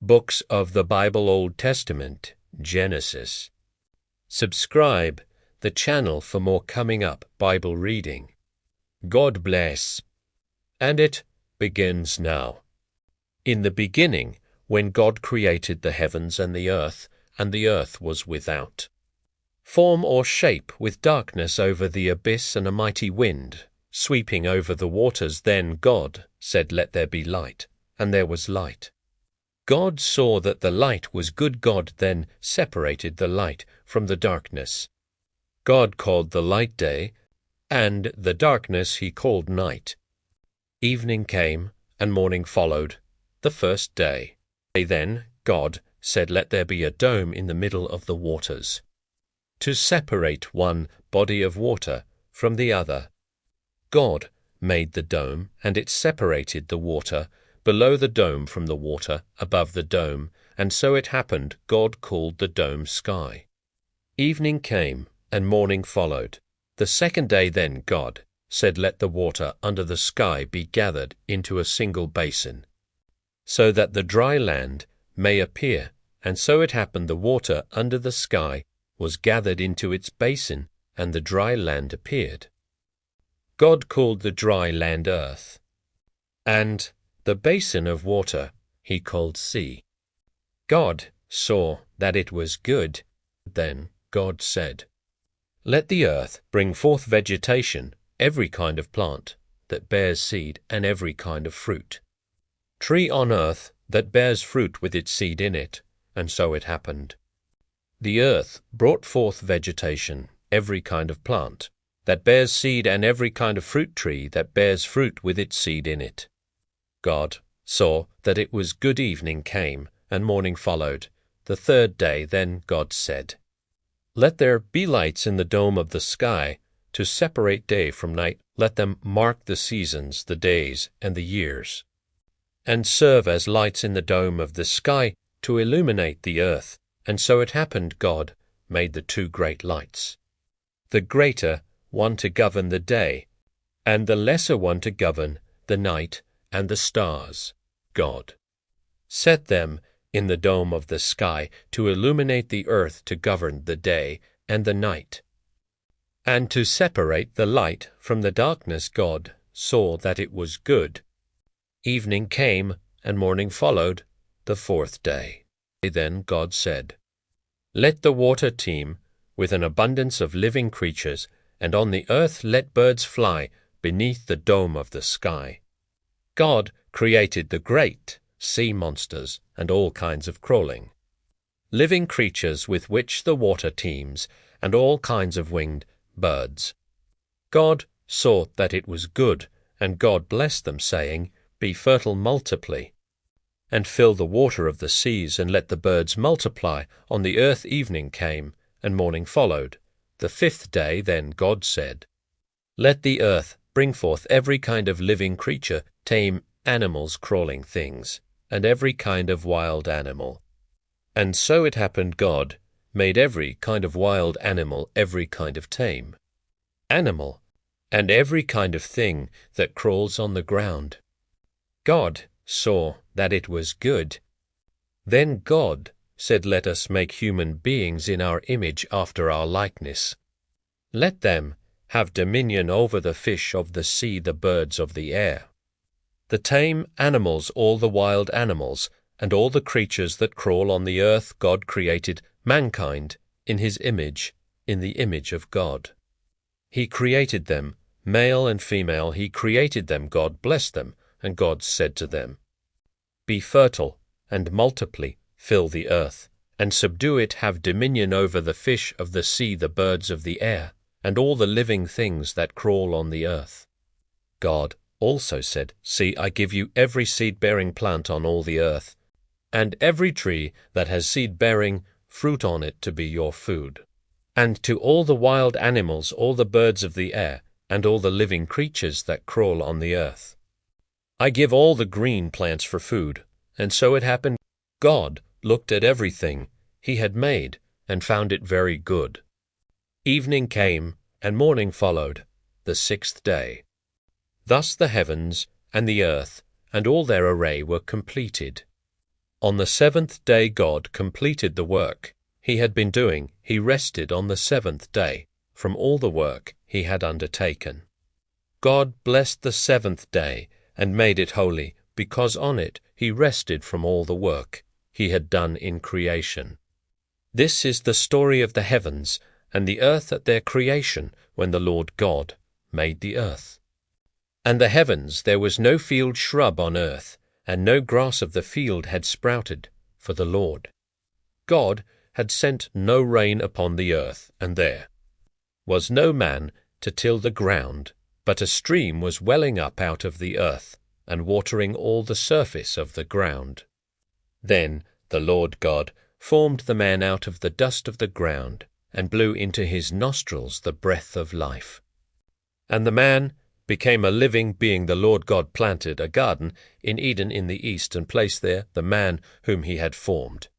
Books of the Bible Old Testament, Genesis. Subscribe the channel for more coming up Bible reading. God bless. And it begins now. In the beginning, when God created the heavens and the earth was without form or shape, with darkness over the abyss and a mighty wind sweeping over the waters, then God said, "Let there be light," and there was light. God saw that the light was good. God then separated the light from the darkness. God called the light day, and the darkness he called night. Evening came, and morning followed, the first day. Then God said, "Let there be a dome in the middle of the waters, to separate one body of water from the other." God made the dome, and it separated the water below the dome from the water above the dome, and so it happened God called the dome sky. Evening came, and morning followed, the second day. Then God said, "Let the water under the sky be gathered into a single basin, so that the dry land may appear." And so it happened the water under the sky was gathered into its basin, and the dry land appeared. God called the dry land earth, and the basin of water he called sea. God saw that it was good. Then God said, "Let the earth bring forth vegetation, every kind of plant that bears seed, and every kind of fruit, tree on earth that bears fruit with its seed in it." And so it happened. The earth brought forth vegetation, every kind of plant that bears seed, and every kind of fruit tree that bears fruit with its seed in it. God saw that it was good. Evening came, and morning followed, the third day. Then God said, "Let there be lights in the dome of the sky, to separate day from night. Let them mark the seasons, the days, and the years, and serve as lights in the dome of the sky to illuminate the earth." And so it happened God made the two great lights, the greater one to govern the day, and the lesser one to govern the night, and the stars. God set them in the dome of the sky to illuminate the earth, to govern the day and the night, and to separate the light from the darkness. God saw that it was good. Evening came, and morning followed, the fourth day. Then God said, "Let the water teem with an abundance of living creatures, and on the earth let birds fly beneath the dome of the sky." God created the great sea monsters and all kinds of crawling, living creatures with which the water teems, and all kinds of winged birds. God saw that it was good, and God blessed them, saying, "Be fertile, multiply, and fill the water of the seas, and let the birds multiply on the earth." Evening came, and morning followed, the fifth day. Then God said, "Let the earth bring forth every kind of living creature, tame animals, crawling things, and every kind of wild animal." And so it happened God made every kind of wild animal, every kind of tame animal, and every kind of thing that crawls on the ground. God saw that it was good. Then God said, "Let us make human beings in our image, after our likeness. Let them have dominion over the fish of the sea, the birds of the air, the tame animals, all the wild animals, and all the creatures that crawl on the earth." God created mankind in his image, in the image of God. He created them, male and female, he created them. God blessed them, and God said to them, "Be fertile, and multiply, fill the earth, and subdue it, have dominion over the fish of the sea, the birds of the air, and all the living things that crawl on the earth." God also said, "See, I give you every seed-bearing plant on all the earth, and every tree that has seed-bearing fruit on it to be your food, and to all the wild animals, all the birds of the air, and all the living creatures that crawl on the earth. I give all the green plants for food." And so it happened God looked at everything he had made, and found it very good. Evening came, and morning followed, the sixth day. Thus the heavens and the earth and all their array were completed. On the seventh day God completed the work he had been doing. He rested on the seventh day from all the work he had undertaken. God blessed the seventh day and made it holy, because on it he rested from all the work he had done in creation. This is the story of the heavens and the earth at their creation, when the Lord God made the earth. And the heavens, there was no field shrub on earth, and no grass of the field had sprouted, for the Lord God had sent no rain upon the earth, and there was no man to till the ground, but a stream was welling up out of the earth, and watering all the surface of the ground. Then the Lord God formed the man out of the dust of the ground, and blew into his nostrils the breath of life. And the man became a living being. The Lord God planted a garden in Eden in the east, and placed there the man whom he had formed.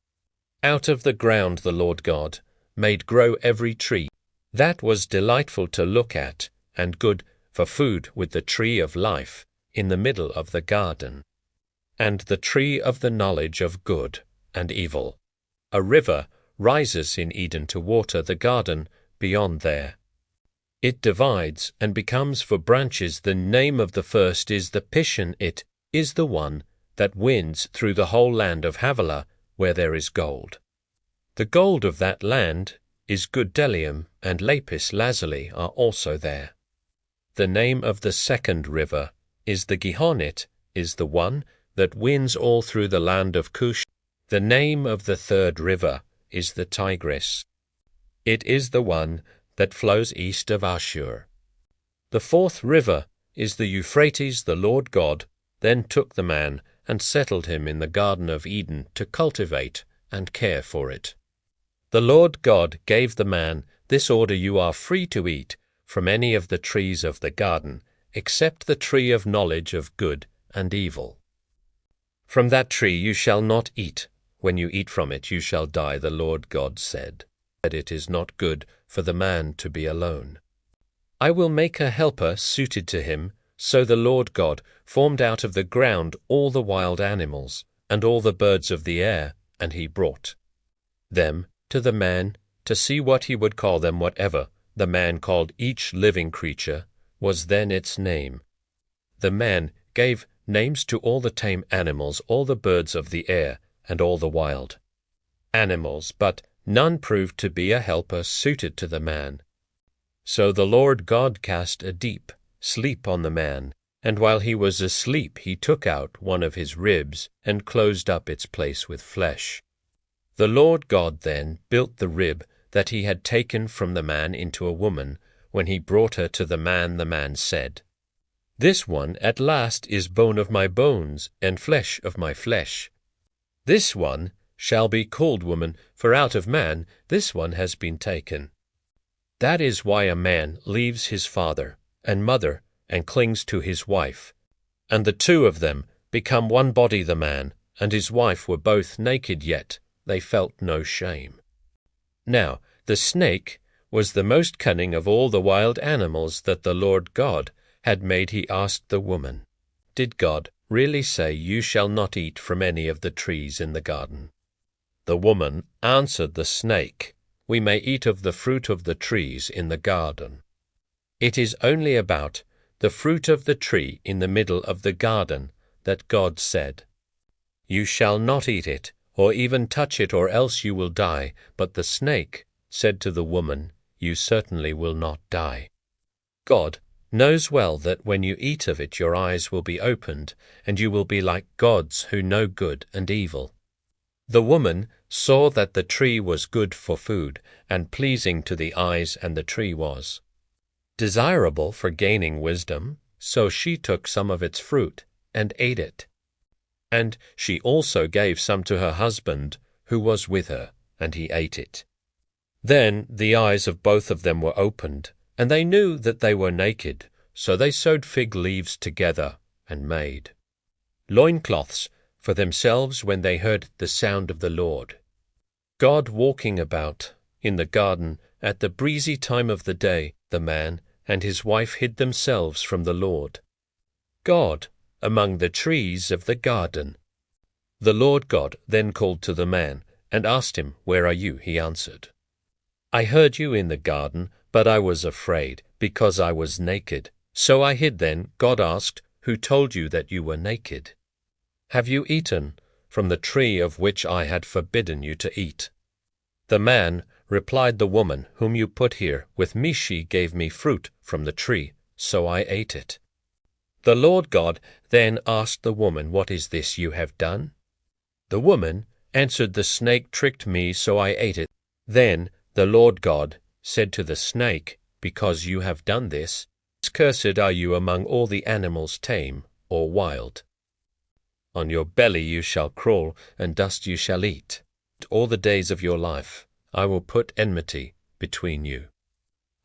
Out of the ground the Lord God made grow every tree that was delightful to look at, and good for food, with the tree of life in the middle of the garden, and the tree of the knowledge of good and evil. A river rises in Eden to water the garden beyond there. It divides and becomes for branches. The name of the first is the Pishon. It is the one that winds through the whole land of Havilah, where there is gold. The gold of that land is good bdellium, and lapis lazuli are also there. The name of the second river is the Gihon. It is the one that winds all through the land of Cush. The name of the third river is the Tigris. It is the one that flows east of Ashur. The fourth river is the Euphrates. The Lord God then took the man and settled him in the Garden of Eden to cultivate and care for it. The Lord God gave the man this order: you are free to eat from any of the trees of the garden, except the tree of knowledge of good and evil. From that tree you shall not eat. When you eat from it, you shall die. The Lord God said that it is not good for the man to be alone. I will make a helper suited to him. So the Lord God formed out of the ground all the wild animals and all the birds of the air, and he brought them to the man to see what he would call them. Whatever the man called each living creature was then its name. The man gave names to all the tame animals, all the birds of the air, and all the wild animals, but none proved to be a helper suited to the man. So the Lord God cast a deep sleep on the man, and while he was asleep he took out one of his ribs and closed up its place with flesh. The Lord God then built the rib that he had taken from the man into a woman. When he brought her to the man said, "This one at last is bone of my bones and flesh of my flesh. This one shall be called woman, for out of man this one has been taken." That is why a man leaves his father and mother and clings to his wife, and the two of them become one body. The man and his wife were both naked, yet they felt no shame. Now the snake was the most cunning of all the wild animals that the Lord God had made. He asked the woman, "Did God really say, 'You shall not eat from any of the trees in the garden'?" The woman answered the snake, "We may eat of the fruit of the trees in the garden. It is only about the fruit of the tree in the middle of the garden that God said, 'You shall not eat it, or even touch it, or else you will die.' But the snake said to the woman, 'You certainly will not die.' God knows well that when you eat of it your eyes will be opened, and you will be like gods who know good and evil." The woman saw that the tree was good for food, and pleasing to the eyes, and the tree was desirable for gaining wisdom. So she took some of its fruit and ate it. And she also gave some to her husband who was with her, and he ate it. Then the eyes of both of them were opened, and they knew that they were naked. So they sewed fig leaves together and made loincloths for themselves when they heard the sound of the Lord God walking about in the garden at the breezy time of the day. The man and his wife hid themselves from the Lord God among the trees of the garden. The Lord God then called to the man, and asked him, Where are you? He answered, I heard you in the garden, but I was afraid, because I was naked. So I hid. Then God asked, Who told you that you were naked? Have you eaten from the tree of which I had forbidden you to eat? The man replied, The woman whom you put here with me, she gave me fruit from the tree, so I ate it. The Lord God then asked the woman, What is this you have done? The woman answered, The snake tricked me, so I ate it. Then the Lord God said to the snake, Because you have done this, cursed are you among all the animals, tame or wild. On your belly you shall crawl, and dust you shall eat. All the days of your life I will put enmity between you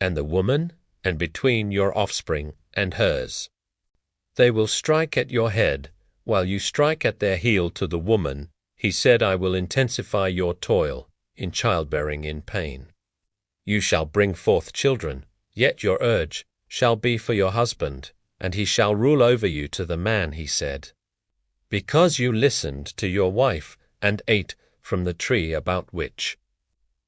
and the woman, and between your offspring and hers. They will strike at your head, while you strike at their heel. To the woman he said, I will intensify your toil in childbearing in pain. You shall bring forth children, yet your urge shall be for your husband, and he shall rule over you. To the man he said, Because you listened to your wife and ate from the tree about which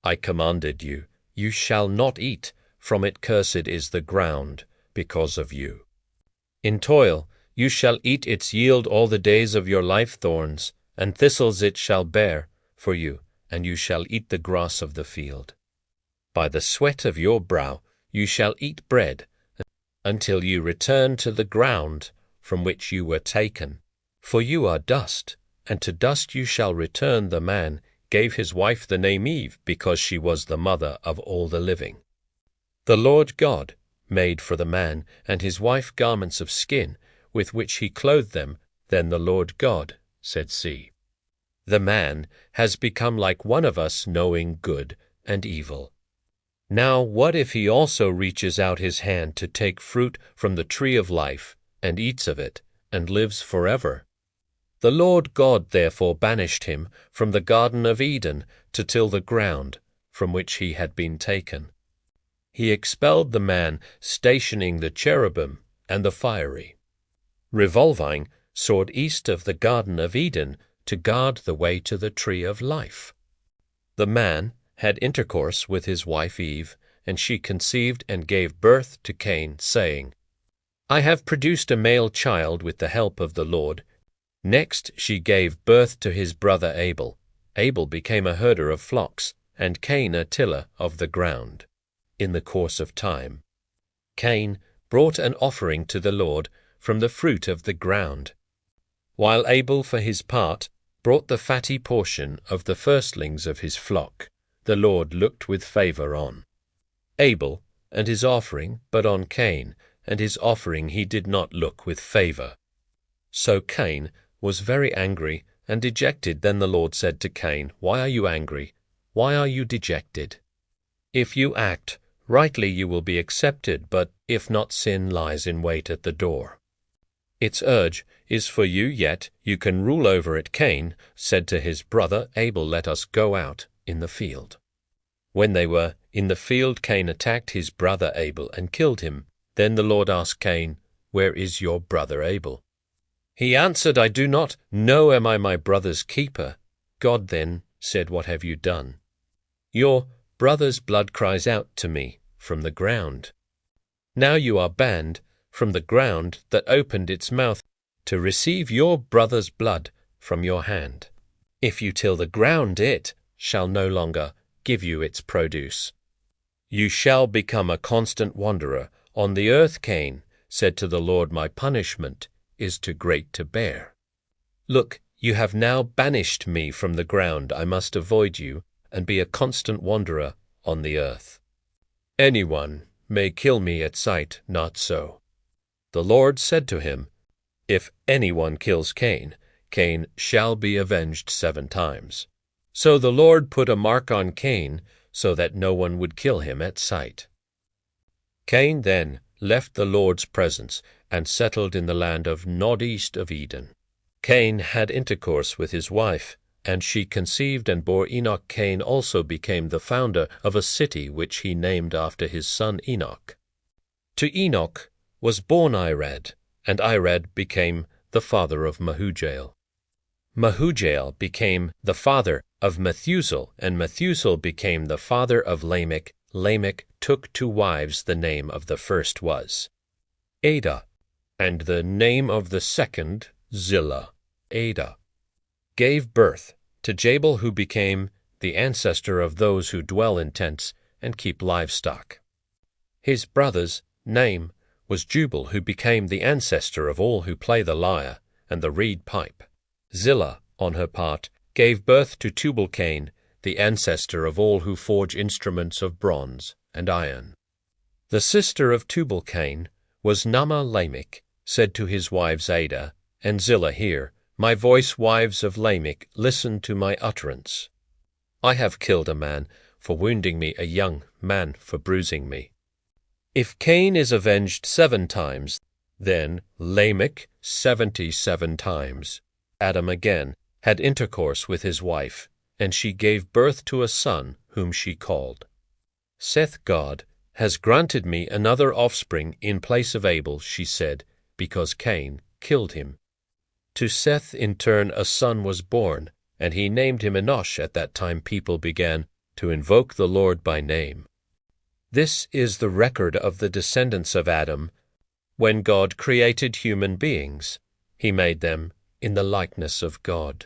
I commanded you, you shall not eat from it. Cursed is the ground because of you. In toil you shall eat its yield all the days of your life. Thorns and thistles it shall bear for you, and you shall eat the grass of the field. By the sweat of your brow you shall eat bread, until you return to the ground from which you were taken. For you are dust, and to dust you shall return. The man gave his wife the name Eve, because she was the mother of all the living. The Lord God made for the man and his wife garments of skin, with which he clothed them. Then the Lord God said, See, the man has become like one of us, knowing good and evil. Now what if he also reaches out his hand to take fruit from the tree of life, and eats of it, and lives forever? The Lord God therefore banished him from the Garden of Eden to till the ground from which he had been taken. He expelled the man, stationing the cherubim and the fiery, revolving sword east of the Garden of Eden to guard the way to the tree of life. The man had intercourse with his wife Eve, and she conceived and gave birth to Cain, saying, I have produced a male child with the help of the Lord. Next she gave birth to his brother Abel. Abel became a herder of flocks, and Cain a tiller of the ground. In the course of time, Cain brought an offering to the Lord from the fruit of the ground, while Abel for his part brought the fatty portion of the firstlings of his flock. The Lord looked with favor on Abel and his offering, but on Cain and his offering he did not look with favor. So Cain was very angry and dejected. Then the Lord said to Cain, Why are you angry? Why are you dejected? If you act rightly you will be accepted, but if not, sin lies in wait at the door. Its urge is for you, yet you can rule over it. Cain said to his brother Abel, Let us go out in the field. When they were in the field, Cain attacked his brother Abel and killed him. Then the Lord asked Cain, Where is your brother Abel? He answered, I do not know. Am I my brother's keeper? God then said, What have you done? Your brother's blood cries out to me from the ground. Now you are banned from the ground that opened its mouth to receive your brother's blood from your hand. If you till the ground, it shall no longer give you its produce. You shall become a constant wanderer on the earth. Cain said to the Lord, My punishment is too great to bear. Look, you have now banished me from the ground. I must avoid you and be a constant wanderer on the earth. Anyone may kill me at sight, not so. The Lord said to him, If anyone kills Cain, Cain shall be avenged 7 times. So the Lord put a mark on Cain, so that no one would kill him at sight. Cain then left the Lord's presence and settled in the land of Nod east of Eden. Cain had intercourse with his wife, and she conceived and bore Enoch. Cain also became the founder of a city which he named after his son Enoch. To Enoch was born Irad, and Irad became the father of Mehujael. Mehujael became the father of Methuselah, and Methuselah became the father of Lamech. Lamech took to wives. The name of the first was Adah, and the name of the second Zillah. Adah gave birth to Jabal, who became the ancestor of those who dwell in tents and keep livestock. His brother's name was Jubal, who became the ancestor of all who play the lyre and the reed pipe. Zillah, on her part, gave birth to Tubal-Cain, the ancestor of all who forge instruments of bronze and iron. The sister of Tubal-Cain was Naamah. Lamech said to his wives Adah and Zillah, Hear my voice, wives of Lamech, listen to my utterance. I have killed a man for wounding me, a young man for bruising me. If Cain is avenged 7 times, then Lamech 77 times. Adam again had intercourse with his wife, and she gave birth to a son, whom she called Seth. God has granted me another offspring in place of Abel, she said, because Cain killed him. To Seth in turn a son was born, and he named him Enosh. At that time people began to invoke the Lord by name. This is the record of the descendants of Adam. When God created human beings, he made them in the likeness of God.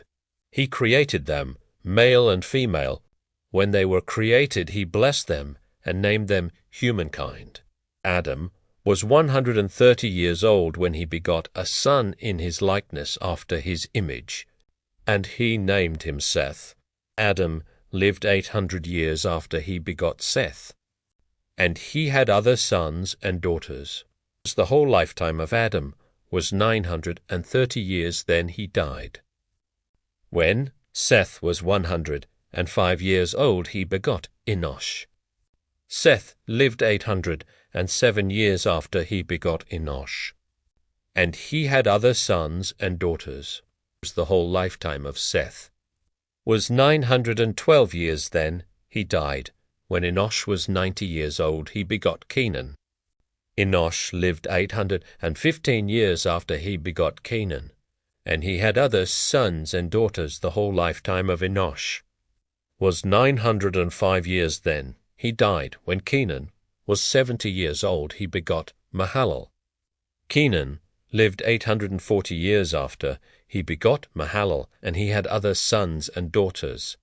He created them, male and female. When they were created, he blessed them and named them humankind. Adam was 130 years old when he begot a son in his likeness after his image, and he named him Seth. Adam lived 800 years after he begot Seth, and he had other sons and daughters. The whole lifetime of Adam was 930 years, then he died. When Seth was 105 years old, he begot Enosh. Seth lived 807 years after he begot Enosh, and he had other sons and daughters. The whole lifetime of Seth was 912 years, then he died. When Enosh was 90 years old, he begot Kenan. Enosh lived 815 years after he begot Kenan, and he had other sons and daughters. The whole lifetime of Enosh was 905 years, then he died. When Kenan was 70 years old, he begot Mahalalel. Kenan lived 840 years after he begot Mahalalel, and he had other sons and daughters.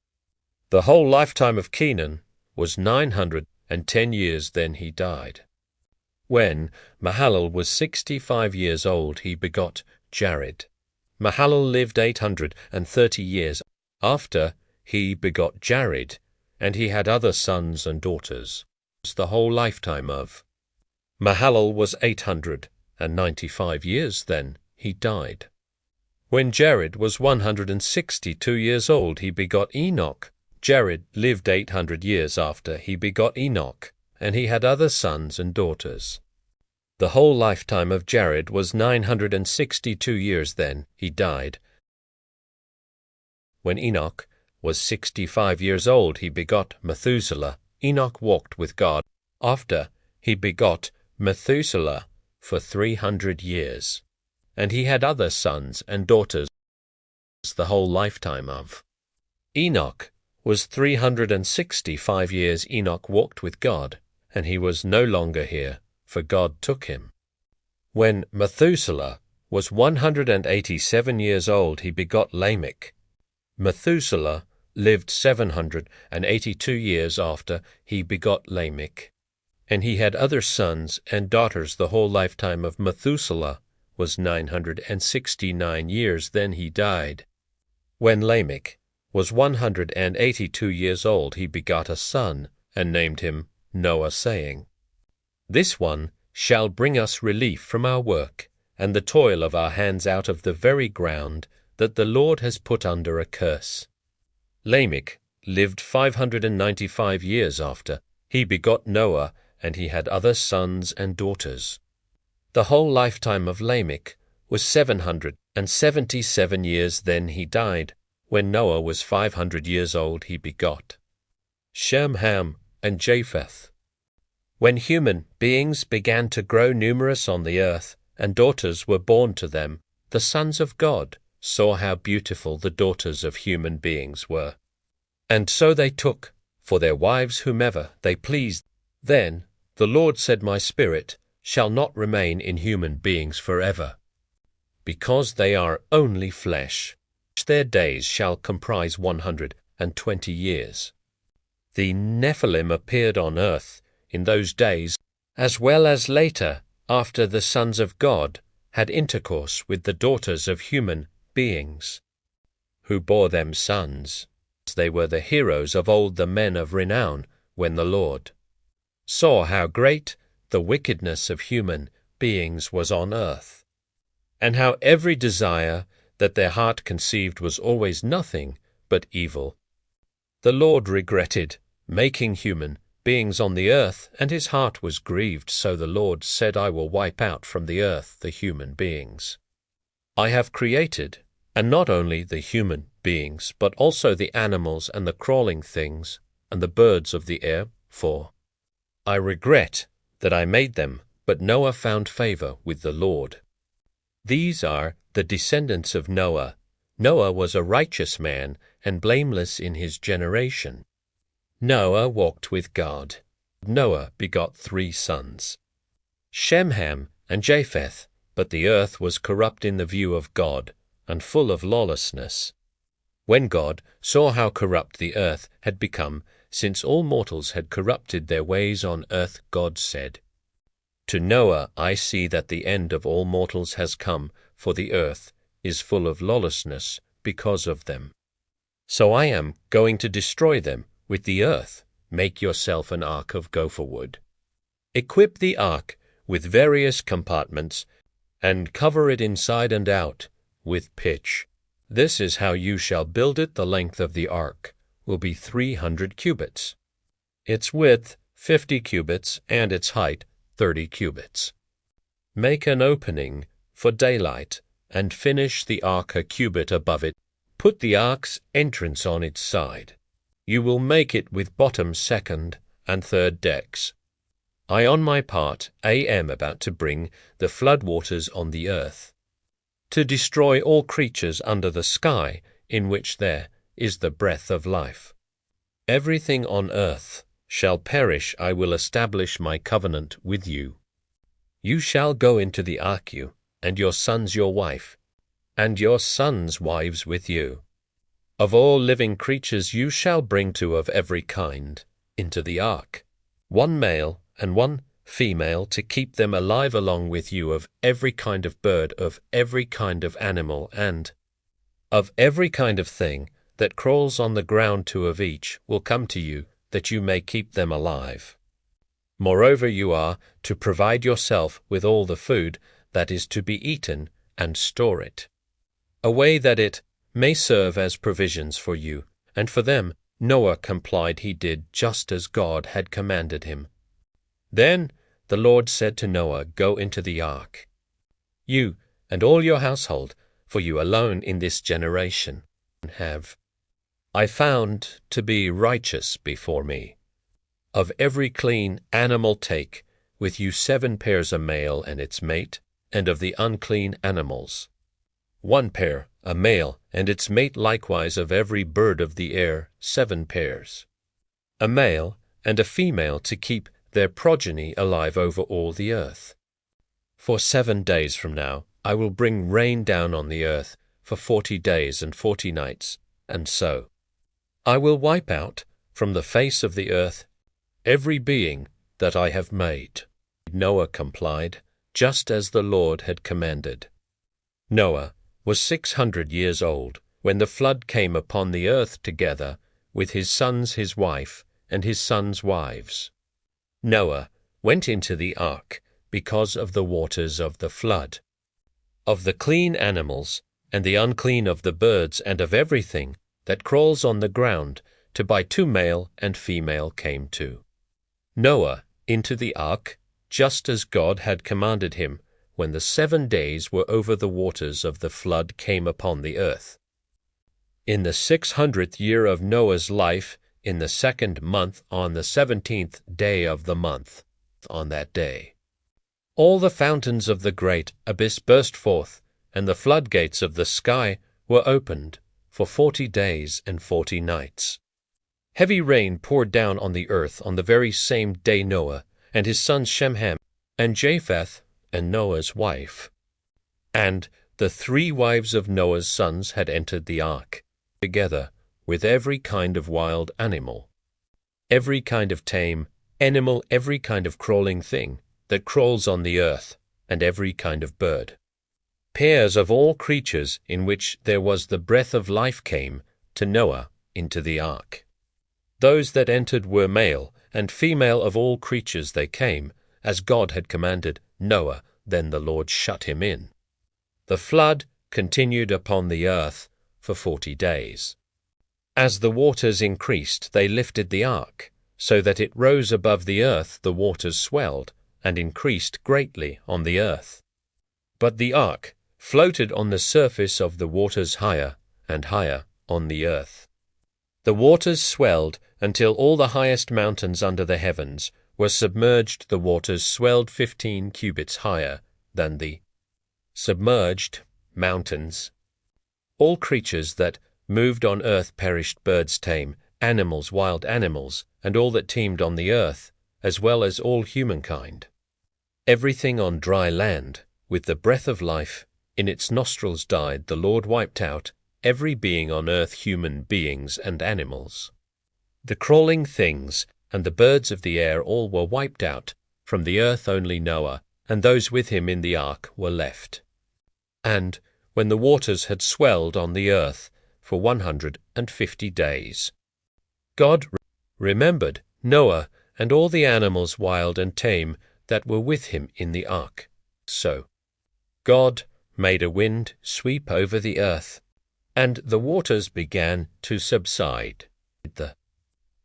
The whole lifetime of Kenan was 910 years, then he died. When Mahalalel was 65 years old, he begot Jared. Mahalalel lived 830 years after he begot Jared, and he had other sons and daughters. The whole lifetime of Mahalalel was 895 years, then he died. When Jared was 162 years old, he begot Enoch. Jared lived 800 years after he begot Enoch, and he had other sons and daughters. The whole lifetime of Jared was 962 years, then he died. When Enoch was 65 years old, he begot Methuselah. Enoch walked with God after he begot Methuselah for 300 years, and he had other sons and daughters. The whole lifetime of Enoch was 365 years. Enoch walked with God, and he was no longer here, for God took him. When Methuselah was 187 years old, he begot Lamech. Methuselah lived 782 years after he begot Lamech, and he had other sons and daughters. The whole lifetime of Methuselah was 969 years, then he died. When Lamech was 182 years old, he begot a son, and named him Noah, saying, This one shall bring us relief from our work, and the toil of our hands out of the very ground that the Lord has put under a curse. Lamech lived 595 years after he begot Noah, and he had other sons and daughters. The whole lifetime of Lamech was 777 years, then he died. When Noah was 500 years old, he begot Shem, Ham, and Japheth. When human beings began to grow numerous on the earth, and daughters were born to them, the sons of God saw how beautiful the daughters of human beings were. And so they took for their wives whomever they pleased. Then the Lord said, My spirit shall not remain in human beings forever, because they are only flesh. Their days shall comprise 120 years. The Nephilim appeared on earth in those days, as well as later, after the sons of God had intercourse with the daughters of human beings, who bore them sons. They were the heroes of old, the men of renown, when the Lord saw how great the wickedness of human beings was on earth, and how every desire that their heart conceived was always nothing but evil. The Lord regretted making human beings on the earth, and his heart was grieved. So the Lord said, I will wipe out from the earth the human beings I have created, and not only the human beings, but also the animals and the crawling things and the birds of the air, for I regret that I made them. But Noah found favor with the Lord. These are the descendants of Noah. Noah was a righteous man and blameless in his generation. Noah walked with God. Noah begot 3 sons, Shem, Ham, and Japheth. But the earth was corrupt in the view of God, and full of lawlessness. When God saw how corrupt the earth had become, since all mortals had corrupted their ways on earth, God said, To Noah, I see that the end of all mortals has come, for the earth is full of lawlessness because of them. So I am going to destroy them with the earth. Make yourself an ark of gopher wood. Equip the ark with various compartments, and cover it inside and out with pitch. This is how you shall build it. The length of the ark will be 300 cubits, its width 50 cubits, and its height 30 cubits. Make an opening for daylight, and finish the ark a cubit above it. Put the ark's entrance on its side. You will make it with bottom, second, and third decks. I, on my part, am about to bring the flood waters on the earth, to destroy all creatures under the sky in which there is the breath of life. Everything on earth shall perish. I will establish my covenant with you. You shall go into the ark, you, and your sons, your wife, and your sons' wives with you. Of all living creatures you shall bring 2 of every kind into the ark, 1 male and 1 female, to keep them alive along with you, of every kind of bird, of every kind of animal, and of every kind of thing that crawls on the ground. 2 of each will come to you, that you may keep them alive. Moreover, you are to provide yourself with all the food that is to be eaten, and store it, a way that it may serve as provisions for you. And for them Noah complied. He did just as God had commanded him. Then the Lord said to Noah, Go into the ark, you and all your household, for you alone in this generation have I found to be righteous before me. Of every clean animal take with you 7 pairs, a male and its mate, and of the unclean animals 1 pair, a male and its mate, likewise of every bird of the air 7 pairs, a male and a female, to keep their progeny alive over all the earth. For 7 days from now I will bring rain down on the earth for 40 days and 40 nights, and so I will wipe out from the face of the earth every being that I have made. Noah complied, just as the Lord had commanded. Noah was 600 years old when the flood came upon the earth, together with his sons, his wife, and his sons' wives. Noah went into the ark because of the waters of the flood. Of the clean animals and the unclean, of the birds and of everything that crawls on the ground, to buy 2 male and female came to Noah into the ark, just as God had commanded him, when the 7 days were over, the waters of the flood came upon the earth. In the 600th year of Noah's life, in the 2nd month, on the 17th day of the month, on that day, all the fountains of the great abyss burst forth, and the floodgates of the sky were opened for 40 days and 40 nights. Heavy rain poured down on the earth on the very same day Noah and his sons Shem and Japheth and Noah's wife, and the 3 wives of Noah's sons had entered the ark, together with every kind of wild animal, every kind of tame animal, every kind of crawling thing that crawls on the earth, and every kind of bird. Pairs of all creatures in which there was the breath of life came to Noah into the ark. Those that entered were male, and female of all creatures they came, as God had commanded Noah. Then the Lord shut him in. The flood continued upon the earth for 40 days. As the waters increased, they lifted the ark, so that it rose above the earth. The waters swelled and increased greatly on the earth. But the ark floated on the surface of the waters higher and higher on the earth. The waters swelled until all the highest mountains under the heavens were submerged. The waters swelled 15 cubits higher than the submerged mountains. All creatures that moved on earth perished, birds tame, animals, wild animals, and all that teemed on the earth, as well as all humankind. Everything on dry land, with the breath of life in its nostrils died. The Lord wiped out every being on earth, human beings and animals. The crawling things and the birds of the air all were wiped out from the earth. Only Noah and those with him in the ark were left. And when the waters had swelled on the earth for 150 days, God remembered Noah and all the animals wild and tame that were with him in the ark. So God made a wind sweep over the earth, and the waters began to subside. The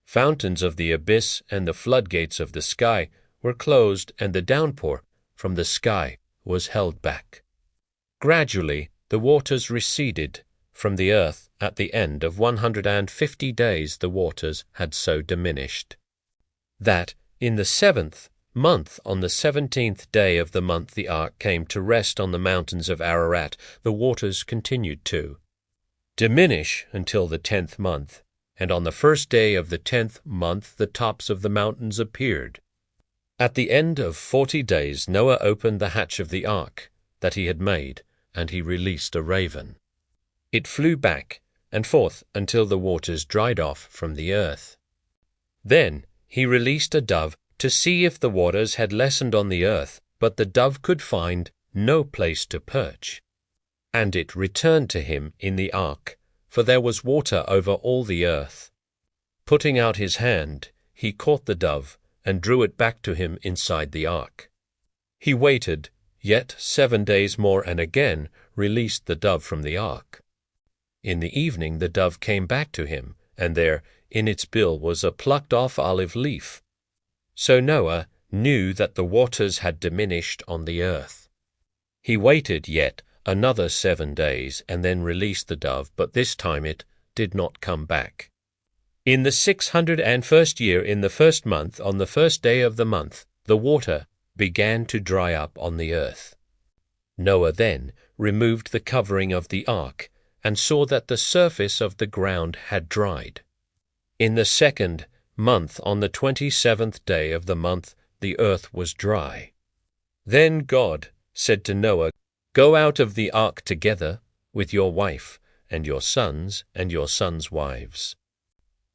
fountains of the abyss and the floodgates of the sky were closed, and the downpour from the sky was held back. Gradually the waters receded from the earth. At the end of 150 days the waters had so diminished that in the 7th month, on the 17th day of the month, the ark came to rest on the mountains of Ararat. The waters continued to diminish until the 10th month, and on the 1st day of the 10th month the tops of the mountains appeared. At the end of 40 days Noah opened the hatch of the ark that he had made, and he released a raven. It flew back and forth until the waters dried off from the earth. Then he released a dove to see if the waters had lessened on the earth, but the dove could find no place to perch. And it returned to him in the ark, for there was water over all the earth. Putting out his hand, he caught the dove and drew it back to him inside the ark. He waited yet 7 days more and again released the dove from the ark. In the evening the dove came back to him, and there in its bill was a plucked-off olive leaf. So Noah knew that the waters had diminished on the earth. He waited yet another 7 days, and then released the dove, but this time it did not come back. In the 601st year, in the 1st month, on the 1st day of the month, the water began to dry up on the earth. Noah then removed the covering of the ark, and saw that the surface of the ground had dried. In the 2nd month, on the 27th day of the month, the earth was dry. Then God said to Noah, "Go out of the ark together with your wife and your sons wives.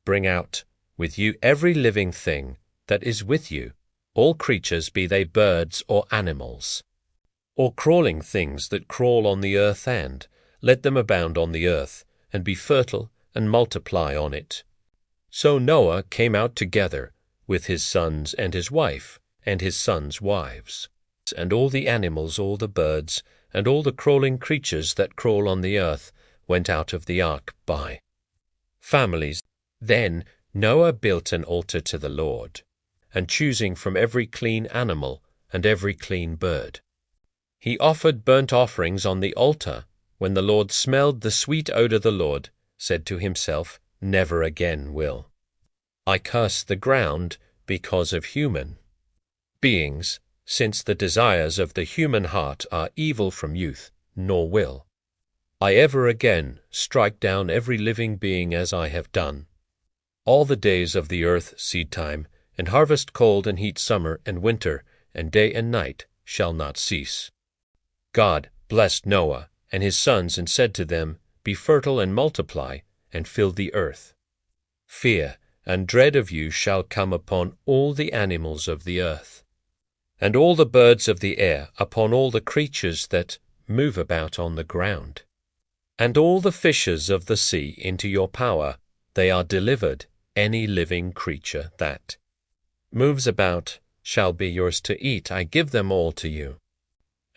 Bring out with you every living thing that is with you, all creatures, be they birds or animals, or crawling things that crawl on the earth, and let them abound on the earth, and be fertile, and multiply on it." So Noah came out together with his sons and his wife, and his sons' wives, and all the animals, all the birds, and all the crawling creatures that crawl on the earth went out of the ark by families. Then Noah built an altar to the Lord, and choosing from every clean animal and every clean bird, he offered burnt offerings on the altar. When the Lord smelled the sweet odor, the Lord said to himself, "Never again will I curse the ground because of human beings, since the desires of the human heart are evil from youth, nor will I ever again strike down every living being as I have done. All the days of the earth seedtime, and harvest cold and heat summer and winter, and day and night shall not cease. God blessed Noah and his sons and said to them, Be fertile and multiply, and fill the earth. Fear and dread of you shall come upon all the animals of the earth, and all the birds of the air, upon all the creatures that move about on the ground. And all the fishes of the sea into your power, they are delivered. Any living creature that moves about shall be yours to eat. I give them all to you.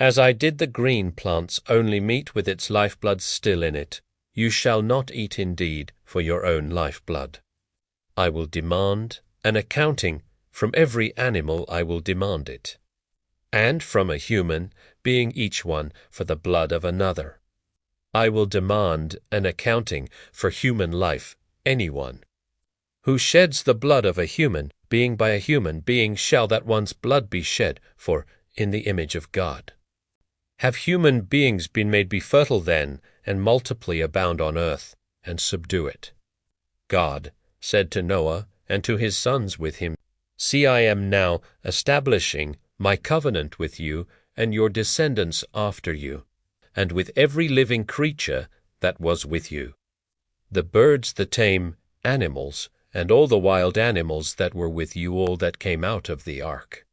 As I did the green plants only meat with its lifeblood still in it, you shall not eat indeed for your own lifeblood. I will demand an accounting from every animal. I will demand it, and from a human being each one for the blood of another. I will demand an accounting for human life. Anyone who sheds the blood of a human being by a human being shall that one's blood be shed, for in the image of God. Have human beings been made be fertile then, and multiply, abound on earth, and subdue it? God said to Noah and to his sons with him, See, I am now establishing my covenant with you and your descendants after you, and with every living creature that was with you, the birds, the tame animals, and all the wild animals that were with you, all that came out of the ark.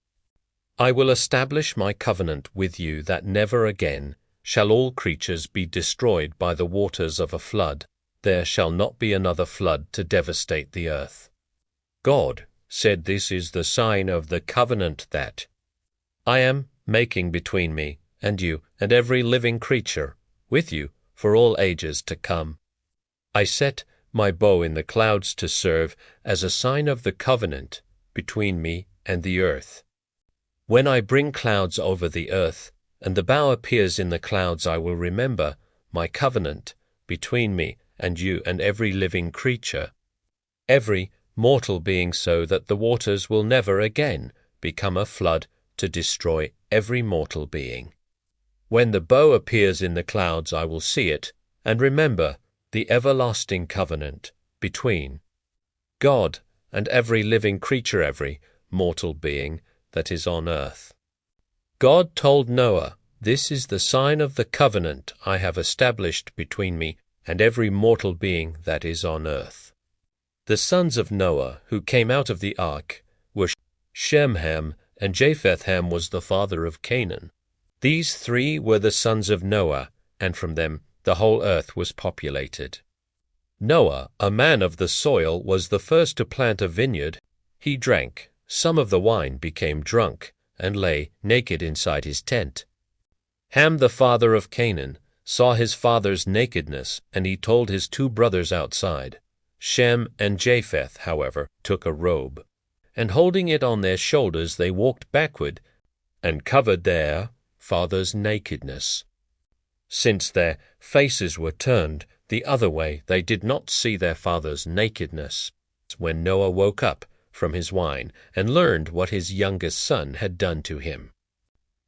I will establish my covenant with you that never again shall all creatures be destroyed by the waters of a flood. There shall not be another flood to devastate the earth. God said, This is the sign of the covenant that I am making between me and you and every living creature with you for all ages to come. I set my bow in the clouds to serve as a sign of the covenant between me and the earth. When I bring clouds over the earth, and the bow appears in the clouds, I will remember my covenant between me and you and every living creature, every mortal being, so that the waters will never again become a flood to destroy every mortal being. When the bow appears in the clouds, I will see it, and remember the everlasting covenant between God and every living creature, every mortal being that is on earth. God told Noah, This is the sign of the covenant I have established between me and every mortal being that is on earth. The sons of Noah who came out of the ark were Shem, Ham, and Japheth. Ham was the father of Canaan. These three were the sons of Noah, and from them the whole earth was populated. Noah, a man of the soil, was the first to plant a vineyard. He drank some of the wine, became drunk, and lay naked inside his tent. Ham, the father of Canaan, saw his father's nakedness, and he told his two brothers outside. Shem and Japheth, however, took a robe, and holding it on their shoulders, they walked backward and covered their father's nakedness. Since their faces were turned the other way, they did not see their father's nakedness. When Noah woke up from his wine and learned what his youngest son had done to him,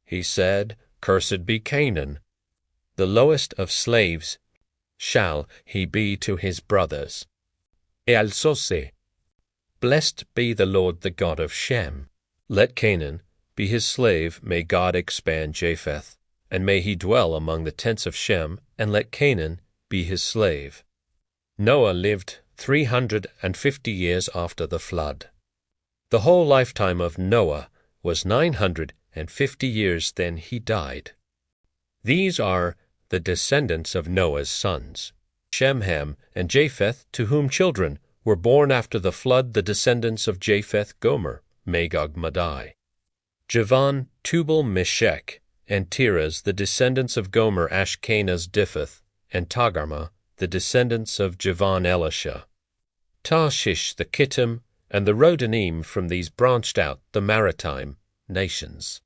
he said, Cursed be Canaan, the lowest of slaves shall he be to his brothers. Et alzose, Blessed be the Lord, the God of Shem. Let Canaan be his slave, may God expand Japheth, and may he dwell among the tents of Shem, and let Canaan be his slave. Noah lived 350 years after the flood. The whole lifetime of Noah was 950 years, then he died. These are the descendants of Noah's sons, Shem, Ham, and Japheth, to whom children were born after the flood, the descendants of Japheth, Gomer, Magog, Madai. Javan, Tubal, Meshech, and Tiras, the descendants of Gomer, Ashkenaz, Dipheth, and Togarmah, the descendants of Javan, Elisha. Tarshish, the Kittim, and the Rodanim, from these branched out the maritime nations.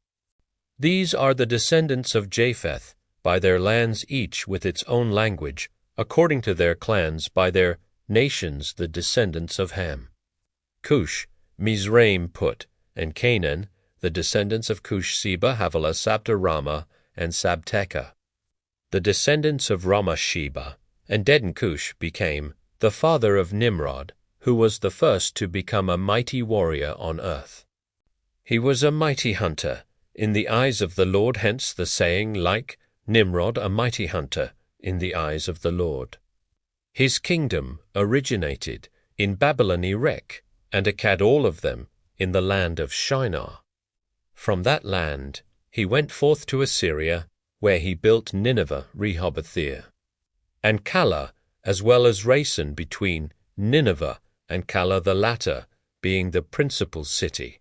These are the descendants of Japheth, by their lands each with its own language, according to their clans, by their nations the descendants of Ham. Cush, Mizraim, Put, and Canaan, the descendants of Cush, Seba, Havilah, Sabta, Ramah, and Sabteca. the descendants of Ramasheba, and Dedankush became the father of Nimrod, who was the first to become a mighty warrior on earth. He was a mighty hunter in the eyes of the Lord, hence the saying, like Nimrod, a mighty hunter in the eyes of the Lord. His kingdom originated in Babylon Erech, and Akkad, all of them, in the land of Shinar. From that land he went forth to Assyria, where he built Nineveh, Rehoboth, and Calah, as well as Racen between Nineveh and Calah, the latter being the principal city.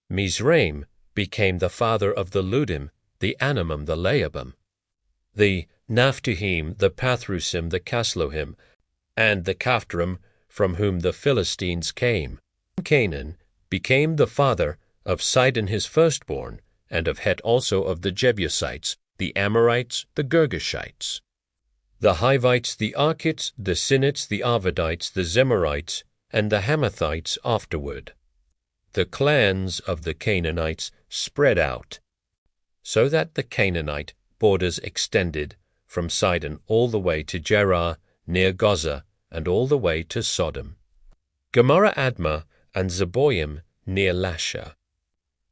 Mizraim became the father of the Ludim, the Anamim, the Lehabim, the Naphtuhim, the Pathrusim, the Casluhim, and the Caphtorim, from whom the Philistines came. Canaan became the father of Sidon his firstborn, and of Het also of the Jebusites, the Amorites, the Girgashites, the Hivites, the Arkites, the Sinites, the Arvadites, the Zemarites, and the Hamathites afterward. The clans of the Canaanites spread out, so that the Canaanite borders extended from Sidon all the way to Gerar near Gaza, and all the way to Sodom, Gomorrah, Admah, and Zeboim near Lasha.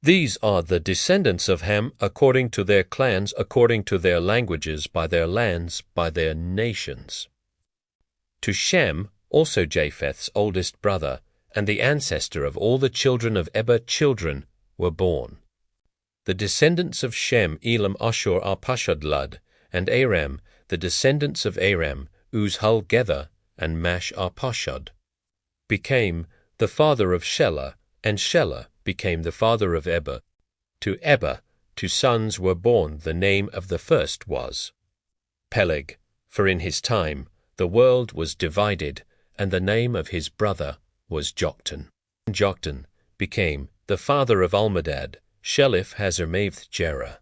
These are the descendants of Ham according to their clans, according to their languages, by their lands, by their nations. To Shem also Japheth's oldest brother, and the ancestor of all the children of Eber, children were born. The descendants of Shem, Elam, Ashur, Arpachshad, Lud, and Aram, the descendants of Aram, Uz, Hul, Gether, and Mash, Arpachshad, became the father of Shelah, and Shelah became the father of Eber. To Eber 2 sons were born. The name of the first was Peleg, for in his time the world was divided, and the name of his brother was Joktan. Joktan became the father of Almodad, Shelif, Hazarmaveth, Jerah,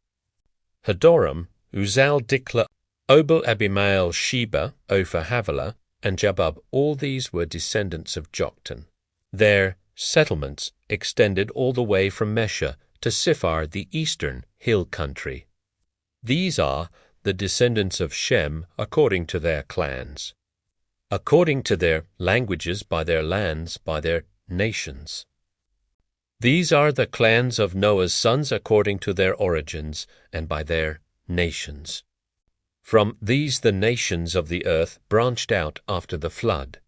Hadoram, Uzal, Dikla, Obal, Abimael, Sheba, Ophir, Havilah, and Jabab. All these were descendants of Joktan. Their settlements extended all the way from Mesha to Siphar, the eastern hill country. These are the descendants of Shem according to their clans, according to their languages, by their lands, by their nations. These are the clans of Noah's sons according to their origins, and by their nations. From these the nations of the earth branched out after the flood.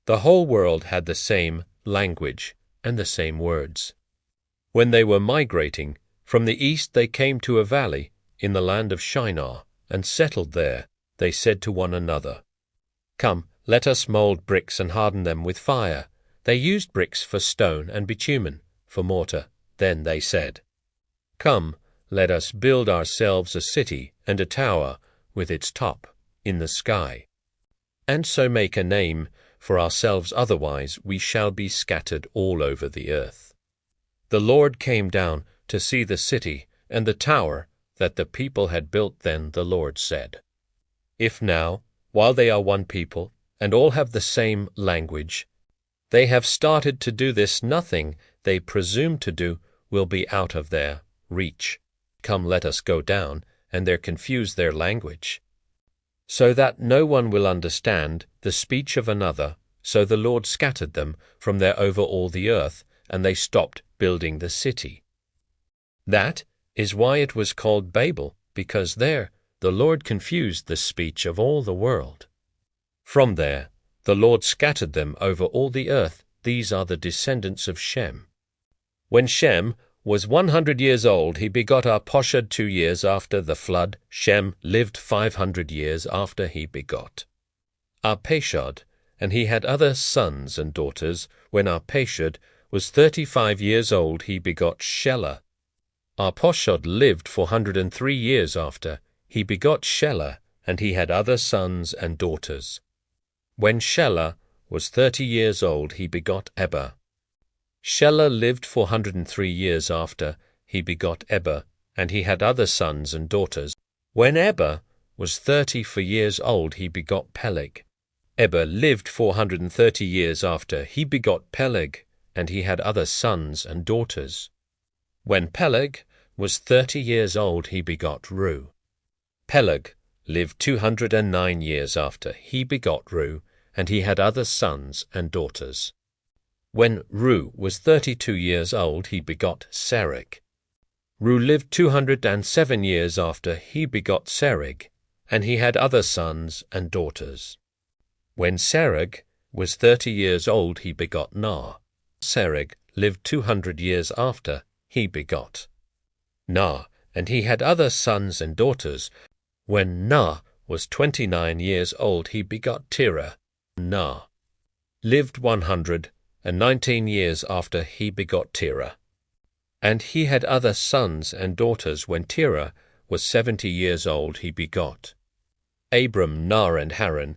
The whole world had the same language and the same words. When they were migrating from the east, they came to a valley in the land of Shinar, and settled there. They said to one another, "Come, let us mold bricks and harden them with fire." They used bricks for stone and bitumen for mortar. Then they said, "Come, let us build ourselves a city and a tower with its top in the sky, and so make a name for ourselves, otherwise we shall be scattered all over the earth." The Lord came down to see the city and the tower that the people had built. Then the Lord said, "If now, while they are one people, and all have the same language, they have started to do this, nothing they presume to do will be out of their reach. Come, let us go down, and there confuse their language, so that no one will understand the speech of another." So the Lord scattered them from there over all the earth, and they stopped building the city. That is why it was called Babel, because there the Lord confused the speech of all the world. From there the Lord scattered them over all the earth. These are the descendants of Shem. When Shem was 100 years old, he begot Arpachshad. 2 years after the flood, Shem lived 500 years after he begot Arpachshad, and he had other sons and daughters. When Arpachshad was 35 years old, he begot Shelah. Arpachshad lived 403 years after he begot Shelah, and he had other sons and daughters. When Shelah was 30 years old, he begot Eber. Shelah lived 403 years after he begot Eber, and he had other sons and daughters. When Eber was 34 years old, he begot Peleg. Eber lived 430 years after he begot Peleg, and he had other sons and daughters. When Peleg was 30 years old, he begot Reu. Peleg lived 209 years after he begot Ru, and he had other sons and daughters. When Ru was 32 years old, he begot Serug. Ru lived 207 years after he begot Serug, and he had other sons and daughters. When Serug was 30 years old, he begot Nah. Serug lived 200 years after he begot Nah, and he had other sons and daughters. When Nah was 29 years old, he begot Terah. Nah lived 119 years after he begot Terah. And he had other sons and daughters. When Terah was 70 years old, he begot Abram, Nah, and Haran.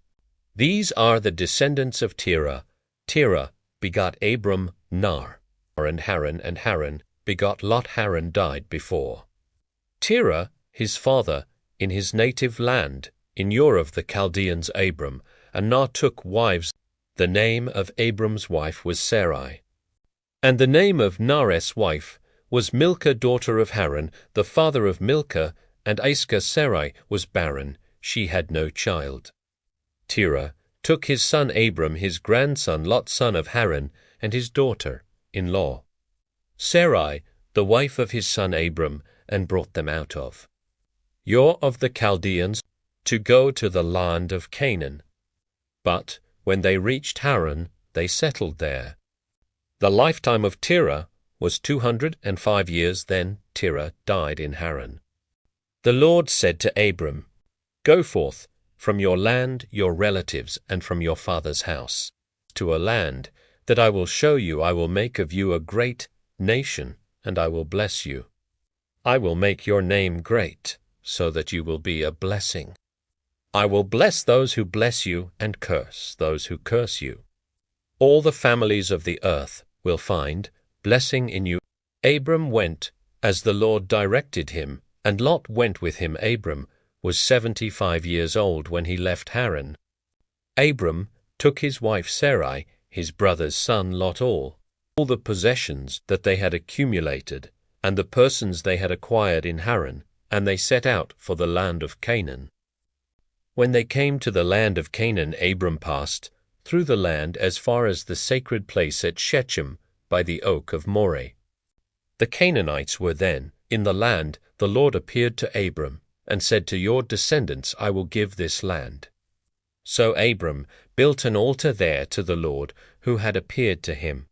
These are the descendants of Terah. Terah begot Abram, Nah, and Haran begot Lot. Haran died before Terah, his father, in his native land, in Ur of the Chaldeans, Abram, and Nah took wives. The name of Abram's wife was Sarai. And the name of Nah's wife was Milcah, daughter of Haran, the father of Milcah, and Iscah. Sarai was barren, she had no child. Terah took his son Abram, his grandson Lot, son of Haran, and his daughter-in-law, Sarai, the wife of his son Abram, and brought them out of Ur of the Chaldeans to go to the land of Canaan. But when they reached Haran, they settled there. The lifetime of Terah was 205 years. Then Terah died in Haran. The Lord said to Abram, "Go forth from your land, your relatives, and from your father's house, to a land that I will show you. I will make of you a great nation, and I will bless you. I will make your name great, so that you will be a blessing. I will bless those who bless you, and curse those who curse you. All the families of the earth will find blessing in you." Abram went as the Lord directed him, and Lot went with him. Abram was 75 years old when he left Haran. Abram took his wife Sarai, his brother's son Lot, all the possessions that they had accumulated, and the persons they had acquired in Haran, and they set out for the land of Canaan. When they came to the land of Canaan, Abram passed through the land as far as the sacred place at Shechem by the oak of Moreh. The Canaanites were then in the land. The Lord appeared to Abram and said, "To your descendants I will give this land." So Abram built an altar there to the Lord who had appeared to him.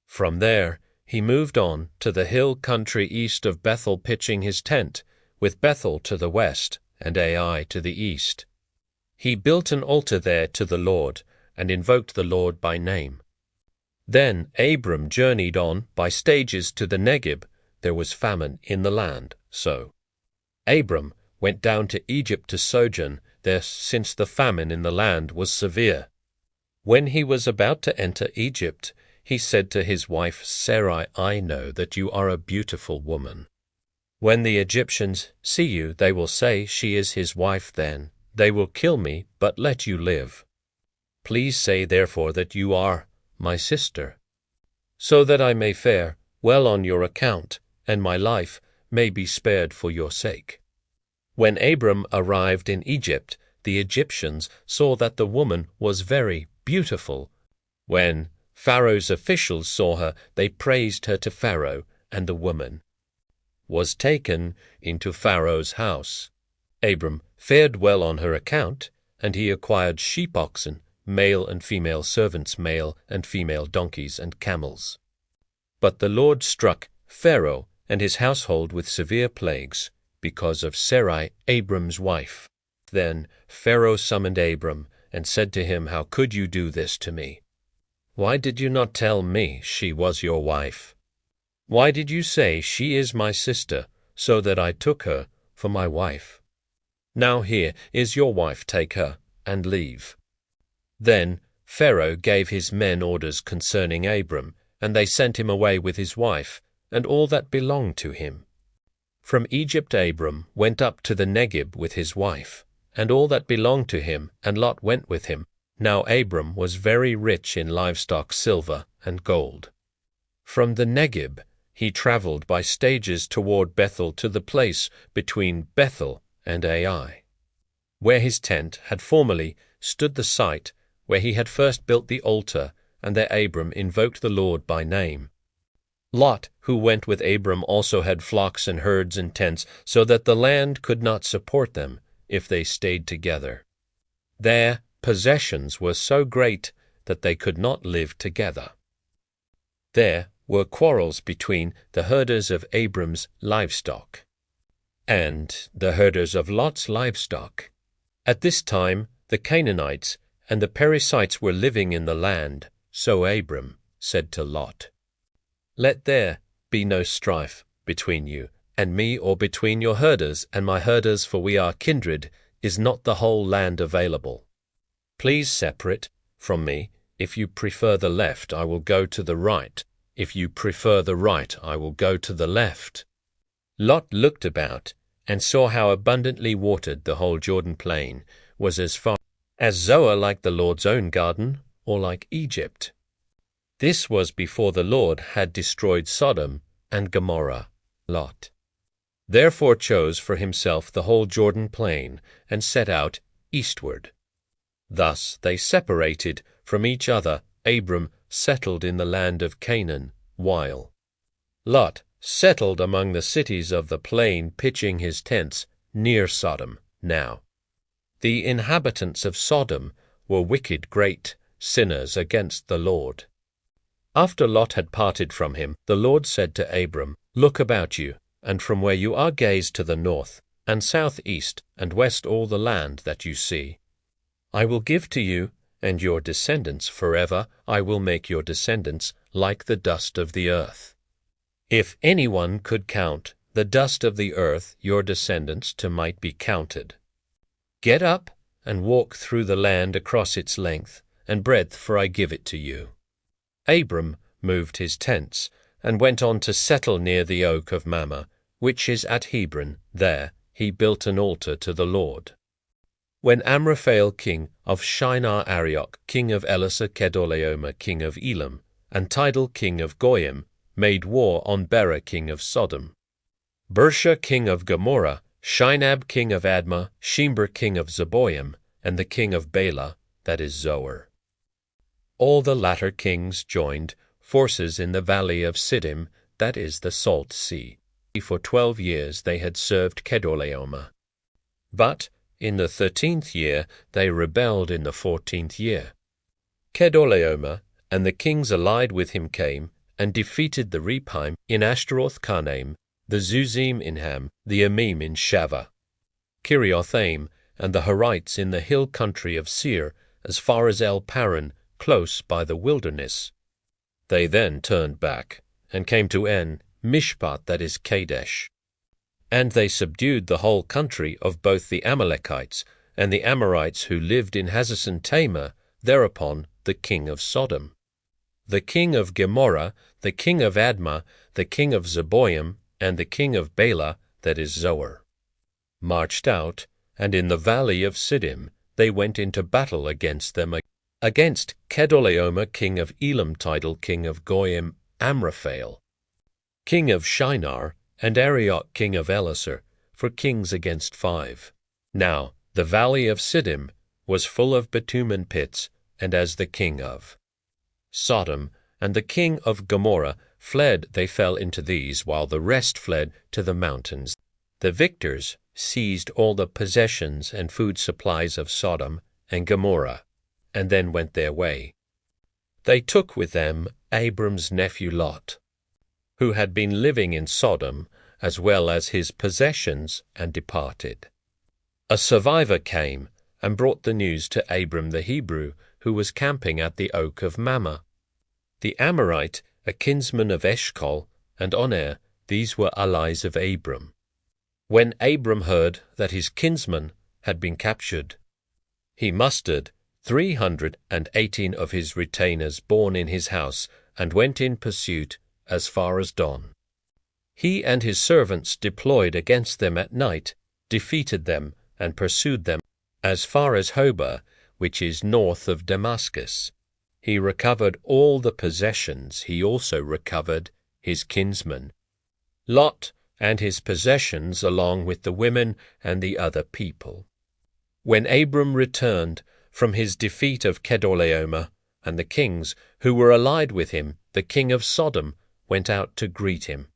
From there he moved on to the hill country east of Bethel, pitching his tent, with Bethel to the west and Ai to the east. He built an altar there to the Lord, and invoked the Lord by name. Then Abram journeyed on by stages to the Negeb. There was famine in the land, so Abram went down to Egypt to sojourn there, since the famine in the land was severe. When he was about to enter Egypt, he said to his wife Sarai, "I know that you are a beautiful woman. When the Egyptians see you, they will say, 'She is his wife.' Then they will kill me, but let you live. Please say therefore that you are my sister, so that I may fare well on your account, and my life may be spared for your sake." When Abram arrived in Egypt, the Egyptians saw that the woman was very beautiful. When Pharaoh's officials saw her, they praised her to Pharaoh, and the woman was taken into Pharaoh's house. Abram fared well on her account, and he acquired sheep-oxen, male and female servants, male and female donkeys and camels. But the Lord struck Pharaoh and his household with severe plagues because of Sarai, Abram's wife. Then Pharaoh summoned Abram and said to him, "How could you do this to me? Why did you not tell me she was your wife? Why did you say, 'She is my sister,' so that I took her for my wife? Now here is your wife, take her and leave." Then Pharaoh gave his men orders concerning Abram, and they sent him away with his wife and all that belonged to him. From Egypt Abram went up to the Negeb with his wife, and all that belonged to him, and Lot went with him. Now Abram was very rich in livestock, silver, and gold. From the Negeb he traveled by stages toward Bethel, to the place between Bethel and Ai. where his tent had formerly stood the site where he had first built the altar, and there Abram invoked the Lord by name. Lot, who went with Abram, also had flocks and herds and tents, so that the land could not support them if they stayed together. Their possessions were so great that they could not live together. There were quarrels between the herders of Abram's livestock and the herders of Lot's livestock. At this time the Canaanites and the Perizzites were living in the land, so Abram said to Lot, "Let there be no strife between you and me, or between your herders and my herders, for we are kindred. Is not the whole land available? Please separate from me. If you prefer the left, I will go to the right. If you prefer the right, I will go to the left." Lot looked about and saw how abundantly watered the whole Jordan plain was, as far as Zoar, like the Lord's own garden, or like Egypt. This was before the Lord had destroyed Sodom and Gomorrah. Lot therefore chose for himself the whole Jordan plain, and set out eastward. Thus they separated from each other. Abram settled in the land of Canaan, while Lot settled among the cities of the plain, pitching his tents near Sodom. Now the inhabitants of Sodom were wicked, great sinners against the Lord. After Lot had parted from him, the Lord said to Abram, "Look about you, and from where you are gaze to the north, and south, east, and west, all the land that you see. I will give to you and your descendants forever. I will make your descendants like the dust of the earth. If anyone could count the dust of the earth, your descendants too might be counted. Get up and walk through the land across its length and breadth, for I give it to you." Abram moved his tents and went on to settle near the oak of Mamre, which is at Hebron. There he built an altar to the Lord. When Amraphel king of Shinar, Arioch king of Elasar, Kedorlaomer king of Elam, and Tidal king of Goyim made war on Bera king of Sodom, Birsha king of Gomorrah, Shinab king of Admah, Shimber king of Zeboim, and the king of Bela, that is Zoar. All the latter kings joined forces in the valley of Siddim, that is the Salt Sea. For 12 years they had served Kedorlaomer. But in the 13th year they rebelled. In the 14th year Kedorlaomer and the kings allied with him came and defeated the Rephaim in Ashtaroth Karnaim, the Zuzim in Ham, the Emim in Shaveh, Kiriothim, and the Horites in the hill country of Seir, as far as El Paran, close by the wilderness. They then turned back and came to En Mishpat, that is Kadesh. And they subdued the whole country of both the Amalekites and the Amorites who lived in Hazazon Tamar, thereupon the king of Sodom, the king of Gomorrah, the king of Admah, the king of Zeboim, and the king of Bela, that is Zoar, marched out, and in the valley of Siddim they went into battle against them, against Kedorlaomer king of Elam, Tidal king of Goyim, Amraphel king of Shinar, and Arioch king of Elasar, for kings against 5. Now the valley of Siddim was full of bitumen pits, and as the king of Sodom and the king of Gomorrah fled, they fell into these, while the rest fled to the mountains. The victors seized all the possessions and food supplies of Sodom and Gomorrah, and then went their way. They took with them Abram's nephew Lot, who had been living in Sodom, as well as his possessions, and departed. A survivor came and brought the news to Abram the Hebrew, who was camping at the oak of Mamre. The Amorite, a kinsman of Eshcol, and Oner, these were allies of Abram. When Abram heard that his kinsman had been captured, he mustered 318 of his retainers born in his house, and went in pursuit as far as Dan. He and his servants deployed against them at night, defeated them, and pursued them as far as Hobah, which is north of Damascus. He recovered all the possessions. He also recovered his kinsman Lot and his possessions, along with the women and the other people. When Abram returned from his defeat of Kedorlaomer, and the kings who were allied with him, the king of Sodom, went out to greet him.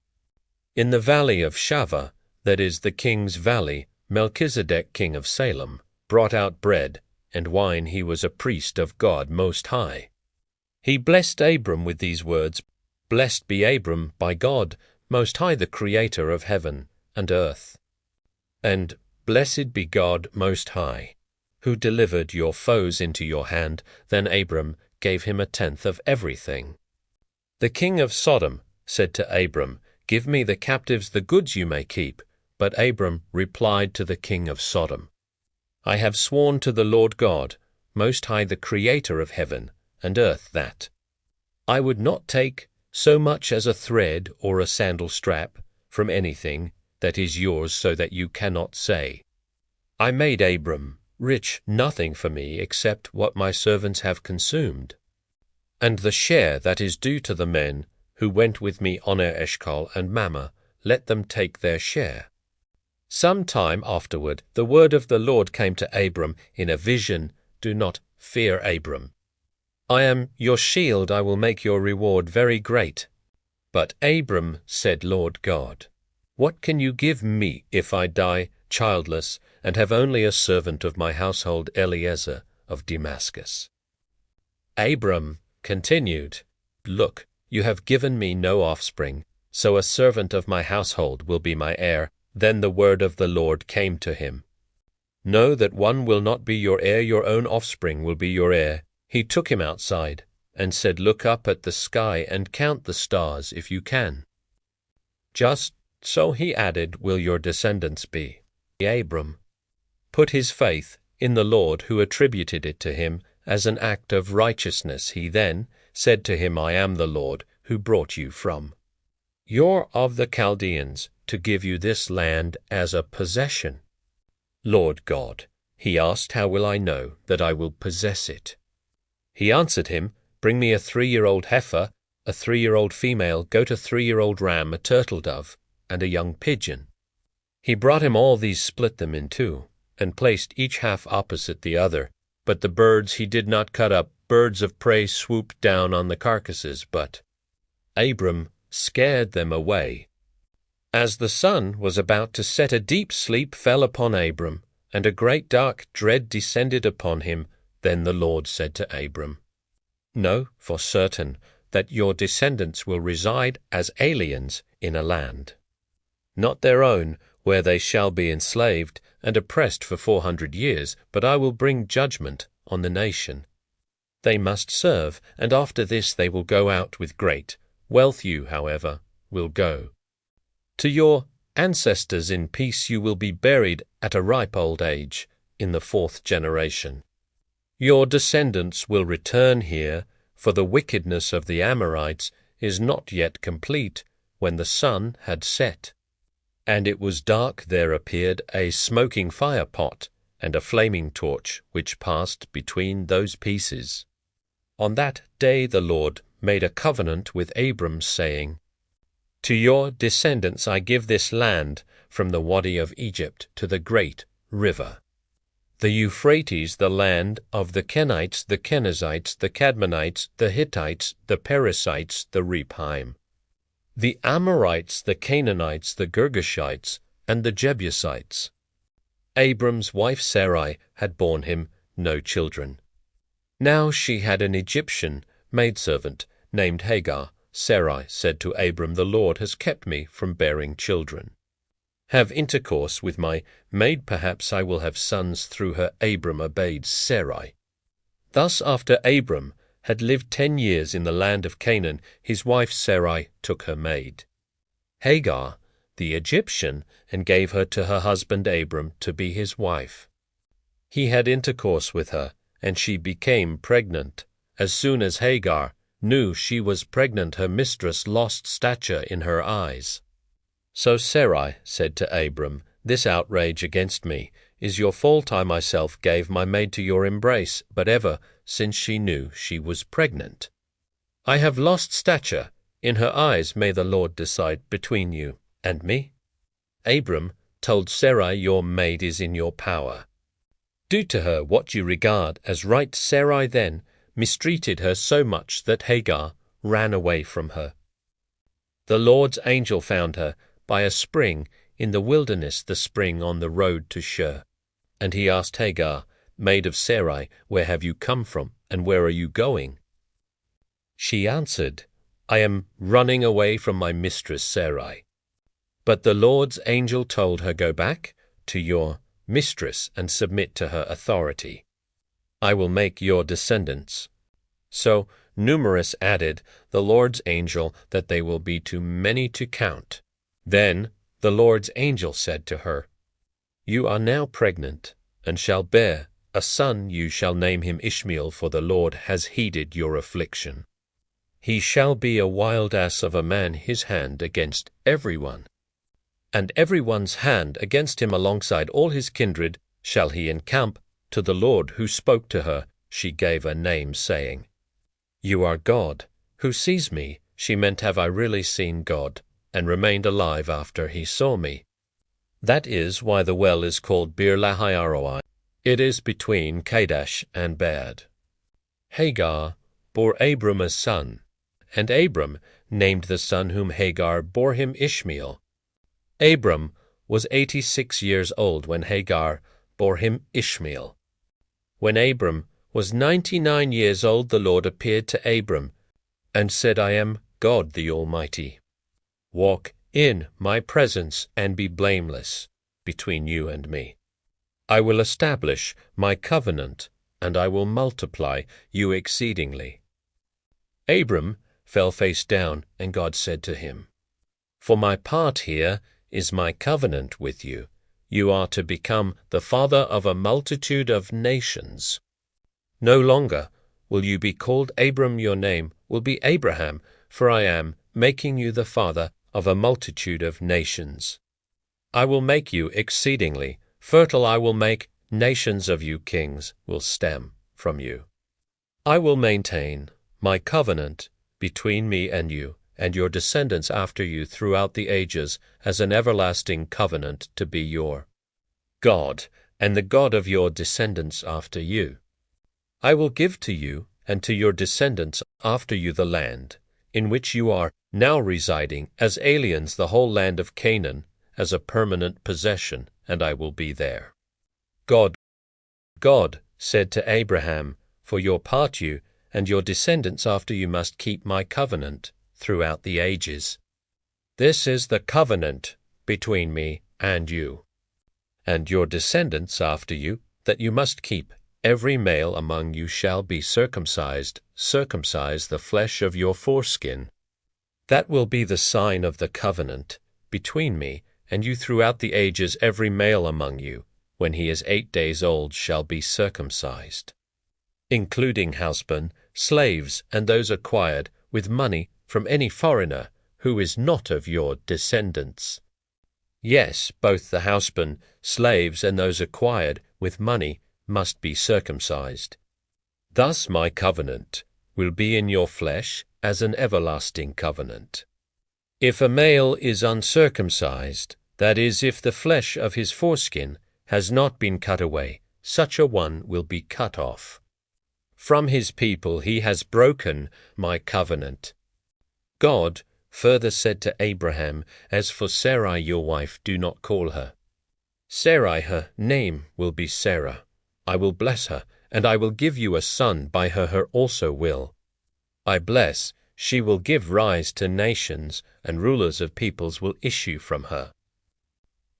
In the valley of Shaveh, that is the king's valley, Melchizedek king of Salem brought out bread and wine. He was a priest of God Most High. He blessed Abram with these words, Blessed be Abram by God Most High, the Creator of heaven and earth. And blessed be God Most High, who delivered your foes into your hand. Then Abram gave him a tenth of everything. The king of Sodom said to Abram, Give me the captives, the goods you may keep. But Abram replied to the king of Sodom, I have sworn to the Lord God, Most High, the Creator of heaven and earth, that I would not take so much as a thread or a sandal strap from anything that is yours, so that you cannot say, I made Abram rich, nothing for me except what my servants have consumed, and the share that is due to the men who went with me, Oner, Eshcol, and Mamre, let them take their share. Some time afterward the word of the Lord came to Abram in a vision, Do not fear, Abram. I am your shield, I will make your reward very great. But Abram said, Lord God, what can you give me if I die childless and have only a servant of my household, Eliezer of Damascus? Abram continued, Look, you have given me no offspring, so a servant of my household will be my heir. Then the word of the Lord came to him, Know that one will not be your heir, your own offspring will be your heir. He took him outside and said, Look up at the sky and count the stars if you can. Just so, he added, will your descendants be. Abram put his faith in the Lord, who attributed it to him as an act of righteousness. He then said to him, I am the Lord who brought you from Ur of the Chaldeans to give you this land as a possession. Lord God, he asked, how will I know that I will possess it? He answered him, Bring me a 3-year-old heifer, a 3-year-old female goat, a 3-year-old ram, a turtle dove, and a young pigeon. He brought him all these, split them in two, and placed each half opposite the other. But the birds he did not cut up. Birds of prey swooped down on the carcasses, but Abram scared them away. As the sun was about to set, a deep sleep fell upon Abram, and a great dark dread descended upon him. Then the Lord said to Abram, Know for certain that your descendants will reside as aliens in a land, not their own, where they shall be enslaved and oppressed for 400 years, but I will bring judgment on the nation. They must serve, and after this they will go out with great wealth. You, however, will go to your ancestors in peace. You will be buried at a ripe old age in the 4th generation. Your descendants will return here, for the wickedness of the Amorites is not yet complete. When the sun had set, and it was dark, there appeared a smoking fire pot and a flaming torch, which passed between those pieces. On that day the Lord made a covenant with Abram, saying, To your descendants I give this land, from the Wadi of Egypt to the great river, the Euphrates, the land of the Kenites, the Kenizzites, the Cadmonites, the Hittites, the Perizzites, the Rephaim, the Amorites, the Canaanites, the Girgashites, and the Jebusites. Abram's wife Sarai had borne him no children. Now she had an Egyptian maidservant named Hagar. Sarai said to Abram, The Lord has kept me from bearing children. Have intercourse with my maid, perhaps I will have sons through her. Abram obeyed Sarai. Thus after Abram had lived 10 years in the land of Canaan, his wife Sarai took her maid, Hagar, the Egyptian, and gave her to her husband Abram to be his wife. He had intercourse with her, and she became pregnant. As soon as Hagar knew she was pregnant, her mistress lost stature in her eyes. So Sarai said to Abram, This outrage against me is your fault. I myself gave my maid to your embrace, but ever since she knew she was pregnant, I have lost stature in her eyes. May the Lord decide between you and me. Abram told Sarai, Your maid is in your power. Do to her what you regard as right. Sarai then mistreated her so much that Hagar ran away from her. The Lord's angel found her by a spring in the wilderness, the spring on the road to Shur. And he asked Hagar, maid of Sarai, where have you come from, and where are you going? She answered, I am running away from my mistress Sarai. But the Lord's angel told her, go back to your mistress and submit to her authority. I will make your descendants so numerous, added the Lord's angel, that they will be too many to count. Then the Lord's angel said to her, You are now pregnant, and shall bear a son. You shall name him Ishmael, for the Lord has heeded your affliction. He shall be a wild ass of a man, his hand against everyone, and everyone's hand against him. Alongside all his kindred shall he encamp. To the Lord who spoke to her, she gave a name, saying, You are God, who sees me. She meant, have I really seen God, and remained alive after he saw me? That is why the well is called Bir Lahai-roi. It is between Kadesh and Bered. Hagar bore Abram a son, and Abram named the son whom Hagar bore him Ishmael. Abram was 86 years old when Hagar bore him Ishmael. When Abram was 99 years old, the Lord appeared to Abram and said, I am God the Almighty. Walk in my presence and be blameless between you and me. I will establish my covenant, and I will multiply you exceedingly. Abram fell face down, and God said to him, For my part here is my covenant with you. You are to become the father of a multitude of nations. No longer will you be called Abram, your name will be Abraham, for I am making you the father of a multitude of nations. I will make you exceedingly fertile. I will make nations of you. Kings will stem from you. I will maintain my covenant between me and you, and your descendants after you throughout the ages, as an everlasting covenant, to be your God, and the God of your descendants after you. I will give to you and to your descendants after you the land in which you are now residing as aliens, the whole land of Canaan, as a permanent possession, and I will be there. God said to Abraham, For your part you and your descendants after you must keep my covenant throughout the ages. This is the covenant between me and you, and your descendants after you, that you must keep. Every male among you shall be circumcised. Circumcise the flesh of your foreskin. That will be the sign of the covenant between me and you throughout the ages. Every male among you, when he is 8 days old, shall be circumcised, including housemen, slaves, and those acquired with money from any foreigner who is not of your descendants. Yes, both the housemen, slaves, and those acquired with money must be circumcised. Thus my covenant will be in your flesh as an everlasting covenant. If a male is uncircumcised, that is, if the flesh of his foreskin has not been cut away, such a one will be cut off. From his people he has broken my covenant. God further said to Abraham, As for Sarai your wife, do not call her Sarai, her name will be Sarah. I will bless her, and I will give you a son by her also will. I bless, she will give rise to nations, and rulers of peoples will issue from her.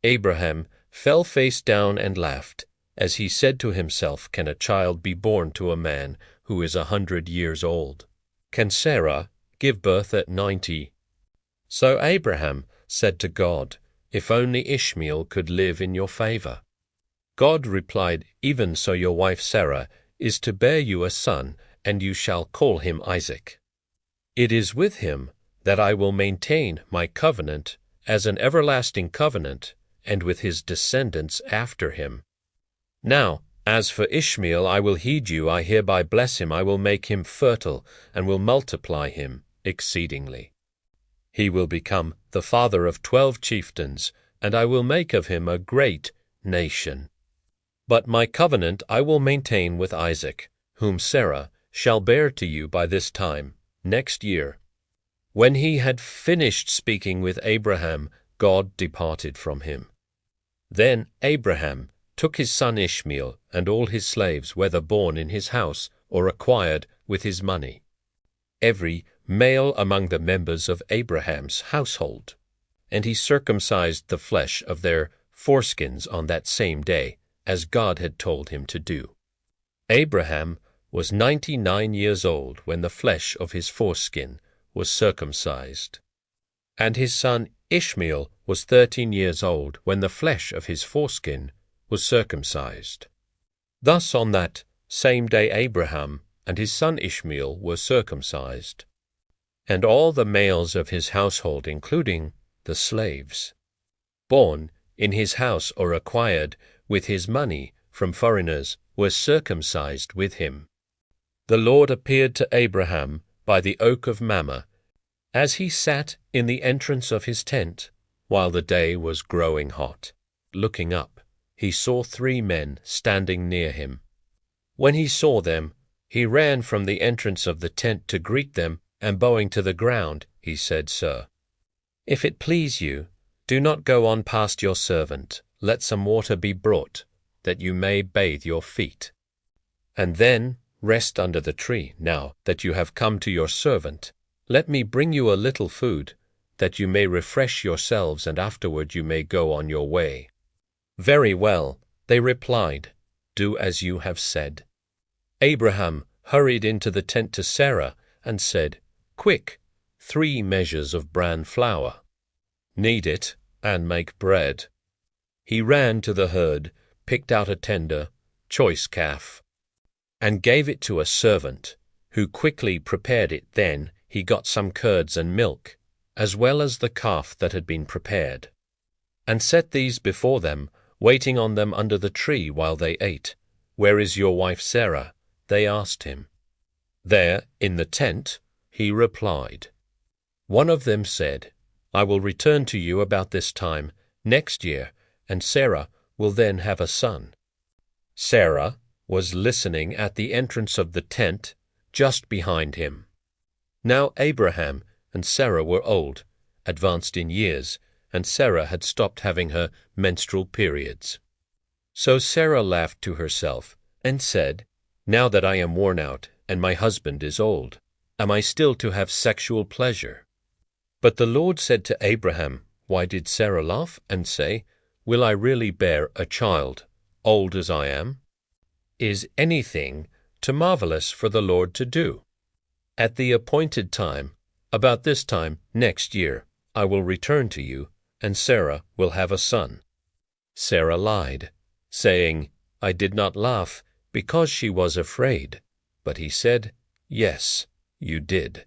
Abraham fell face down and laughed, as he said to himself, Can a child be born to a man who is 100 years old? Can Sarah give birth at 90? So Abraham said to God, If only Ishmael could live in your favor. God replied, Even so your wife Sarah is to bear you a son, and you shall call him Isaac. It is with him that I will maintain my covenant as an everlasting covenant, and with his descendants after him. Now, as for Ishmael, I will heed you. I hereby bless him. I will make him fertile, and will multiply him exceedingly. He will become the father of 12 chieftains, and I will make of him a great nation. But my covenant I will maintain with Isaac, whom Sarah shall bear to you by this time, next year. When he had finished speaking with Abraham, God departed from him. Then Abraham took his son Ishmael and all his slaves, whether born in his house or acquired with his money, every male among the members of Abraham's household, and he circumcised the flesh of their foreskins on that same day, as God had told him to do. Abraham was 99 years old when the flesh of his foreskin was circumcised, and his son Ishmael was 13 years old when the flesh of his foreskin was circumcised. Thus on that same day Abraham and his son Ishmael were circumcised, and all the males of his household, including the slaves, born in his house or acquired with his money from foreigners, were circumcised with him. The Lord appeared to Abraham by the oak of Mamre, as he sat in the entrance of his tent, while the day was growing hot. Looking up, he saw 3 men standing near him. When he saw them, he ran from the entrance of the tent to greet them, and bowing to the ground, he said, Sir, if it please you, do not go on past your servant. Let some water be brought, that you may bathe your feet, and then rest under the tree. Now that you have come to your servant, let me bring you a little food, that you may refresh yourselves, and afterward you may go on your way. Very well, they replied, do as you have said. Abraham hurried into the tent to Sarah and said, Quick, 3 measures of bran flour. Knead it and make bread. He ran to the herd, picked out a tender, choice calf, and gave it to a servant, who quickly prepared it. Then he got some curds and milk, as well as the calf that had been prepared, and set these before them, waiting on them under the tree while they ate. Where is your wife Sarah? They asked him. There, in the tent, he replied. One of them said, I will return to you about this time next year, and Sarah will then have a son. Sarah was listening at the entrance of the tent, just behind him. Now Abraham and Sarah were old, advanced in years, and Sarah had stopped having her menstrual periods. So Sarah laughed to herself and said, Now that I am worn out and my husband is old, am I still to have sexual pleasure? But the Lord said to Abraham, Why did Sarah laugh and say, Will I really bear a child, old as I am? Is anything too marvelous for the Lord to do? At the appointed time, about this time next year, I will return to you, and Sarah will have a son. Sarah lied, saying, I did not laugh, because she was afraid. But he said, Yes, you did.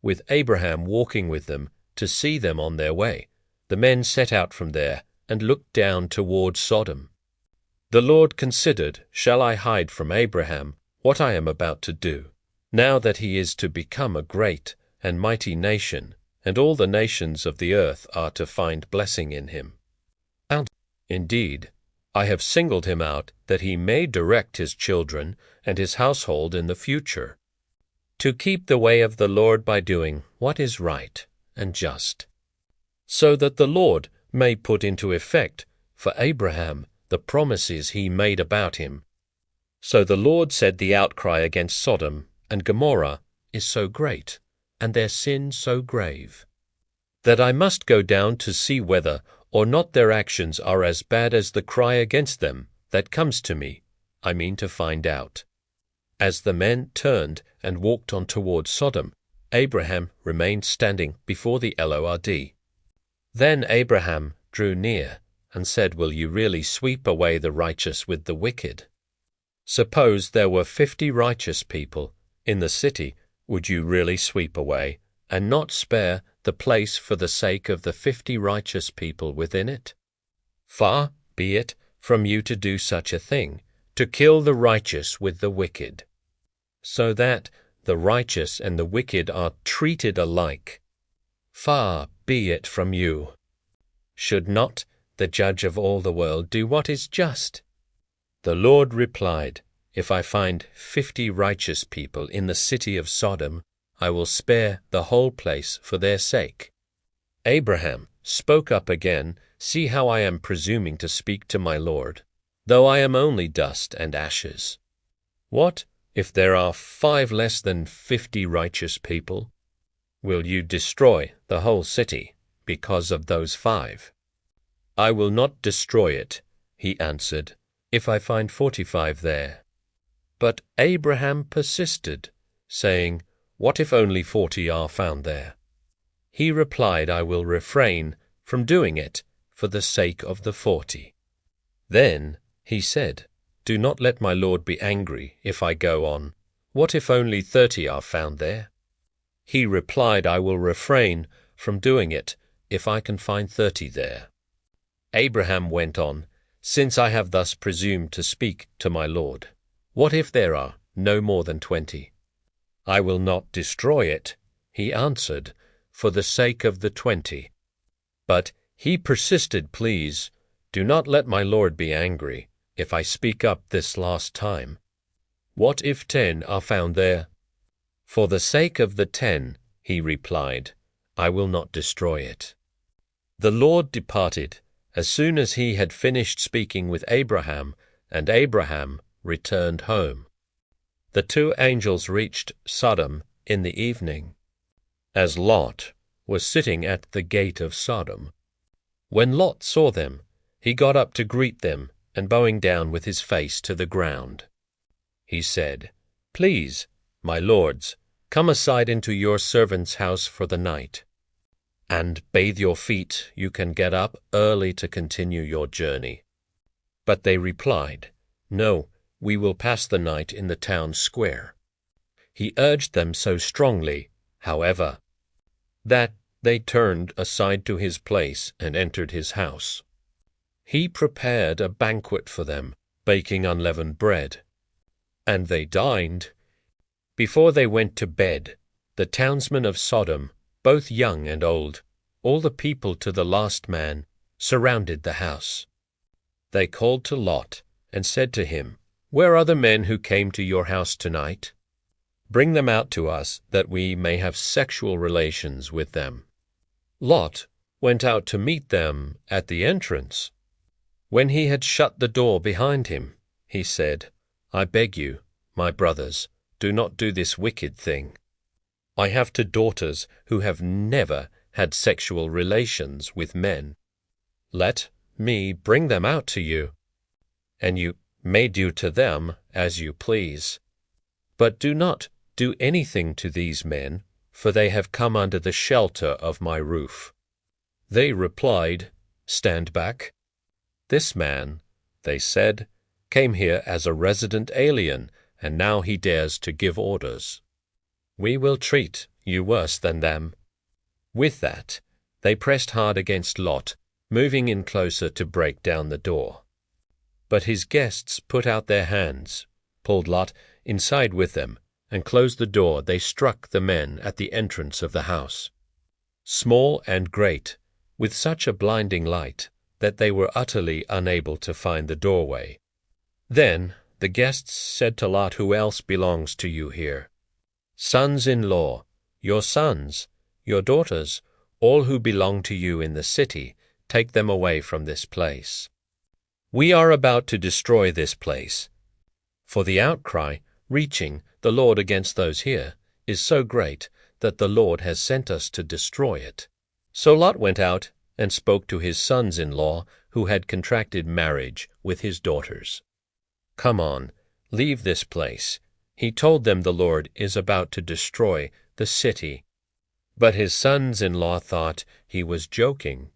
With Abraham walking with them to see them on their way, the men set out from there and looked down toward Sodom. The Lord considered, Shall I hide from Abraham what I am about to do, now that he is to become a great and mighty nation, and all the nations of the earth are to find blessing in him? And indeed, I have singled him out that he may direct his children and his household in the future, to keep the way of the Lord by doing what is right and just, so that the Lord may put into effect for Abraham the promises he made about him. So the Lord said, the outcry against Sodom and Gomorrah is so great, and their sin so grave, that I must go down to see whether or not their actions are as bad as the cry against them that comes to me. I mean to find out. As the men turned and walked on toward Sodom, Abraham remained standing before the Lord. Then Abraham drew near and said, Will you really sweep away the righteous with the wicked? Suppose there were 50 righteous people in the city, would you really sweep away and not spare the place for the sake of the 50 righteous people within it? Far be it from you to do such a thing, to kill the righteous with the wicked, so that the righteous and the wicked are treated alike. Far be it from you. Should not the judge of all the world do what is just? The Lord replied, If I find 50 righteous people in the city of Sodom, I will spare the whole place for their sake. Abraham spoke up again, See how I am presuming to speak to my Lord, though I am only dust and ashes. What if there are 5 less than 50 righteous people? Will you destroy the whole city because of those 5? I will not destroy it, he answered, if I find 45 there. But Abraham persisted, saying, What if only 40 are found there? He replied, I will refrain from doing it for the sake of the 40. Then he said, Do not let my Lord be angry if I go on. What if only 30 are found there? He replied, I will refrain from doing it if I can find 30 there. Abraham went on, Since I have thus presumed to speak to my Lord, what if there are no more than 20? I will not destroy it, he answered, for the sake of the 20. But he persisted, Please, do not let my Lord be angry if I speak up this last time. What if 10 are found there? For the sake of the 10, he replied, I will not destroy it. The Lord departed as soon as he had finished speaking with Abraham, and Abraham returned home. The 2 angels reached Sodom in the evening, as Lot was sitting at the gate of Sodom. When Lot saw them, he got up to greet them, and bowing down with his face to the ground, he said, Please, my lords, come aside into your servant's house for the night, and bathe your feet. You can get up early to continue your journey. But they replied, No, we will pass the night in the town square. He urged them so strongly, however, that they turned aside to his place and entered his house. He prepared a banquet for them, baking unleavened bread, and they dined. Before they went to bed, the townsmen of Sodom, both young and old, all the people to the last man, surrounded the house. They called to Lot and said to him, Where are the men who came to your house tonight? Bring them out to us, that we may have sexual relations with them. Lot went out to meet them at the entrance. When he had shut the door behind him, he said, I beg you, my brothers, do not do this wicked thing. I have 2 daughters who have never had sexual relations with men. Let me bring them out to you, and you may do to them as you please. But do not do anything to these men, for they have come under the shelter of my roof. They replied, Stand back. This man, they said, came here as a resident alien, and now he dares to give orders. We will treat you worse than them. With that, they pressed hard against Lot, moving in closer to break down the door. But his guests put out their hands, pulled Lot inside with them, and closed the door. They struck the men at the entrance of the house, small and great, with such a blinding light that they were utterly unable to find the doorway. Then the guests said to Lot, Who else belongs to you here? Sons-in-law, your sons, your daughters, all who belong to you in the city, take them away from this place. We are about to destroy this place, for the outcry reaching the Lord against those here is so great that the Lord has sent us to destroy it. So Lot went out and spoke to his sons-in-law who had contracted marriage with his daughters. Come on, leave this place. He told them the Lord is about to destroy the city. But his sons-in-law thought he was joking.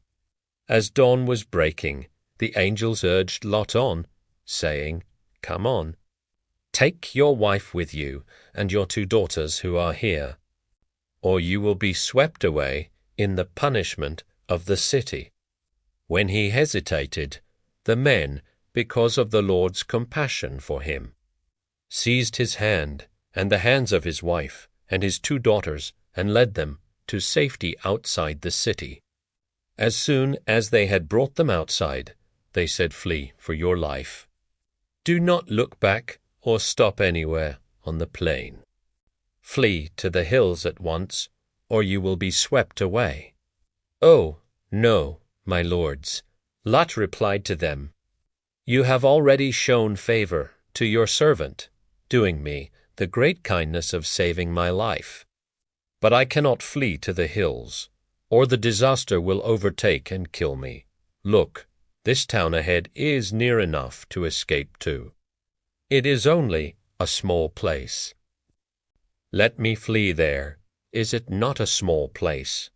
As dawn was breaking, the angels urged Lot on, saying, Come on, take your wife with you and your 2 daughters who are here, or you will be swept away in the punishment of the city. When he hesitated, the men, because of the Lord's compassion for him, seized his hand and the hands of his wife and his 2 daughters and led them to safety outside the city. As soon as they had brought them outside, they said, Flee for your life. Do not look back or stop anywhere on the plain. Flee to the hills at once, or you will be swept away." "Oh, no, my lords," Lot replied to them. "You have already shown favor to your servant, doing me the great kindness of saving my life. But I cannot flee to the hills, or the disaster will overtake and kill me. Look, this town ahead is near enough to escape to. It is only a small place. Let me flee there. Is it not a small place?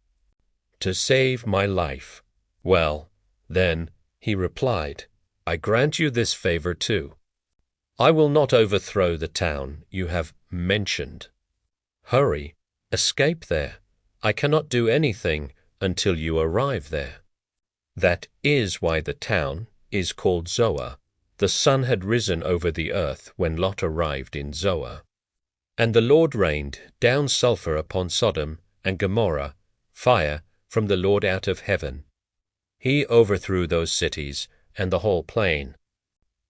To save my life." "Well, then," he replied, "I grant you this favor too. I will not overthrow the town you have mentioned. Hurry, escape there. I cannot do anything until you arrive there." That is why the town is called Zoar. The sun had risen over the earth when Lot arrived in Zoar. And the Lord rained down sulphur upon Sodom and Gomorrah, fire from the Lord out of heaven. He overthrew those cities and the whole plain,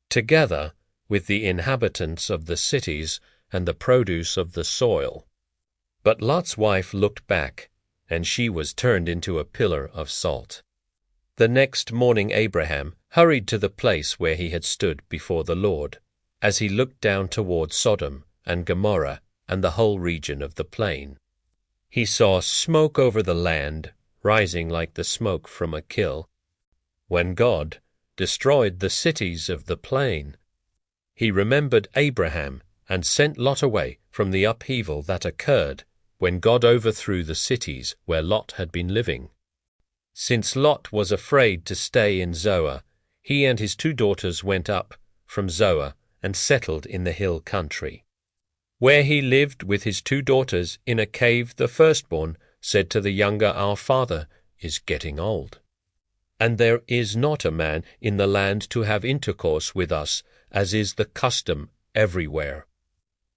together with the inhabitants of the cities and the produce of the soil. But Lot's wife looked back, and she was turned into a pillar of salt. The next morning Abraham hurried to the place where he had stood before the Lord, as he looked down toward Sodom and Gomorrah and the whole region of the plain. He saw smoke over the land, rising like the smoke from a kiln, when God destroyed the cities of the plain. He remembered Abraham and sent Lot away from the upheaval that occurred when God overthrew the cities where Lot had been living. Since Lot was afraid to stay in Zoar, he and his 2 daughters went up from Zoar and settled in the hill country. Where he lived with his 2 daughters in a cave, the firstborn said to the younger, "Our father is getting old, and there is not a man in the land to have intercourse with us, as is the custom everywhere.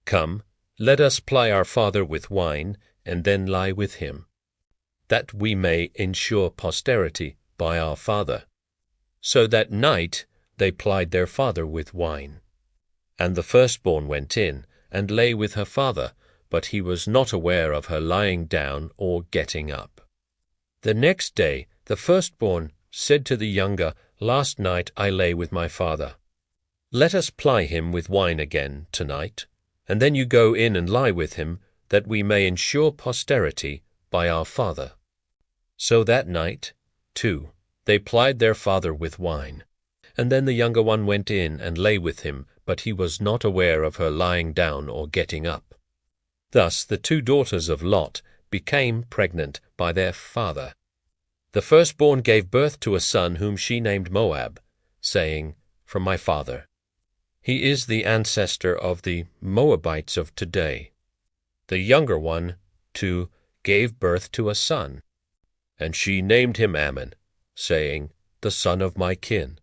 Come, let us ply our father with wine, and then lie with him, that we may ensure posterity by our father." So that night they plied their father with wine. And the firstborn went in and lay with her father, but he was not aware of her lying down or getting up. The next day the firstborn said to the younger, "Last night I lay with my father. Let us ply him with wine again tonight, and then you go in and lie with him, that we may ensure posterity by our father." So that night, too, they plied their father with wine, and then the younger one went in and lay with him, but he was not aware of her lying down or getting up. Thus the 2 daughters of Lot became pregnant by their father. The firstborn gave birth to a son whom she named Moab, saying, "From my father." He is the ancestor of the Moabites of today. The younger one, too, gave birth to a son, and she named him Ammon, saying, "The son of my kin."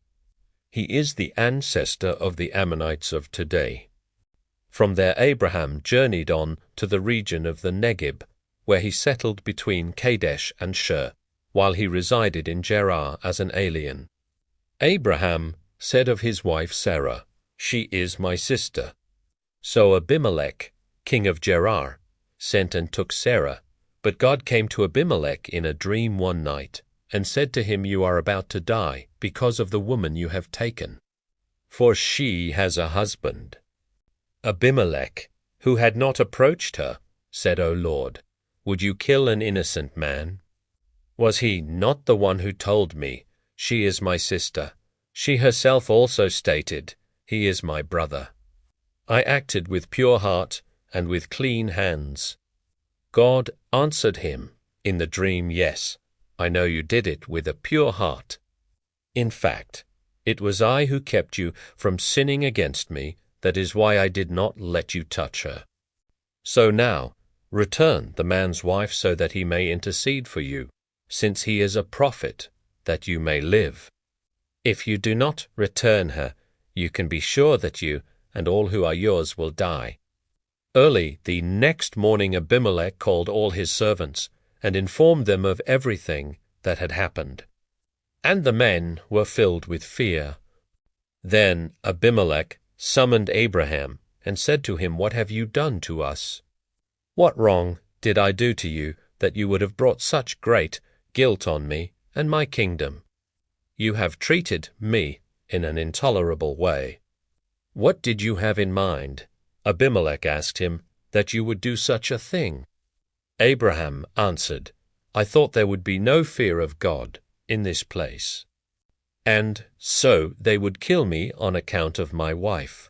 He is the ancestor of the Ammonites of today. From there Abraham journeyed on to the region of the Negeb, where he settled between Kadesh and Shur, while he resided in Gerar as an alien. Abraham said of his wife Sarah, "She is my sister." So Abimelech, king of Gerar, sent and took Sarah. But God came to Abimelech in a dream one night, and said to him, "You are about to die because of the woman you have taken, for she has a husband." Abimelech, who had not approached her, said, "O Lord, would you kill an innocent man? Was he not the one who told me, 'She is my sister'? She herself also stated, 'He is my brother.' I acted with pure heart and with clean hands." God answered him in the dream, "Yes, I know you did it with a pure heart. In fact, it was I who kept you from sinning against me. That is why I did not let you touch her. So now, return the man's wife so that he may intercede for you, since he is a prophet, that you may live. If you do not return her, you can be sure that you and all who are yours will die." Early the next morning Abimelech called all his servants and informed them of everything that had happened. And the men were filled with fear. Then Abimelech summoned Abraham and said to him, "What have you done to us? What wrong did I do to you that you would have brought such great guilt on me and my kingdom? You have treated me in an intolerable way. What did you have in mind?" Abimelech asked him, "that you would do such a thing?" Abraham answered, "I thought there would be no fear of God in this place, and so they would kill me on account of my wife.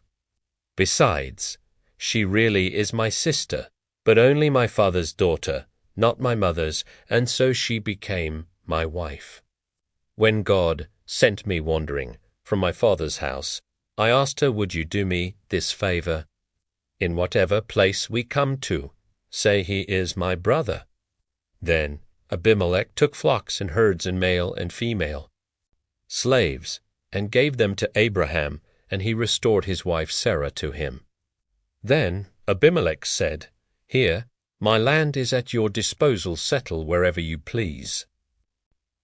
Besides, she really is my sister, but only my father's daughter, not my mother's, and so she became my wife. When God sent me wandering from my father's house, I asked her, 'Would you do me this favor? In whatever place we come to, say he is my brother.' Then Abimelech took flocks and herds and male and female slaves, and gave them to Abraham, and he restored his wife Sarah to him. Then Abimelech said, 'Here, my land is at your disposal, settle wherever you please.'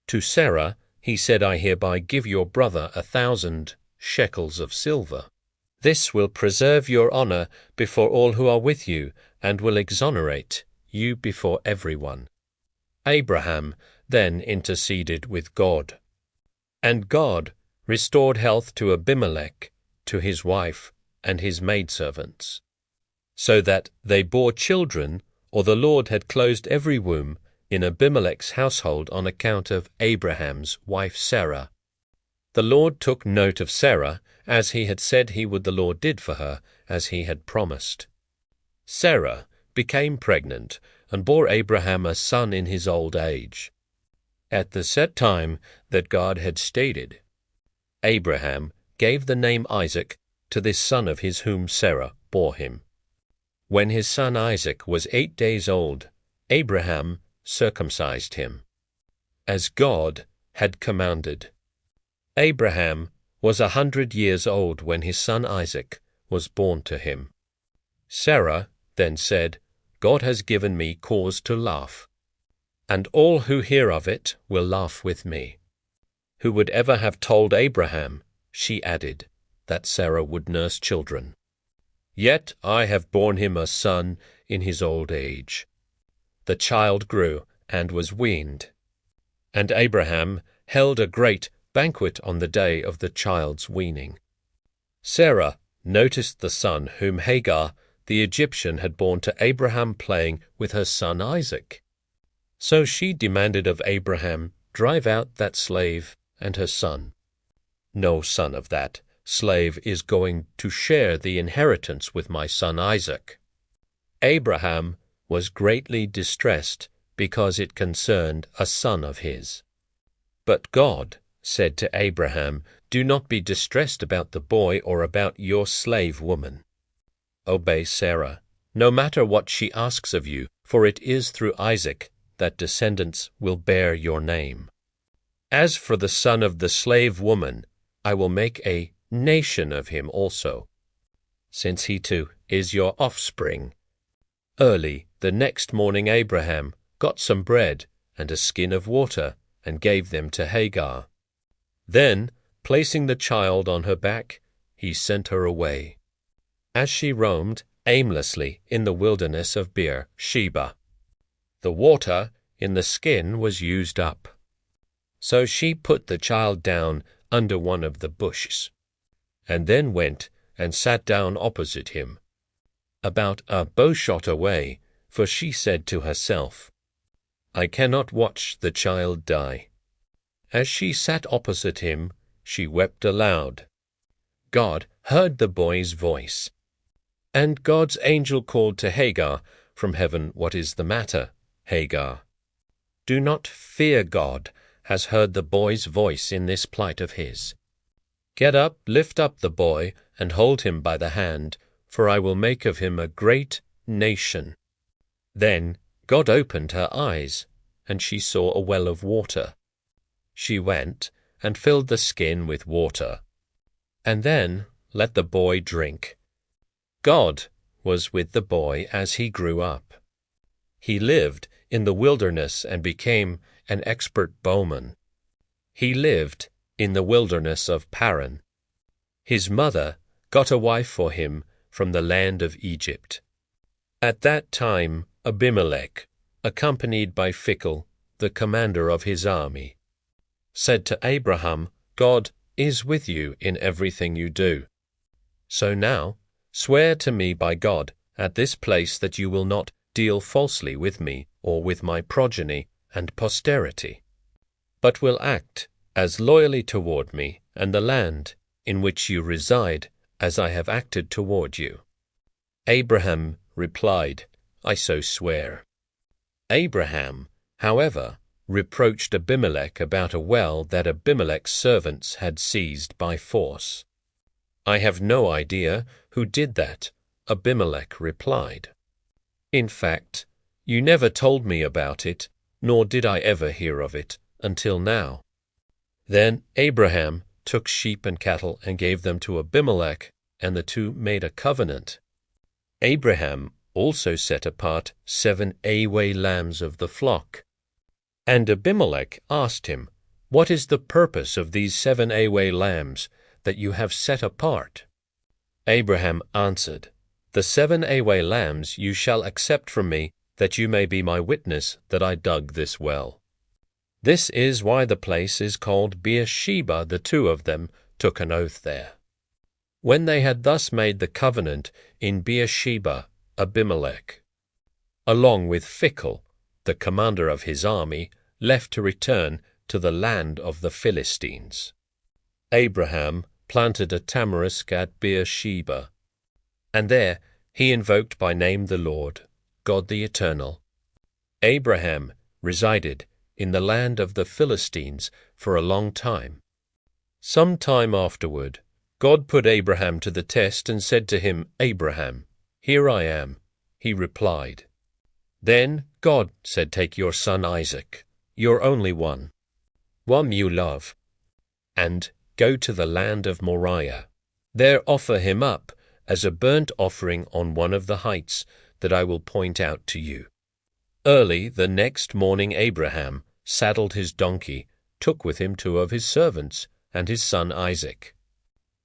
To Sarah he said, 'I hereby give your brother 1,000 shekels of silver. This will preserve your honor before all who are with you, and will exonerate you before everyone.' Abraham then interceded with God. And God restored health to Abimelech, to his wife, and his maidservants, so that they bore children, or the Lord had closed every womb in Abimelech's household on account of Abraham's wife Sarah. The Lord took note of Sarah, as he had said he would. The Lord did for her as he had promised. Sarah became pregnant and bore Abraham a son in his old age, at the set time that God had stated. Abraham gave the name Isaac to this son of his whom Sarah bore him. When his son Isaac was 8 days old, Abraham circumcised him, as God had commanded. Abraham was 100 years old when his son Isaac was born to him. Sarah then said, "God has given me cause to laugh, and all who hear of it will laugh with me." Who would ever have told Abraham, she added, that Sarah would nurse children? Yet I have borne him a son in his old age. The child grew and was weaned, and Abraham held a great banquet on the day of the child's weaning. Sarah noticed the son whom Hagar the Egyptian had borne to Abraham playing with her son Isaac. So she demanded of Abraham, "Drive out that slave and her son. No son of that slave is going to share the inheritance with my son Isaac." Abraham was greatly distressed because it concerned a son of his. But God said to Abraham, "Do not be distressed about the boy or about your slave woman. Obey Sarah, no matter what she asks of you, for it is through Isaac that descendants will bear your name. As for the son of the slave woman, I will make a nation of him also, since he too is your offspring." Early the next morning Abraham got some bread and a skin of water and gave them to Hagar. Then, placing the child on her back, he sent her away, as she roamed aimlessly in the wilderness of Beer-sheba. The water in the skin was used up. So she put the child down under one of the bushes, and then went and sat down opposite him, about a bowshot away, for she said to herself, "I cannot watch the child die." As she sat opposite him, she wept aloud. God heard the boy's voice, and God's angel called to Hagar from heaven, "What is the matter, Hagar? Do not fear, God has heard the boy's voice in this plight of his. Get up, lift up the boy, and hold him by the hand, for I will make of him a great nation." Then God opened her eyes, and she saw a well of water. She went and filled the skin with water, and then let the boy drink. God was with the boy as he grew up. He lived in the wilderness and became an expert bowman. He lived in the wilderness of Paran. His mother got a wife for him from the land of Egypt. At that time Abimelech, accompanied by Phicol, the commander of his army, said to Abraham, God is with you in everything you do. So now swear to me by God at this place that you will not deal falsely with me or with my progeny and posterity, but will act as loyally toward me and the land in which you reside as I have acted toward you. Abraham replied, I so swear. Abraham, however, reproached Abimelech about a well that Abimelech's servants had seized by force. I have no idea who did that, Abimelech replied. In fact, you never told me about it, nor did I ever hear of it until now. Then Abraham took sheep and cattle and gave them to Abimelech, and the two made a covenant. Abraham also set apart 7 away lambs of the flock. And Abimelech asked him, What is the purpose of these 7 away lambs that you have set apart? Abraham answered, The 7 away lambs you shall accept from me, that you may be my witness that I dug this well. This is why the place is called Beersheba. The two of them took an oath there. When they had thus made the covenant in Beersheba, Abimelech, along with Phicol, the commander of his army, left to return to the land of the Philistines. Abraham planted a tamarisk at Beersheba, and there he invoked by name the Lord, God the Eternal. Abraham resided in the land of the Philistines for a long time. Some time afterward, God put Abraham to the test and said to him, Abraham, here I am. He replied. Then God said, Take your son Isaac, your only one you love, and go to the land of Moriah. There offer him up as a burnt offering on one of the heights that I will point out to you. Early the next morning Abraham saddled his donkey, took with him 2 of his servants, and his son Isaac,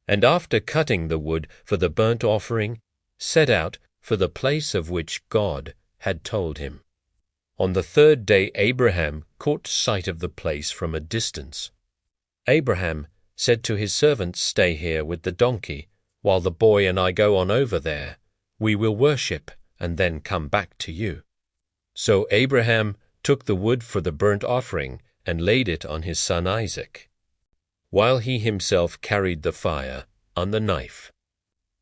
and after cutting the wood for the burnt offering, set out for the place of which God had told him. On the 3rd day Abraham caught sight of the place from a distance. Abraham said to his servants, Stay here with the donkey, while the boy and I go on over there. We will worship, and then come back to you. So Abraham took the wood for the burnt offering and laid it on his son Isaac, while he himself carried the fire on the knife.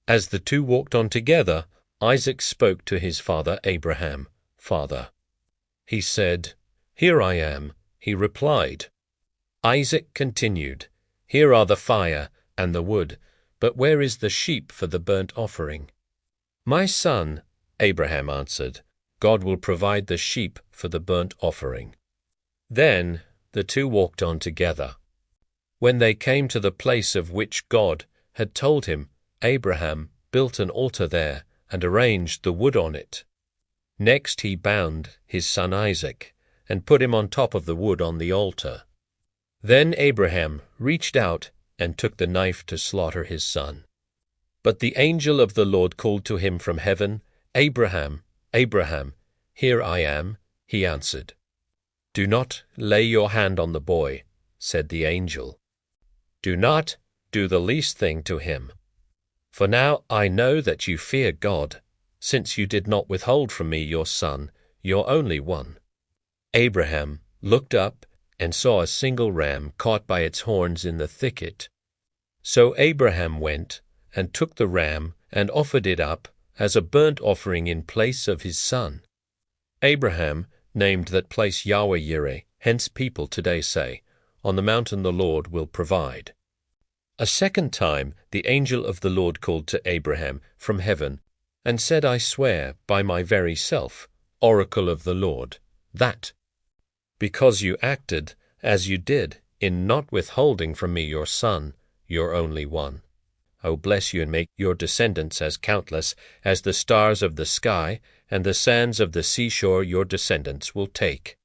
As the two walked on together, Isaac spoke to his father Abraham, Father. He said, Here I am. He replied. Isaac continued, Here are the fire and the wood, but where is the sheep for the burnt offering? My son, Abraham answered, God will provide the sheep for the burnt offering. Then the two walked on together. When they came to the place of which God had told him, Abraham built an altar there and arranged the wood on it. Next he bound his son Isaac and put him on top of the wood on the altar. Then Abraham reached out and took the knife to slaughter his son. But the angel of the Lord called to him from heaven, Abraham, Abraham, here I am, he answered. Do not lay your hand on the boy, said the angel. Do not do the least thing to him. For now I know that you fear God, since you did not withhold from me your son, your only one. Abraham looked up and saw a single ram caught by its horns in the thicket. So Abraham went and took the ram and offered it up as a burnt offering in place of his son. Abraham named that place Yahweh-Yireh, hence people today say, On the mountain the Lord will provide. A second time the angel of the Lord called to Abraham from heaven, and said, I swear by my very self, oracle of the Lord, that, because you acted as you did in not withholding from me your son, your only one, I will bless you and make your descendants as countless as the stars of the sky, and the sands of the seashore your descendants will take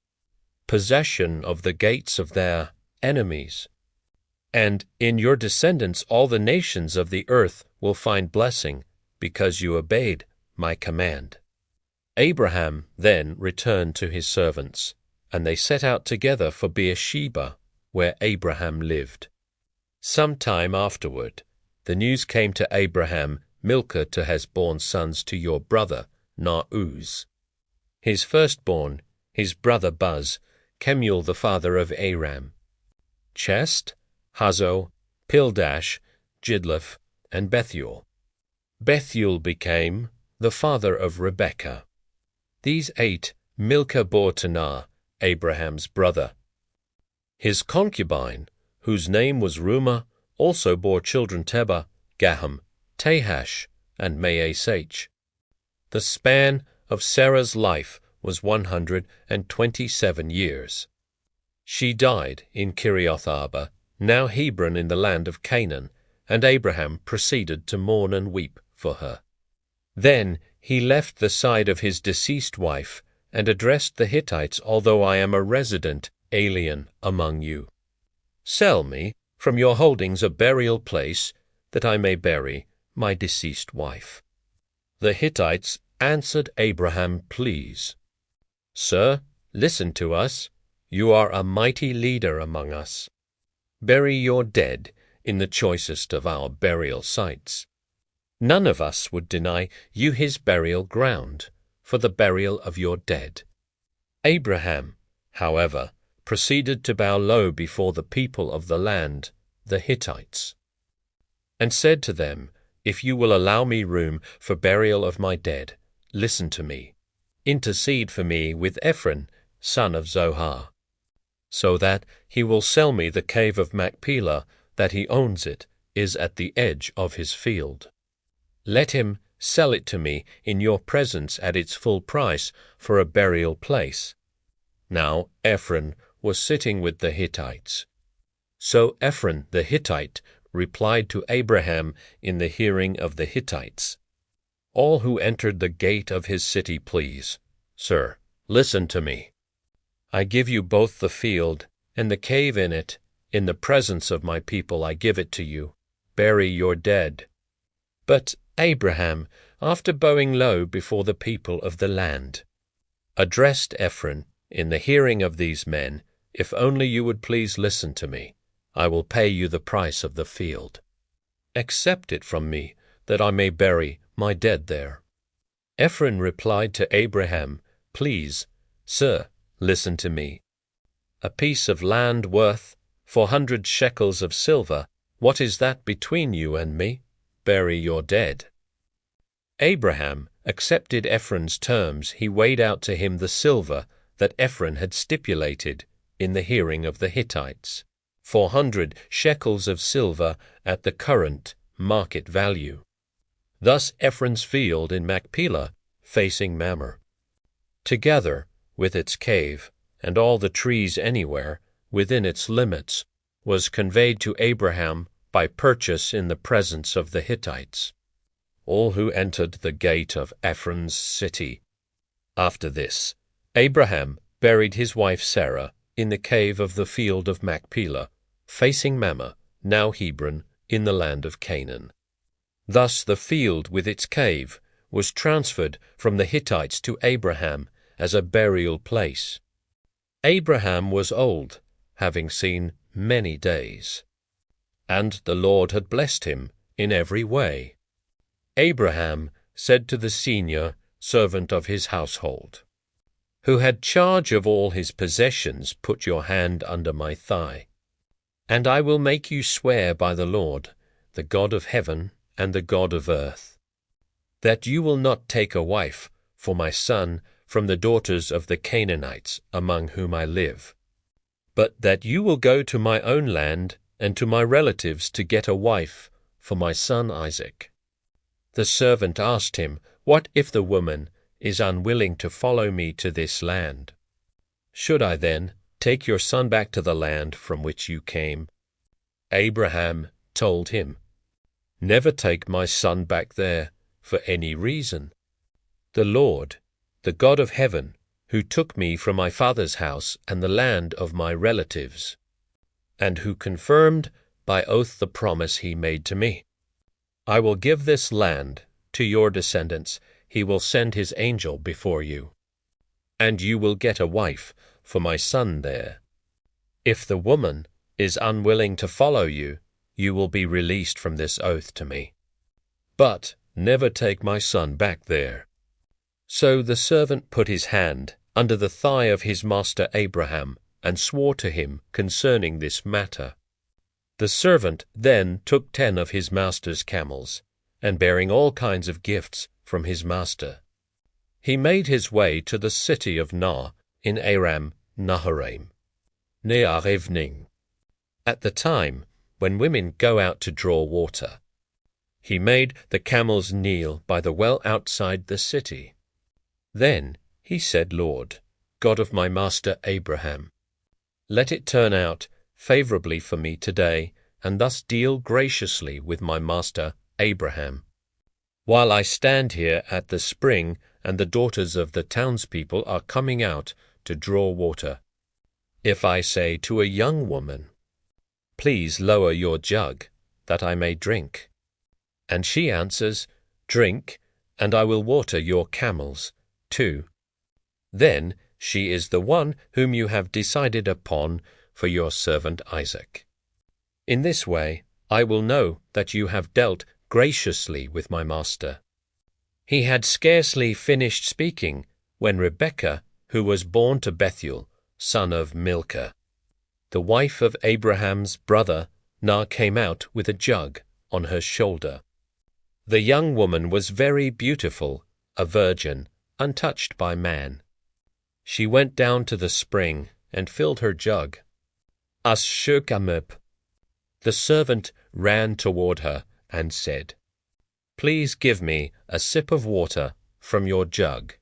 possession of the gates of their enemies. And in your descendants all the nations of the earth will find blessing, because you obeyed my command." Abraham then returned to his servants, and they set out together for Beersheba, where Abraham lived. Some time afterward, the news came to Abraham, "Milcah has borne sons to your brother, Nahuz." His firstborn, his brother Buz, Kemuel the father of Aram, Chest, Hazo, Pildash, Jidlaph, and Bethuel. Bethuel became the father of Rebekah. These 8 Milcah bore to Nah, Abraham's brother. His concubine, whose name was Reumah, also bore children Tebah, Gaham, Tahash, and Maasach. The span of Sarah's life was 127 years. She died in Kiriath Arba, now Hebron, in the land of Canaan, and Abraham proceeded to mourn and weep for her. Then he left the side of his deceased wife and addressed the Hittites, "Although I am a resident alien among you, sell me from your holdings a burial place, that I may bury my deceased wife." The Hittites answered Abraham, "Please, sir, listen to us. You are a mighty leader among us. Bury your dead in the choicest of our burial sites. None of us would deny you his burial ground for the burial of your dead." Abraham, however, proceeded to bow low before the people of the land, the Hittites, and said to them, "If you will allow me room for burial of my dead, listen to me. Intercede for me with Ephron, son of Zohar, so that he will sell me the cave of Machpelah, that he owns it, is at the edge of his field. Let him sell it to me in your presence at its full price for a burial place." Now Ephron was sitting with the Hittites. So Ephron the Hittite replied to Abraham in the hearing of the Hittites, "All who entered the gate of his city, please, sir, listen to me. I give you both the field and the cave in it. In the presence of my people I give it to you. Bury your dead." But Abraham, after bowing low before the people of the land, addressed Ephron in the hearing of these men, "If only you would please listen to me, I will pay you the price of the field. Accept it from me, that I may bury my dead there." Ephron replied to Abraham, "Please, sir, listen to me. A piece of land worth 400 shekels of silver, what is that between you and me? Bury your dead." Abraham accepted Ephron's terms. He weighed out to him the silver that Ephron had stipulated in the hearing of the Hittites, 400 shekels of silver at the current market value. Thus Ephron's field in Machpelah, facing Mamre, together with its cave and all the trees anywhere within its limits, was conveyed to Abraham by purchase in the presence of the Hittites, all who entered the gate of Ephron's city. After this, Abraham buried his wife Sarah in the cave of the field of Machpelah, facing Mamre, now Hebron, in the land of Canaan. Thus the field with its cave was transferred from the Hittites to Abraham as a burial place. Abraham was old, having seen many days, and the Lord had blessed him in every way. Abraham said to the senior servant of his household, who had charge of all his possessions, "Put your hand under my thigh, and I will make you swear by the Lord, the God of heaven and the God of earth, that you will not take a wife for my son from the daughters of the Canaanites among whom I live, but that you will go to my own land and to my relatives to get a wife for my son Isaac." The servant asked him, "What if the woman is unwilling to follow me to this land? Should I then take your son back to the land from which you came?" Abraham told him, "Never take my son back there for any reason. The Lord, the God of heaven, who took me from my father's house and the land of my relatives, and who confirmed by oath the promise he made to me. I will give this land to your descendants. He will send his angel before you, and you will get a wife for my son there. If the woman is unwilling to follow you, you will be released from this oath to me. But never take my son back there." So the servant put his hand under the thigh of his master Abraham and swore to him concerning this matter. The servant then took 10 of his master's camels, and bearing all kinds of gifts from his master, he made his way to the city of Nah in Aram Naharaim, near Rivning, at the time when women go out to draw water. He made the camels kneel by the well outside the city. Then he said, "Lord, God of my master Abraham, let it turn out favorably for me today, and thus deal graciously with my master Abraham, while I stand here at the spring and the daughters of the townspeople are coming out to draw water. If I say to a young woman, 'Please lower your jug, that I may drink,' and she answers, 'Drink, and I will water your camels too,' then she is the one whom you have decided upon for your servant Isaac. In this way I will know that you have dealt graciously with my master." He had scarcely finished speaking when Rebekah, who was born to Bethuel, son of Milcah, the wife of Abraham's brother, Nah, came out with a jug on her shoulder. The young woman was very beautiful, a virgin, untouched by man. She went down to the spring and filled her jug. As Shurkamib, the servant ran toward her and said, "Please give me a sip of water from your jug."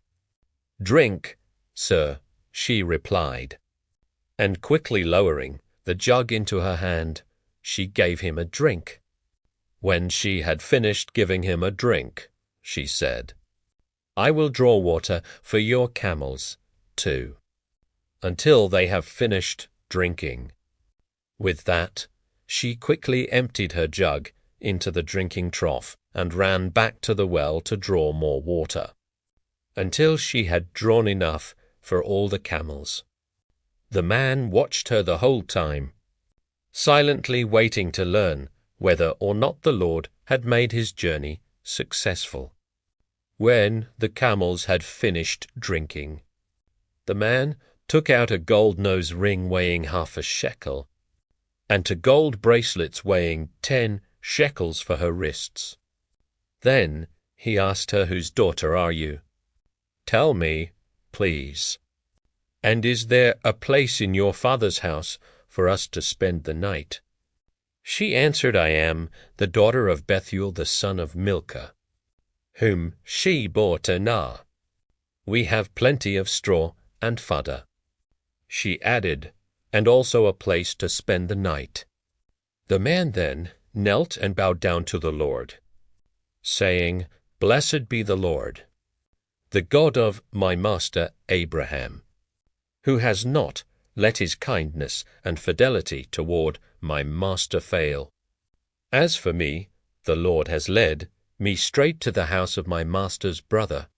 "Drink, sir," she replied, and quickly lowering the jug into her hand, she gave him a drink. When she had finished giving him a drink, she said, "I will draw water for your camels too, until they have finished drinking." With that, she quickly emptied her jug into the drinking trough and ran back to the well to draw more water, until she had drawn enough for all the camels. The man watched her the whole time, silently waiting to learn whether or not the Lord had made his journey successful. When the camels had finished drinking, the man took out a gold nose ring weighing 1/2 shekel, and 2 gold bracelets weighing 10 shekels for her wrists. Then he asked her, "Whose daughter are you? Tell me, please. And is there a place in your father's house for us to spend the night?" She answered, "I am the daughter of Bethuel the son of Milcah, whom she bore to Nah. We have plenty of straw and fodder." She added, "And also a place to spend the night." The man then knelt and bowed down to the Lord, saying, "Blessed be the Lord, the God of my master Abraham, who has not let his kindness and fidelity toward my master fail. As for me, the Lord has led me straight to the house of my master's brother."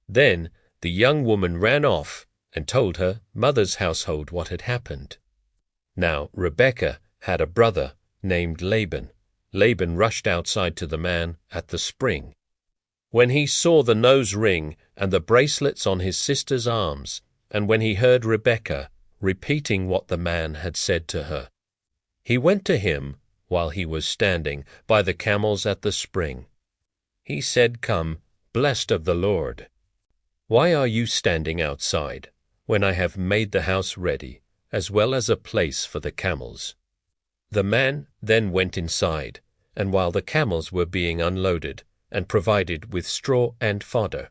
Then the young woman ran off and told her mother's household what had happened. Now Rebekah had a brother named Laban. Laban rushed outside to the man at the spring. When he saw the nose ring and the bracelets on his sister's arms, and when he heard Rebekah repeating what the man had said to her, he went to him while he was standing by the camels at the spring. He said, "Come, blessed of the Lord. Why are you standing outside when I have made the house ready, as well as a place for the camels?" The man then went inside, and while the camels were being unloaded and provided with straw and fodder,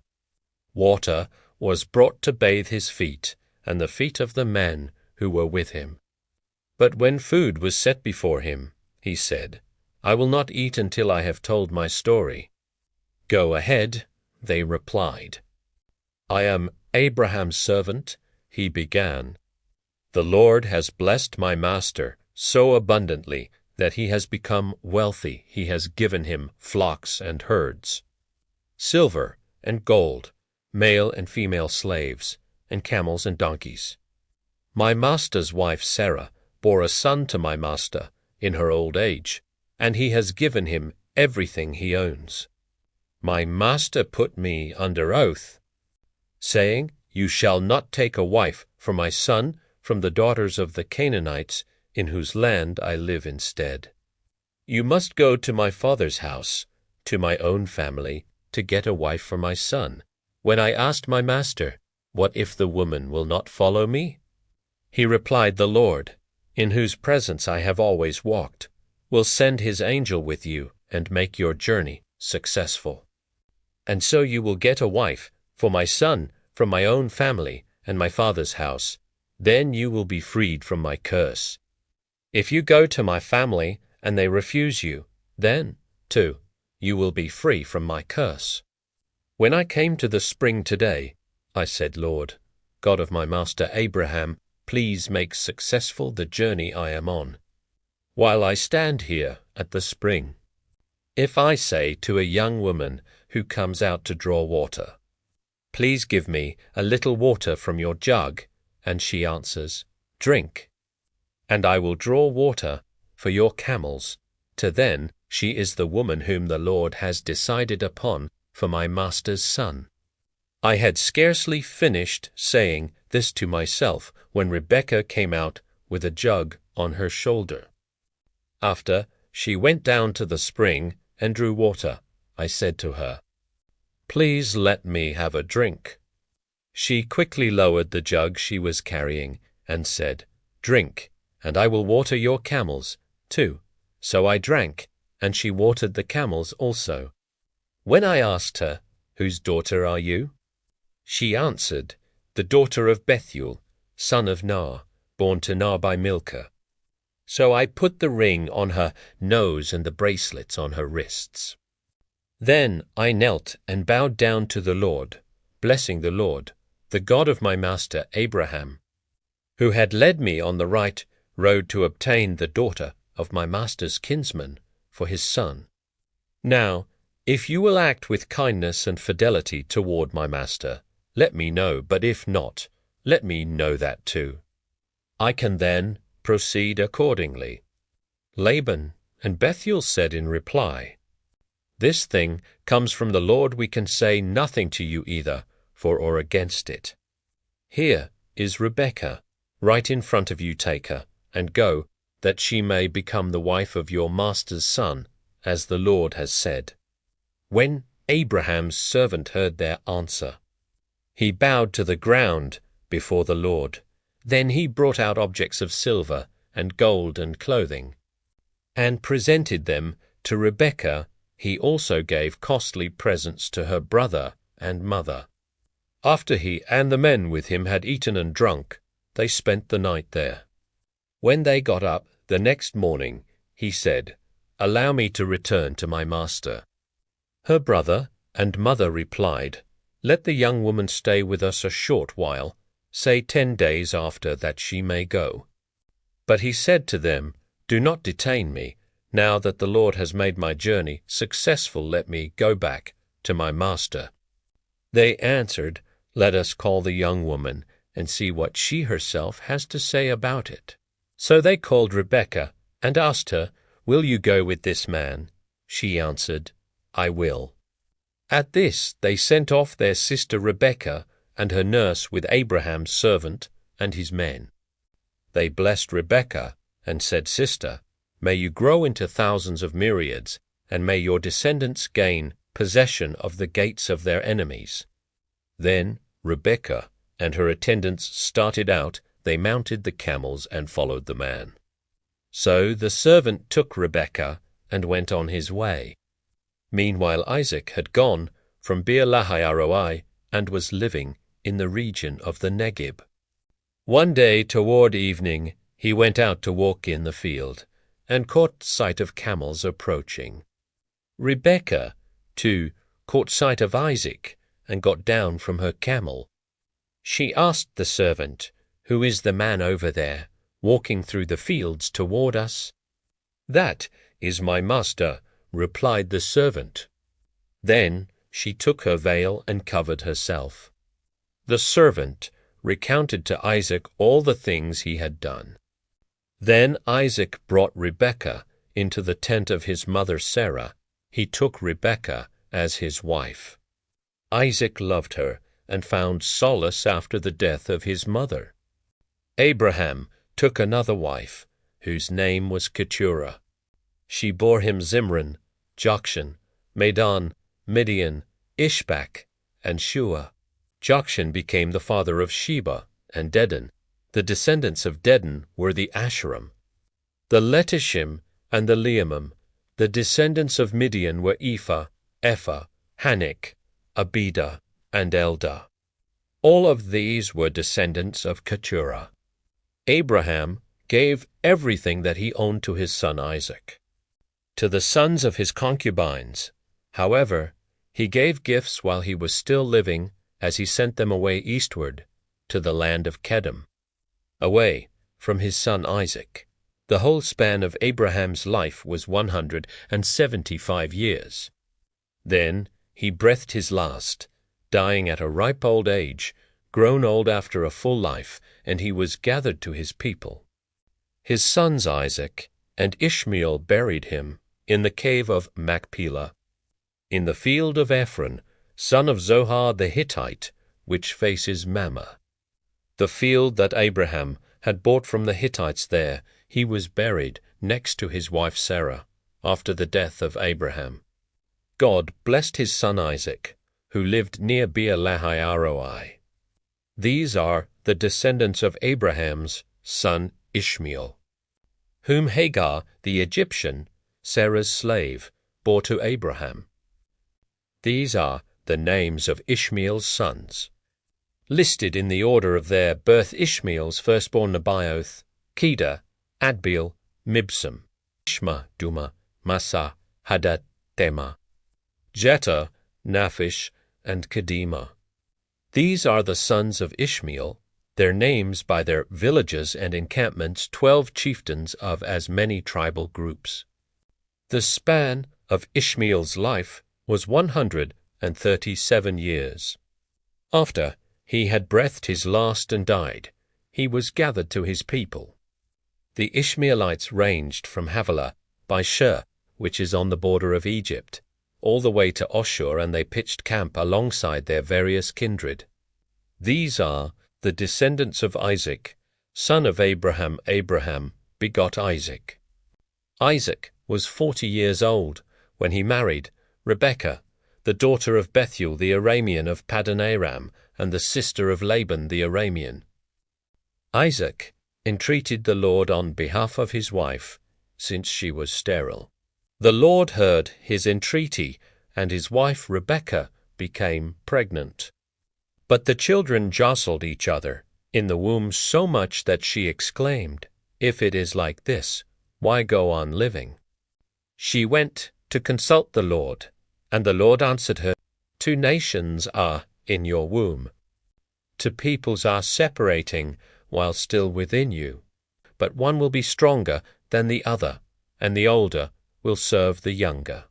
water was brought to bathe his feet and the feet of the men who were with him. But when food was set before him, he said, "I will not eat until I have told my story." "Go ahead," they replied. "I am Abraham's servant," he began. "The Lord has blessed my master so abundantly that he has become wealthy, he has given him flocks and herds, silver and gold, male and female slaves, and camels and donkeys. My master's wife Sarah bore a son to my master in her old age, and he has given him everything he owns. My master put me under oath, saying, You shall not take a wife for my son from the daughters of the Canaanites, in whose land I live instead. You must go to my father's house, to my own family, to get a wife for my son. When I asked my master, What if the woman will not follow me? He replied, The Lord, in whose presence I have always walked, will send his angel with you and make your journey successful. And so you will get a wife for my son from my own family and my father's house. Then you will be freed from my curse. If you go to my family and they refuse you, then, too, you will be free from my curse. When I came to the spring today, I said, Lord, God of my master Abraham, please make successful the journey I am on, while I stand here at the spring. If I say to a young woman who comes out to draw water, Please give me a little water from your jug, and she answers, Drink, and I will draw water for your camels, to then she is the woman whom the Lord has decided upon for my master's son. I had scarcely finished saying this to myself when Rebekah came out with a jug on her shoulder. After she went down to the spring and drew water, I said to her, Please let me have a drink. She quickly lowered the jug she was carrying and said, Drink, and I will water your camels, too. So I drank, and she watered the camels also. When I asked her, Whose daughter are you? She answered, The daughter of Bethuel, son of Nar, born to Nar by Milcah. So I put the ring on her nose and the bracelets on her wrists. Then I knelt and bowed down to the Lord, blessing the Lord, the God of my master Abraham, who had led me on the right road to obtain the daughter of my master's kinsman for his son. Now, if you will act with kindness and fidelity toward my master, let me know, but if not, let me know that too. I can then proceed accordingly. Laban and Bethuel said in reply, This thing comes from the Lord, we can say nothing to you either for or against it. Here is Rebekah, right in front of you take her, and go, that she may become the wife of your master's son, as the Lord has said. When Abraham's servant heard their answer, he bowed to the ground before the Lord. Then he brought out objects of silver and gold and clothing, and presented them to Rebekah. He also gave costly presents to her brother and mother. After he and the men with him had eaten and drunk, they spent the night there. When they got up the next morning, he said, Allow me to return to my master. Her brother and mother replied, Let the young woman stay with us a short while, say 10 days after that she may go. But he said to them, Do not detain me. Now that the Lord has made my journey successful, let me go back to my master. They answered, Let us call the young woman and see what she herself has to say about it. So they called Rebekah and asked her, Will you go with this man? She answered, I will. At this they sent off their sister Rebekah and her nurse with Abraham's servant and his men. They blessed Rebekah and said, Sister, may you grow into thousands of myriads, and may your descendants gain possession of the gates of their enemies. Then Rebekah and her attendants started out. They mounted the camels and followed the man. So the servant took Rebekah and went on his way. Meanwhile Isaac had gone from Beer-lahai-roi and was living in the region of the Negeb. One day toward evening he went out to walk in the field, and caught sight of camels approaching. Rebekah, too, caught sight of Isaac, and got down from her camel. She asked the servant, Who is the man over there, walking through the fields toward us? "That is my master," replied the servant. Then she took her veil and covered herself. The servant recounted to Isaac all the things he had done. Then Isaac brought Rebekah into the tent of his mother Sarah. He took Rebekah as his wife. Isaac loved her and found solace after the death of his mother. Abraham took another wife, whose name was Keturah. She bore him Zimran, Jokshan, Medan, Midian, Ishbak, and Shua. Jokshan became the father of Sheba and Dedan. The descendants of Dedan were the Asherim. The Letishim and the Leumim. The descendants of Midian were Ephah, Ephah, Hanik, Abidah, and Eldah. All of these were descendants of Keturah. Abraham gave everything that he owned to his son Isaac. To the sons of his concubines, however, he gave gifts while he was still living, as he sent them away eastward to the land of Kedem, away from his son Isaac. The whole span of Abraham's life was 175 years. Then he breathed his last, dying at a ripe old age, grown old after a full life, and he was gathered to his people. His sons Isaac and Ishmael buried him in the cave of Machpelah, in the field of Ephron, son of Zohar the Hittite, which faces Mamre. The field that Abraham had bought from the Hittites there, he was buried next to his wife Sarah, after the death of Abraham. God blessed his son Isaac, who lived near Beer-lahai-roi. These are the descendants of Abraham's son Ishmael, whom Hagar the Egyptian, Sarah's slave, bore to Abraham. These are the names of Ishmael's sons, listed in the order of their birth: Ishmael's firstborn Nebaioth, Kedar, Adbeel, Mibsam, Ishma, Duma, Massa, Hadad, Tema, Jether, Naphish, and Kedemah. These are the sons of Ishmael, their names by their villages and encampments, 12 chieftains of as many tribal groups. The span of Ishmael's life was 137 years. After he had breathed his last and died, he was gathered to his people. The Ishmaelites ranged from Havilah by Shur, which is on the border of Egypt, all the way to Ashur, and they pitched camp alongside their various kindred. These are the descendants of Isaac, son of Abraham. Abraham begot Isaac. Isaac was 40 years old when he married Rebekah, the daughter of Bethuel the Aramean of Paddan Aram, and the sister of Laban the Aramean. Isaac entreated the Lord on behalf of his wife, since she was sterile. The Lord heard his entreaty, and his wife Rebekah became pregnant. But the children jostled each other in the womb so much that she exclaimed, "If it is like this, why go on living?" She went to consult the Lord, and the Lord answered her, "2 nations are in your womb. 2 peoples are separating while still within you, but one will be stronger than the other, and the older will serve the younger."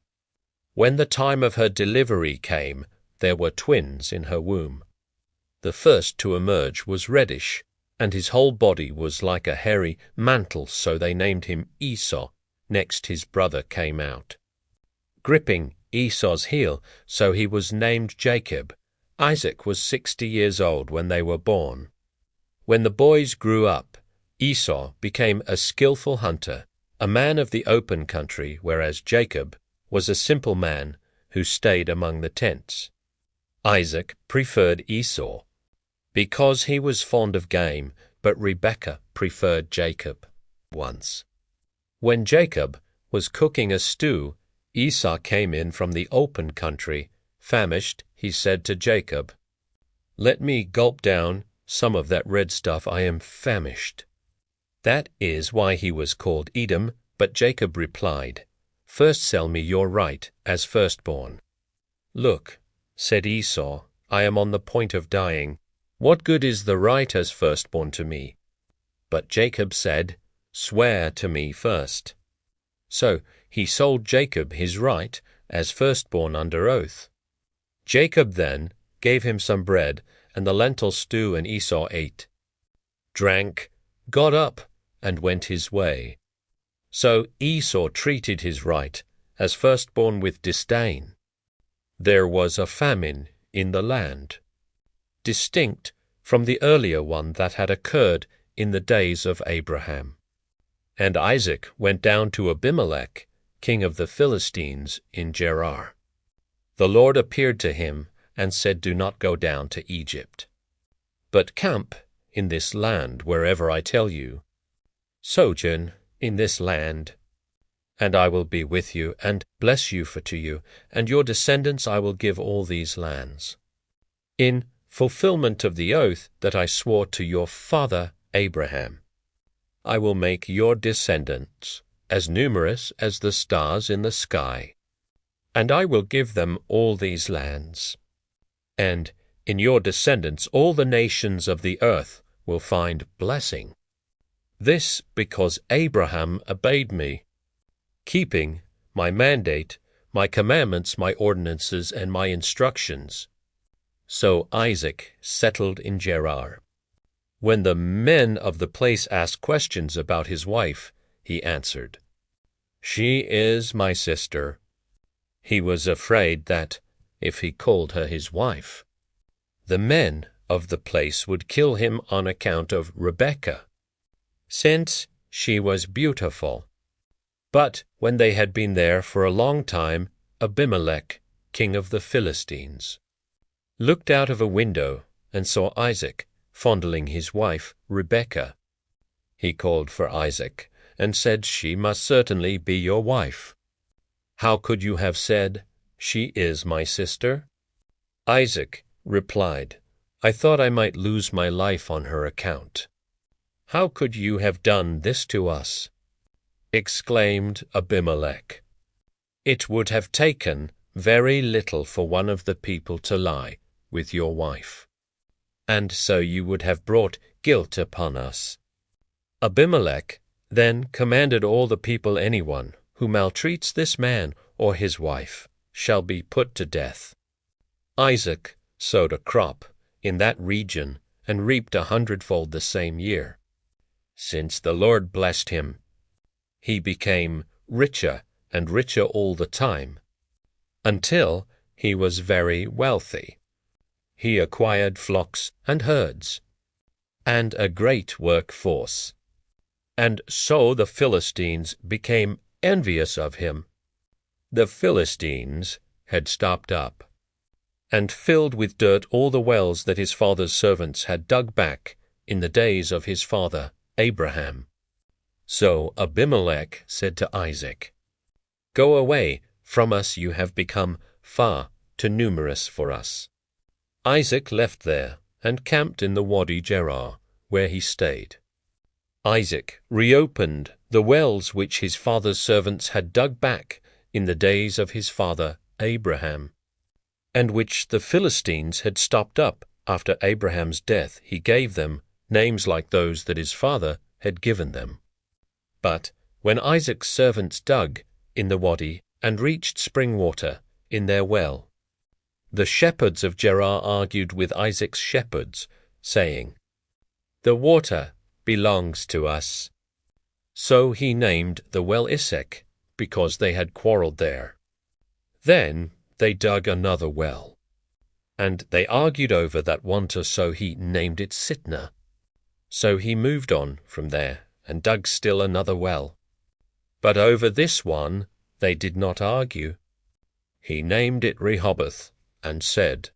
When the time of her delivery came, there were twins in her womb. The first to emerge was reddish, and his whole body was like a hairy mantle, so they named him Esau. Next his brother came out, gripping Esau's heel, so he was named Jacob. Isaac was 60 years old when they were born. When the boys grew up, Esau became a skillful hunter, a man of the open country, whereas Jacob was a simple man who stayed among the tents. Isaac preferred Esau because he was fond of game, but Rebekah preferred Jacob. Once, when Jacob was cooking a stew, Esau came in from the open country. Famished, he said to Jacob, "Let me gulp down some of that red stuff. I am famished." That is why he was called Edom, but Jacob replied, "First sell me your right as firstborn." "Look," said Esau, "I am on the point of dying. What good is the right as firstborn to me?" But Jacob said, "Swear to me first." So he sold Jacob his right as firstborn under oath. Jacob then gave him some bread and the lentil stew, and Esau ate, drank, got up, and went his way. So Esau treated his right as firstborn with disdain. There was a famine in the land, distinct from the earlier one that had occurred in the days of Abraham. And Isaac went down to Abimelech, king of the Philistines, in Gerar. The Lord appeared to him and said, "Do not go down to Egypt, but camp in this land wherever I tell you. Sojourn in this land, and I will be with you, and bless you to you, and your descendants I will give all these lands, in fulfillment of the oath that I swore to your father Abraham. I will make your descendants as numerous as the stars in the sky, and I will give them all these lands. And in your descendants all the nations of the earth will find blessing. This because Abraham obeyed me, keeping my mandate, my commandments, my ordinances, and my instructions." So Isaac settled in Gerar. When the men of the place asked questions about his wife, he answered, "She is my sister." He was afraid that, if he called her his wife, the men of the place would kill him on account of Rebekah, since she was beautiful. But when they had been there for a long time, Abimelech, king of the Philistines, looked out of a window and saw Isaac fondling his wife Rebekah. He called for Isaac and said, "She must certainly be your wife. How could you have said, 'She is my sister'?" Isaac replied, "I thought I might lose my life on her account." "How could you have done this to us?" exclaimed Abimelech. "It would have taken very little for one of the people to lie with your wife, and so you would have brought guilt upon us." Abimelech then commanded all the people, "Anyone who maltreats this man or his wife shall be put to death." Isaac sowed a crop in that region and reaped 100-fold the same year. Since the Lord blessed him, he became richer and richer all the time, until he was very wealthy. He acquired flocks and herds, and a great workforce. And so the Philistines became envious of him. The Philistines had stopped up and filled with dirt all the wells that his father's servants had dug back in the days of his father Abraham. So Abimelech said to Isaac, "Go away from us, you have become far too numerous for us." Isaac left there and camped in the Wadi Gerar, where he stayed. Isaac reopened the wells which his father's servants had dug back in the days of his father Abraham, and which the Philistines had stopped up after Abraham's death. He gave them names like those that his father had given them. But when Isaac's servants dug in the wadi and reached spring water in their well, the shepherds of Gerar argued with Isaac's shepherds, saying, "The water belongs to us." So he named the well Isaac, because they had quarreled there. Then they dug another well, and they argued over that one, so he named it Sitnah. So he moved on from there and dug still another well. But over this one they did not argue. He named it Rehoboth, and said,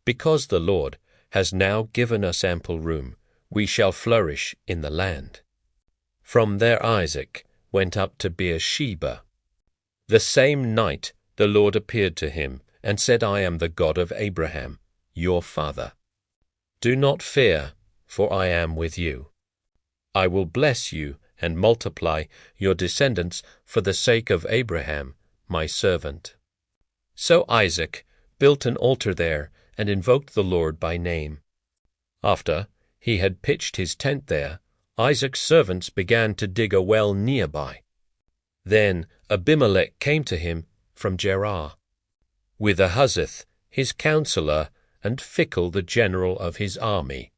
"Because the Lord has now given us ample room, we shall flourish in the land." From there Isaac went up to Beersheba. The same night the Lord appeared to him and said, "I am the God of Abraham, your father. Do not fear, for I am with you. I will bless you and multiply your descendants for the sake of Abraham, my servant." So Isaac built an altar there and invoked the Lord by name. After he had pitched his tent there, Isaac's servants began to dig a well nearby. Then Abimelech came to him from Gerar, with Ahuzzath his counselor, and Phicol the general of his army.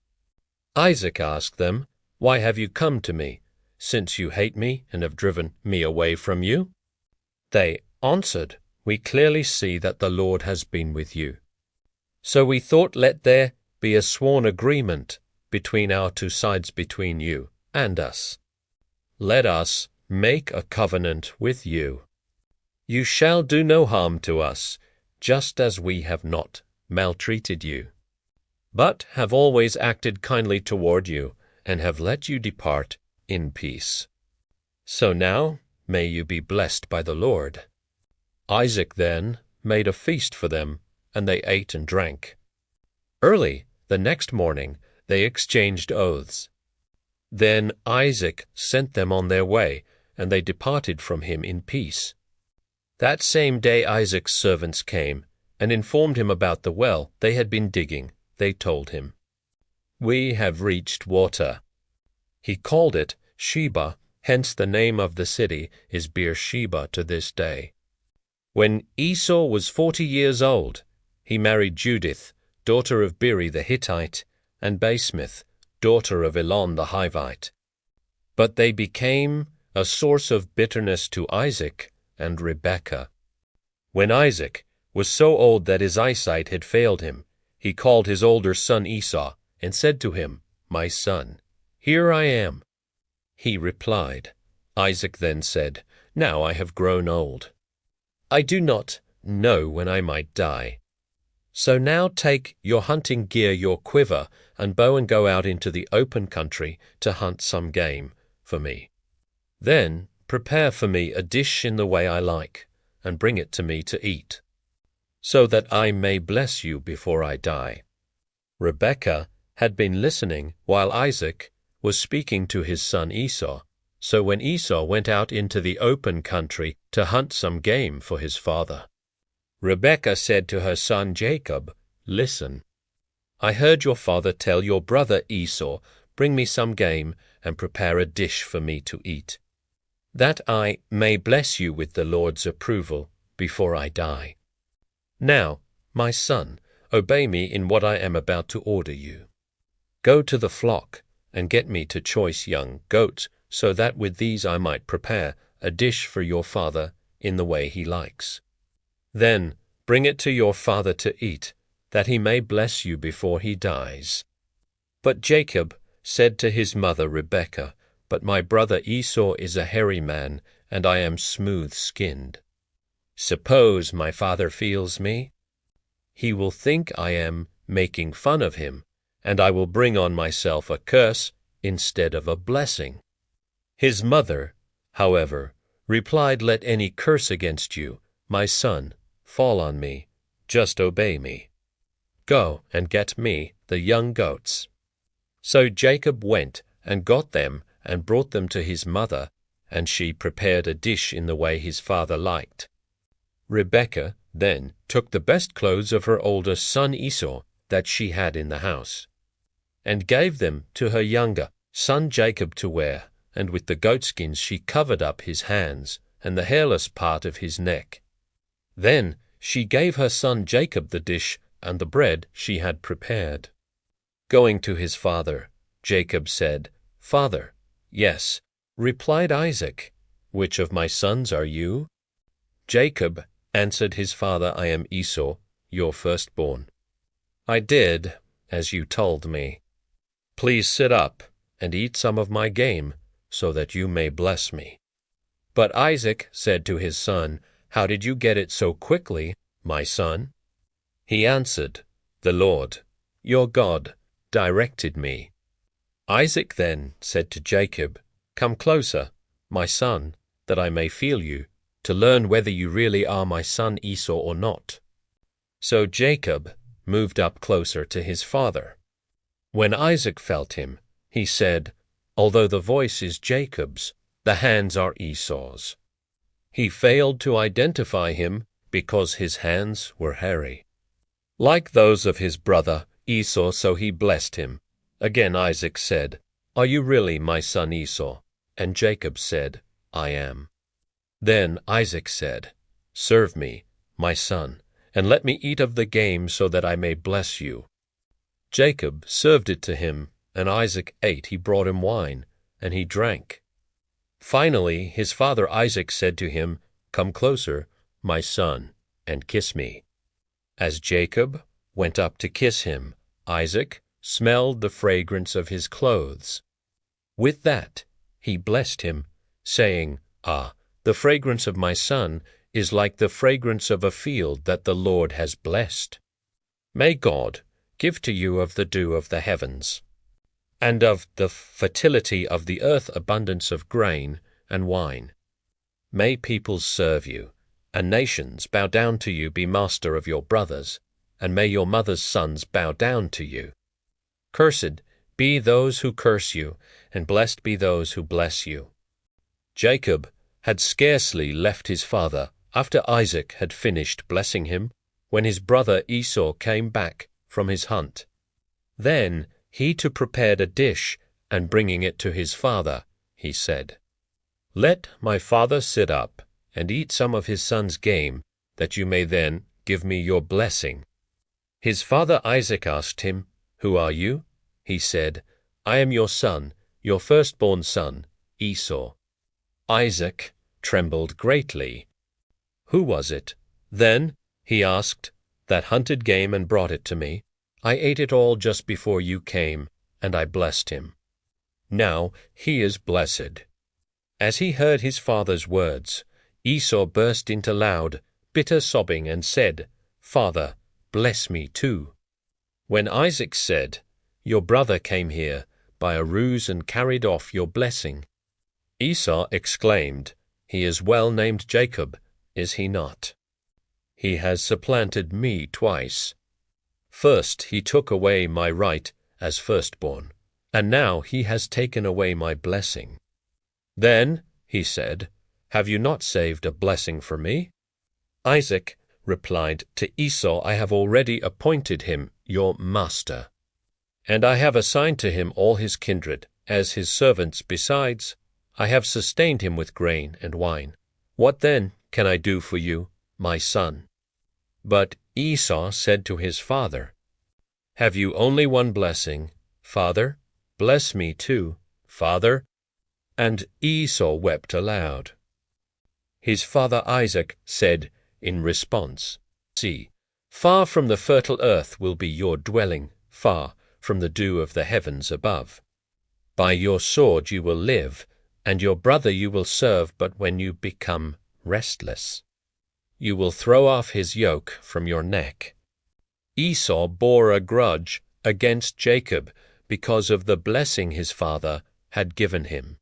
Isaac asked them, "Why have you come to me, since you hate me and have driven me away from you?" They answered, "We clearly see that the Lord has been with you. So we thought, let there be a sworn agreement between our two sides, between you and us. Let us make a covenant with you. You shall do no harm to us, just as we have not maltreated you, but have always acted kindly toward you, and have let you depart in peace. So now may you be blessed by the Lord." Isaac then made a feast for them, and they ate and drank. Early the next morning they exchanged oaths. Then Isaac sent them on their way, and they departed from him in peace. That same day Isaac's servants came and informed him about the well they had been digging. They told him, "We have reached water." He called it Sheba, hence the name of the city is Beersheba to this day. When Esau was 40 years old, he married Judith, daughter of Beri the Hittite, and Basemath, daughter of Elon the Hivite. But they became a source of bitterness to Isaac and Rebekah. When Isaac was so old that his eyesight had failed him, he called his older son Esau and said to him, "My son, here I am." He replied. Isaac then said, "Now I have grown old. I do not know when I might die. So now take your hunting gear, your quiver, and bow, and go out into the open country to hunt some game for me. Then prepare for me a dish in the way I like, and bring it to me to eat, so that I may bless you before I die." Rebekah had been listening while Isaac was speaking to his son Esau. So when Esau went out into the open country to hunt some game for his father, Rebekah said to her son Jacob, "Listen, I heard your father tell your brother Esau, 'Bring me some game and prepare a dish for me to eat, that I may bless you with the Lord's approval before I die. Now, my son, obey me in what I am about to order you. Go to the flock and get me two choice young goats, so that with these I might prepare a dish for your father in the way he likes. Then bring it to your father to eat, that he may bless you before he dies." But Jacob said to his mother Rebekah, "But my brother Esau is a hairy man, and I am smooth-skinned. Suppose my father feels me? He will think I am making fun of him, and I will bring on myself a curse instead of a blessing." His mother, however, replied, "Let any curse against you, my son, fall on me. Just obey me. Go and get me the young goats." So Jacob went and got them and brought them to his mother, and she prepared a dish in the way his father liked. Rebekah then took the best clothes of her older son Esau that she had in the house, and gave them to her younger son Jacob to wear, and with the goatskins she covered up his hands and the hairless part of his neck. Then she gave her son Jacob the dish and the bread she had prepared. Going to his father, Jacob said, "Father." "Yes," replied Isaac. "Which of my sons are you?" Jacob answered his father, "I am Esau, your firstborn. I did as you told me. Please sit up and eat some of my game, so that you may bless me." But Isaac said to his son, "How did you get it so quickly, my son?" He answered, "The Lord, your God, directed me." Isaac then said to Jacob, "Come closer, my son, that I may feel you, to learn whether you really are my son Esau or not." So Jacob moved up closer to his father. When Isaac felt him, he said, "Although the voice is Jacob's, the hands are Esau's." He failed to identify him because his hands were hairy, like those of his brother Esau, so he blessed him. Again Isaac said, "Are you really my son Esau?" And Jacob said, "I am." Then Isaac said, "Serve me, my son, and let me eat of the game so that I may bless you." Jacob served it to him, and Isaac ate. He brought him wine, and he drank. Finally his father Isaac said to him, "Come closer, my son, and kiss me." As Jacob went up to kiss him, Isaac smelled the fragrance of his clothes. With that he blessed him, saying, "Ah, the fragrance of my son is like the fragrance of a field that the Lord has blessed. May God give to you of the dew of the heavens, and of the fertility of the earth abundance of grain and wine. May peoples serve you, and nations bow down to you. Be master of your brothers, and may your mother's sons bow down to you. Cursed be those who curse you, and blessed be those who bless you." Jacob had scarcely left his father after Isaac had finished blessing him, when his brother Esau came back from his hunt. Then he too prepared a dish, and bringing it to his father, he said, "Let my father sit up and eat some of his son's game, that you may then give me your blessing." His father Isaac asked him, "Who are you?" He said, "I am your son, your firstborn son, Esau." Isaac trembled greatly. "Who was it, then," he asked, "that hunted game and brought it to me? I ate it all just before you came, and I blessed him. Now he is blessed." As he heard his father's words, Esau burst into loud, bitter sobbing and said, "Father, bless me too." When Isaac said, "Your brother came here by a ruse and carried off your blessing," Esau exclaimed, "He is well named Jacob, is he not? He has supplanted me twice. First he took away my right as firstborn, and now he has taken away my blessing. Then," he said, "have you not saved a blessing for me?" Isaac replied to Esau, "I have already appointed him your master, and I have assigned to him all his kindred as his servants. Besides, I have sustained him with grain and wine. What then can I do for you, my son?" But Esau said to his father, "Have you only one blessing, father? Bless me too, father." And Esau wept aloud. His father Isaac said in response, "See, far from the fertile earth will be your dwelling, far from the dew of the heavens above. By your sword you will live, and your brother you will serve, but when you become restless, you will throw off his yoke from your neck." Esau bore a grudge against Jacob because of the blessing his father had given him.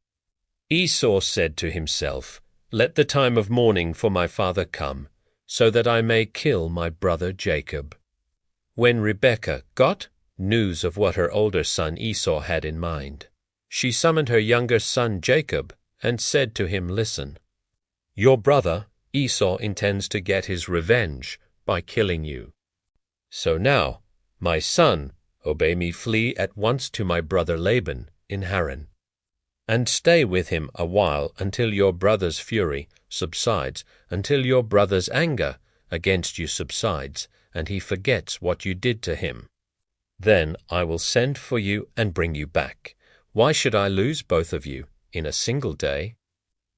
Esau said to himself, "Let the time of mourning for my father come, so that I may kill my brother Jacob." When Rebekah got news of what her older son Esau had in mind, she summoned her younger son Jacob and said to him, "Listen, your brother Esau intends to get his revenge by killing you. So now, my son, obey me, flee at once to my brother Laban in Haran, and stay with him a while until your brother's fury subsides, until your brother's anger against you subsides, and he forgets what you did to him. Then I will send for you and bring you back. Why should I lose both of you in a single day?"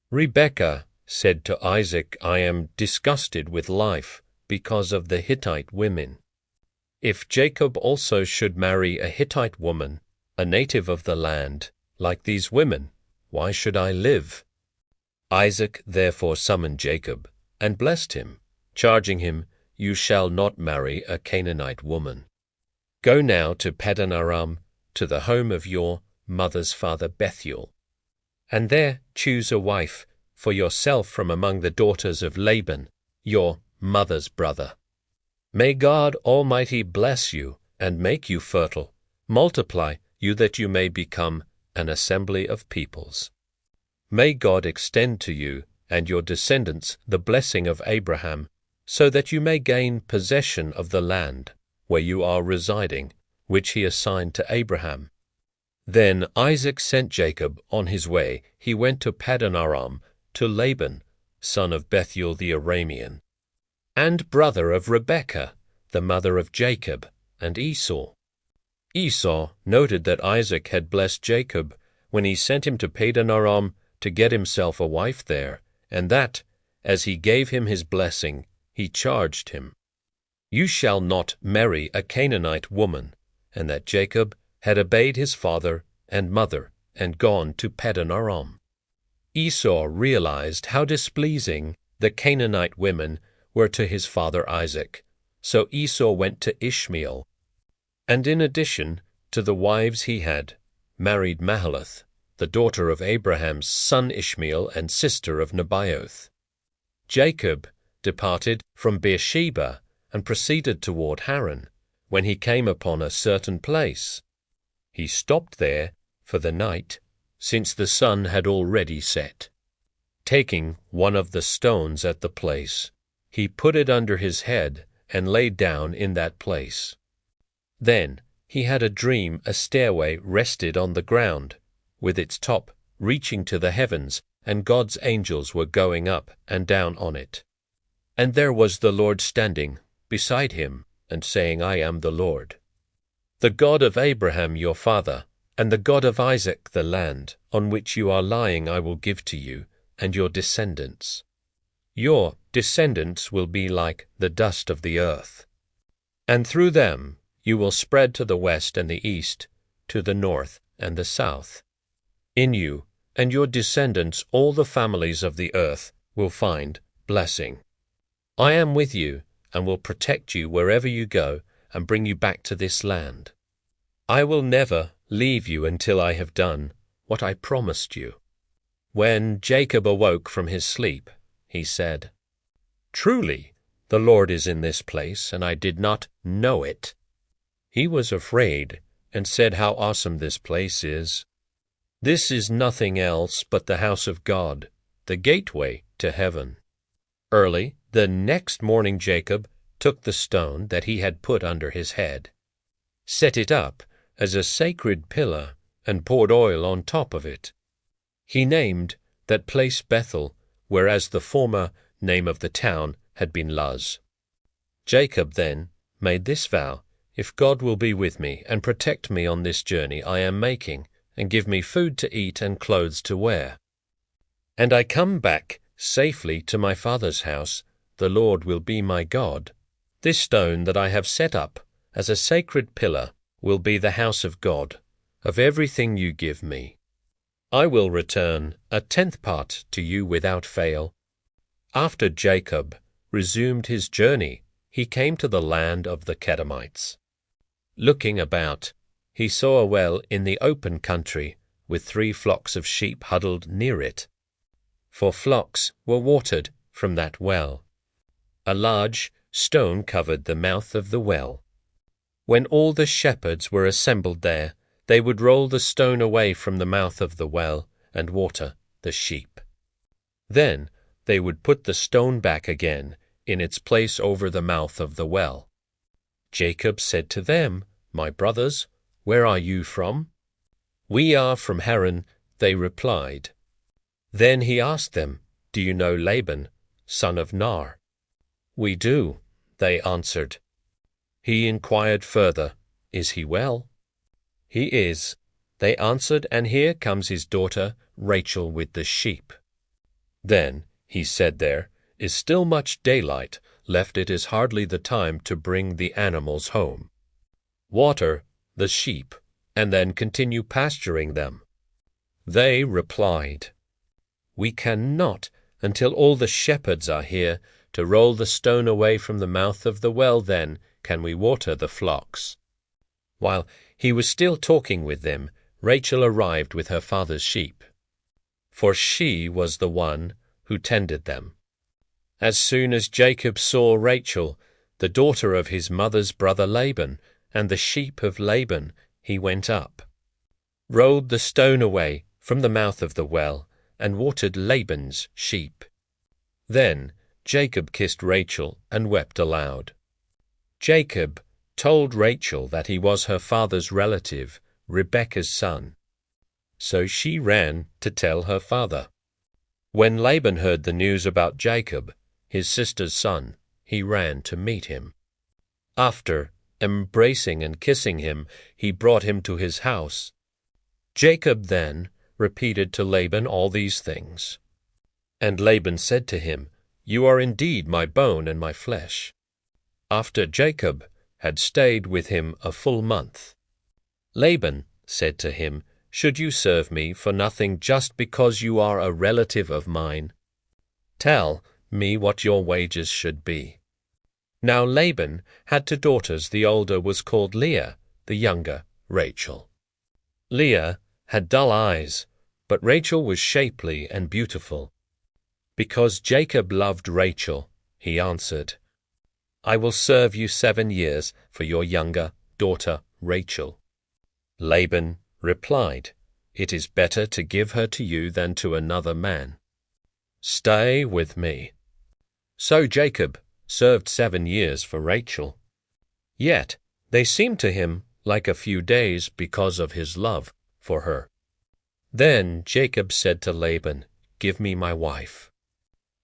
Rebekah said to Isaac, "I am disgusted with life because of the Hittite women. If Jacob also should marry a Hittite woman, a native of the land, like these women, why should I live?" Isaac therefore summoned Jacob and blessed him, charging him, "You shall not marry a Canaanite woman. Go now to Paddan Aram, to the home of your mother's father Bethuel, and there choose a wife for yourself from among the daughters of Laban, your mother's brother. May God Almighty bless you and make you fertile, multiply you that you may become an assembly of peoples. May God extend to you and your descendants the blessing of Abraham, so that you may gain possession of the land where you are residing, which he assigned to Abraham." Then Isaac sent Jacob on his way. He went to Paddan Aram, to Laban, son of Bethuel the Aramean, and brother of Rebekah, the mother of Jacob, and Esau. Esau noted that Isaac had blessed Jacob when he sent him to Padan Aram to get himself a wife there, and that, as he gave him his blessing, he charged him, "You shall not marry a Canaanite woman," and that Jacob had obeyed his father and mother and gone to Padan Aram. Esau realized how displeasing the Canaanite women were to his father Isaac, so Esau went to Ishmael, and in addition to the wives he had, married Mahalath, the daughter of Abraham's son Ishmael and sister of Nebaioth. Jacob departed from Beersheba and proceeded toward Haran, when he came upon a certain place. He stopped there for the night, since the sun had already set. Taking one of the stones at the place, he put it under his head and lay down in that place. Then he had a dream. A stairway rested on the ground, with its top reaching to the heavens, and God's angels were going up and down on it. And there was the Lord standing beside him, and saying, "I am the Lord, the God of Abraham your father, and the God of Isaac. The land on which you are lying I will give to you and your descendants. Your descendants will be like the dust of the earth, and through them you will spread to the west and the east, to the north and the south. In you and your descendants all the families of the earth will find blessing. I am with you and will protect you wherever you go and bring you back to this land. I will never leave you until I have done what I promised you." When Jacob awoke from his sleep, he said, "Truly, the Lord is in this place, and I did not know it." He was afraid and said, "How awesome this place is! This is nothing else but the house of God, the gateway to heaven." Early the next morning Jacob took the stone that he had put under his head, set it up as a sacred pillar, and poured oil on top of it. He named that place Bethel, whereas the former name of the town had been Luz. Jacob then made this vow, "If God will be with me and protect me on this journey I am making, and give me food to eat and clothes to wear, and I come back safely to my father's house, the Lord will be my God. This stone that I have set up as a sacred pillar will be the house of God, of everything you give me. I will return 1/10 part to you without fail." After Jacob resumed his journey, he came to the land of the Kedemites. Looking about, he saw a well in the open country, with 3 flocks of sheep huddled near it. 4 flocks were watered from that well. A large stone covered the mouth of the well. When all the shepherds were assembled there, they would roll the stone away from the mouth of the well and water the sheep. Then they would put the stone back again in its place over the mouth of the well. Jacob said to them, "My brothers, where are you from?" "We are from Haran," they replied. Then he asked them, "Do you know Laban, son of Nar?" "We do," they answered. He inquired further, "Is he well?" "He is," they answered, "and here comes his daughter Rachel with the sheep." Then he said, "There is still much daylight left. It is hardly the time to bring the animals home. Water the sheep, and then continue pasturing them." They replied, "We cannot until all the shepherds are here to roll the stone away from the mouth of the well. Then can we water the flocks." While he was still talking with them, Rachel arrived with her father's sheep, for she was the one who tended them. As soon as Jacob saw Rachel, the daughter of his mother's brother Laban, and the sheep of Laban, he went up, rolled the stone away from the mouth of the well, and watered Laban's sheep. Then Jacob kissed Rachel and wept aloud. Jacob told Rachel that he was her father's relative, Rebekah's son. So she ran to tell her father. When Laban heard the news about Jacob, his sister's son, he ran to meet him. After embracing and kissing him, he brought him to his house. Jacob then repeated to Laban all these things. And Laban said to him, "You are indeed my bone and my flesh." After Jacob had stayed with him a full month, Laban said to him, "Should you serve me for nothing just because you are a relative of mine? Tell me what your wages should be." Now Laban had 2 daughters. The older was called Leah, the younger Rachel. Leah had dull eyes, but Rachel was shapely and beautiful. Because Jacob loved Rachel, he answered, "I will serve you 7 years for your younger daughter Rachel." Laban replied, "It is better to give her to you than to another man. Stay with me." So Jacob served 7 years for Rachel. Yet they seemed to him like a few days because of his love for her. Then Jacob said to Laban, "Give me my wife,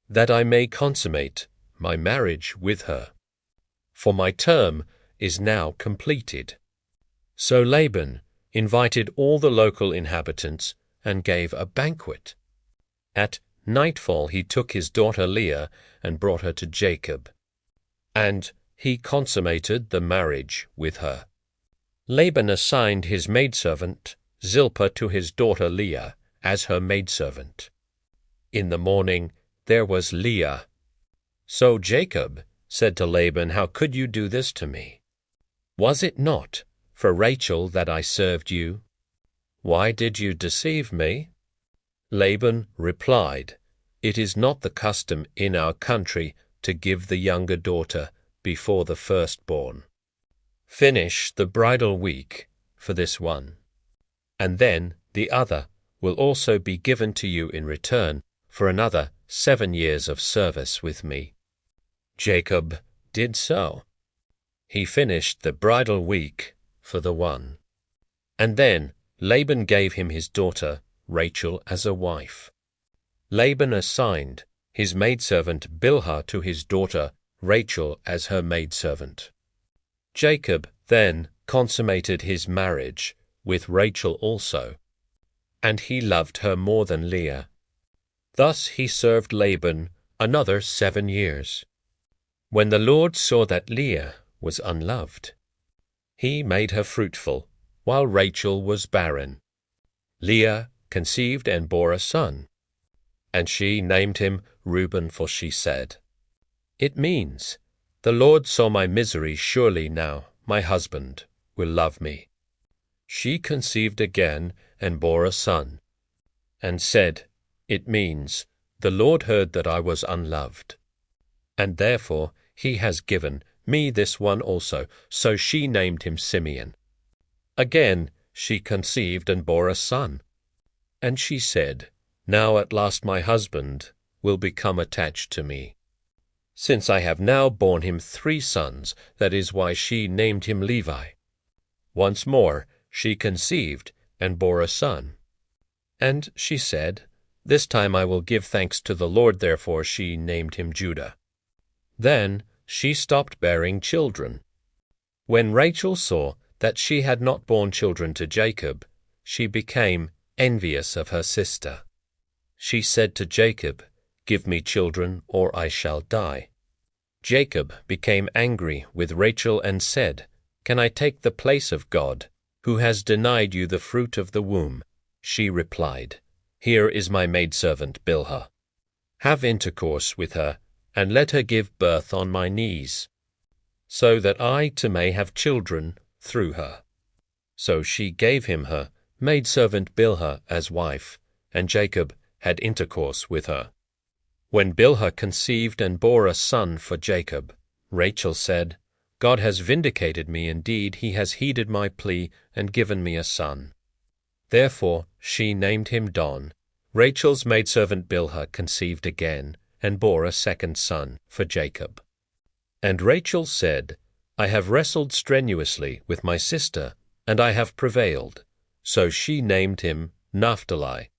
that I may consummate my marriage with her, for my term is now completed." So Laban invited all the local inhabitants and gave a banquet. At nightfall he took his daughter Leah and brought her to Jacob, and he consummated the marriage with her. Laban assigned his maidservant Zilpah to his daughter Leah as her maidservant. In the morning there was Leah. So Jacob said to Laban, "How could you do this to me? Was it not for Rachel that I served you? Why did you deceive me?" Laban replied, "It is not the custom in our country to give the younger daughter before the firstborn. Finish the bridal week for this one, and then the other will also be given to you in return for another 7 years of service with me." Jacob did so. He finished the bridal week for the one, and then Laban gave him his daughter Rachel as a wife. Laban assigned his maidservant Bilhah to his daughter Rachel as her maidservant. Jacob then consummated his marriage with Rachel also, and he loved her more than Leah. Thus he served Laban another 7 years. When the Lord saw that Leah was unloved, he made her fruitful, while Rachel was barren. Leah conceived and bore a son, and she named him Reuben, for she said, "It means, the Lord saw my misery, surely now my husband will love me." She conceived again and bore a son, and said, "It means, the Lord heard that I was unloved, and therefore he has given me this one also." So she named him Simeon. Again she conceived and bore a son, and she said, "Now at last my husband will become attached to me, since I have now borne him 3 sons. That is why she named him Levi. Once more she conceived and bore a son, and she said, "This time I will give thanks to the Lord," therefore she named him Judah. Then she stopped bearing children. When Rachel saw that she had not borne children to Jacob, she became envious of her sister. She said to Jacob, "Give me children, or I shall die." Jacob became angry with Rachel and said, "Can I take the place of God, who has denied you the fruit of the womb?" She replied, "Here is my maidservant Bilhah. Have intercourse with her, and let her give birth on my knees, so that I too may have children through her." So she gave him her maidservant Bilhah as wife, and Jacob had intercourse with her. When Bilhah conceived and bore a son for Jacob, Rachel said, "God has vindicated me, indeed, he has heeded my plea and given me a son." Therefore she named him Don. Rachel's maidservant Bilhah conceived again, and bore a 2nd son for Jacob. And Rachel said, "I have wrestled strenuously with my sister, and I have prevailed." So she named him Naphtali.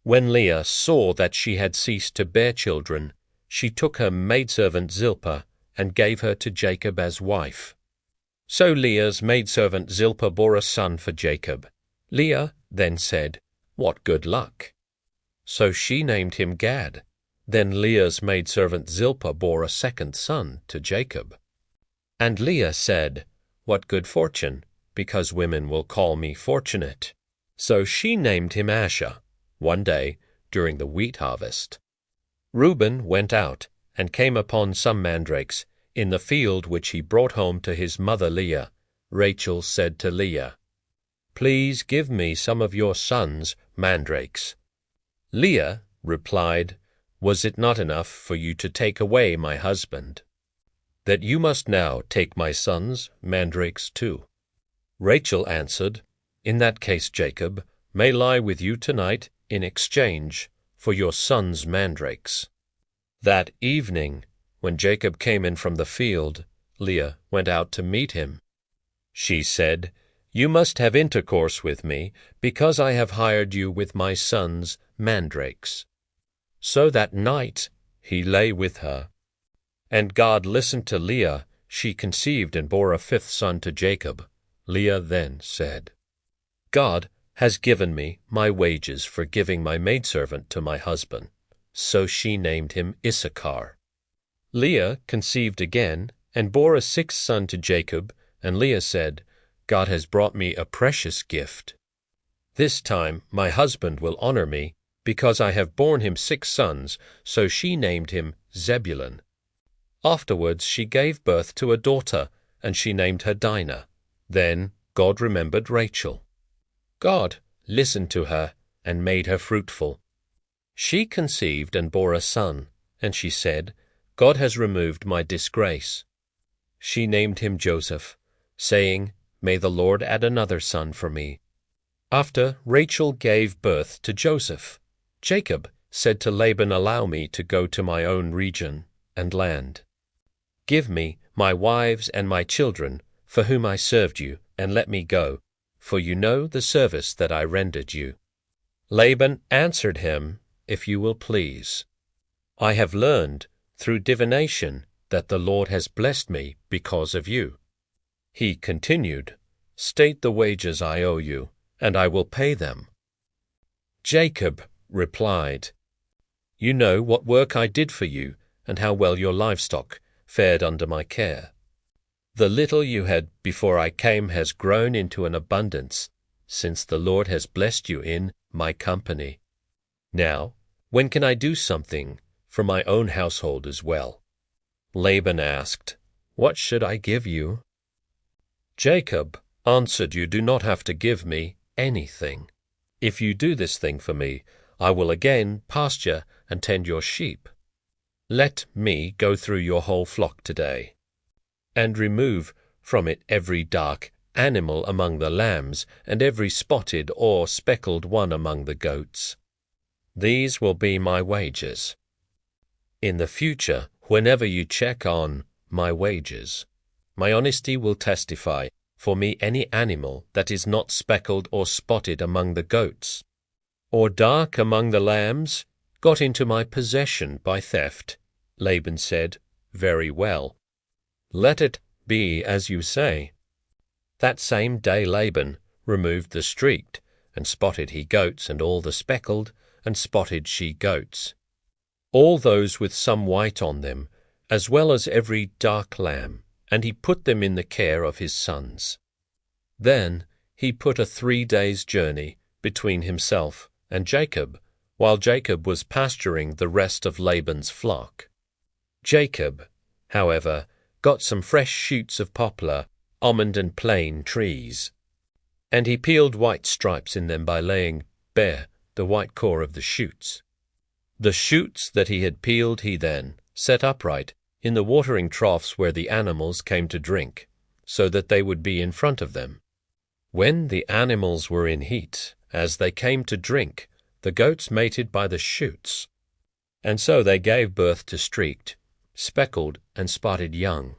When Leah saw that she had ceased to bear children, she took her maidservant Zilpah and gave her to Jacob as wife. So Leah's maidservant Zilpah bore a son for Jacob. Leah then said, "What good luck!" So she named him Gad. Then Leah's maidservant Zilpah bore a second son to Jacob. And Leah said, "What good fortune, because women will call me fortunate." So she named him Asher, one day during the wheat harvest. Reuben went out and came upon some mandrakes in the field which he brought home to his mother Leah. Rachel said to Leah, "Please give me some of your son's mandrakes." Leah replied, "Was it not enough for you to take away my husband, that you must now take my son's mandrakes too?" Rachel answered, "In that case Jacob may lie with you tonight in exchange for your son's mandrakes." That evening, when Jacob came in from the field, Leah went out to meet him. She said, "You must have intercourse with me, because I have hired you with my son's mandrakes." So that night he lay with her. And God listened to Leah. She conceived and bore a fifth son to Jacob. Leah then said, "God has given me my wages for giving my maidservant to my husband." So she named him Issachar. Leah conceived again and bore a sixth son to Jacob, and Leah said, "God has brought me a precious gift. This time my husband will honor me, because I have borne him 6 sons." So she named him Zebulun. Afterwards she gave birth to a daughter, and she named her Dinah. Then God remembered Rachel. God listened to her and made her fruitful. She conceived and bore a son, and she said, "God has removed my disgrace." She named him Joseph, saying, "May the Lord add another son for me." After Rachel gave birth to Joseph, Jacob said to Laban, "Allow me to go to my own region and land. Give me my wives and my children, for whom I served you, and let me go, for you know the service that I rendered you." Laban answered him, "If you will please. I have learned through divination that the Lord has blessed me because of you." He continued, "State the wages I owe you, and I will pay them." Jacob replied, "You know what work I did for you, and how well your livestock fared under my care. The little you had before I came has grown into an abundance, since the Lord has blessed you in my company. Now, when can I do something for my own household as well?" Laban asked, "What should I give you?" Jacob answered, "You do not have to give me anything. If you do this thing for me, I will again pasture and tend your sheep. Let me go through your whole flock today, and remove from it every dark animal among the lambs, and every spotted or speckled one among the goats. These will be my wages. In the future, whenever you check on my wages, my honesty will testify for me any animal that is not speckled or spotted among the goats, or dark among the lambs, got into my possession by theft." Laban said, "Very well. Let it be as you say." That same day Laban removed the streaked and spotted he-goats and all the speckled and spotted she-goats, all those with some white on them, as well as every dark lamb, and he put them in the care of his sons. Then he put a 3 days' journey between himself and Jacob, while Jacob was pasturing the rest of Laban's flock. Jacob, however, got some fresh shoots of poplar, almond and plane trees, and he peeled white stripes in them by laying bare the white core of the shoots. The shoots that he had peeled he then set upright in the watering troughs where the animals came to drink, so that they would be in front of them. When the animals were in heat, as they came to drink, the goats mated by the shoots, and so they gave birth to streaked, speckled, and spotted young.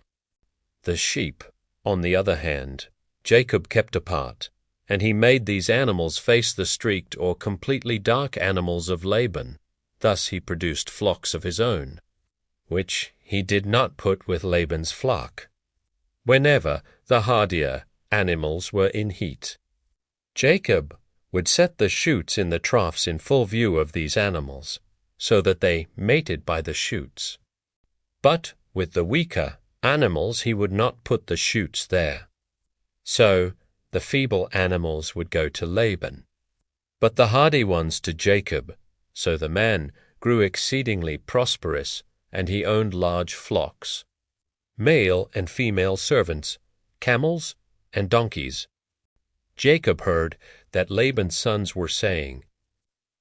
The sheep, on the other hand, Jacob kept apart, and he made these animals face the streaked or completely dark animals of Laban. Thus he produced flocks of his own, which he did not put with Laban's flock, whenever the hardier animals were in heat. Jacob would set the chutes in the troughs in full view of these animals, so that they mated by the chutes. But with the weaker animals he would not put the chutes there. So the feeble animals would go to Laban, but the hardy ones to Jacob. So the man grew exceedingly prosperous, and he owned large flocks, male and female servants, camels and donkeys. Jacob heard that Laban's sons were saying,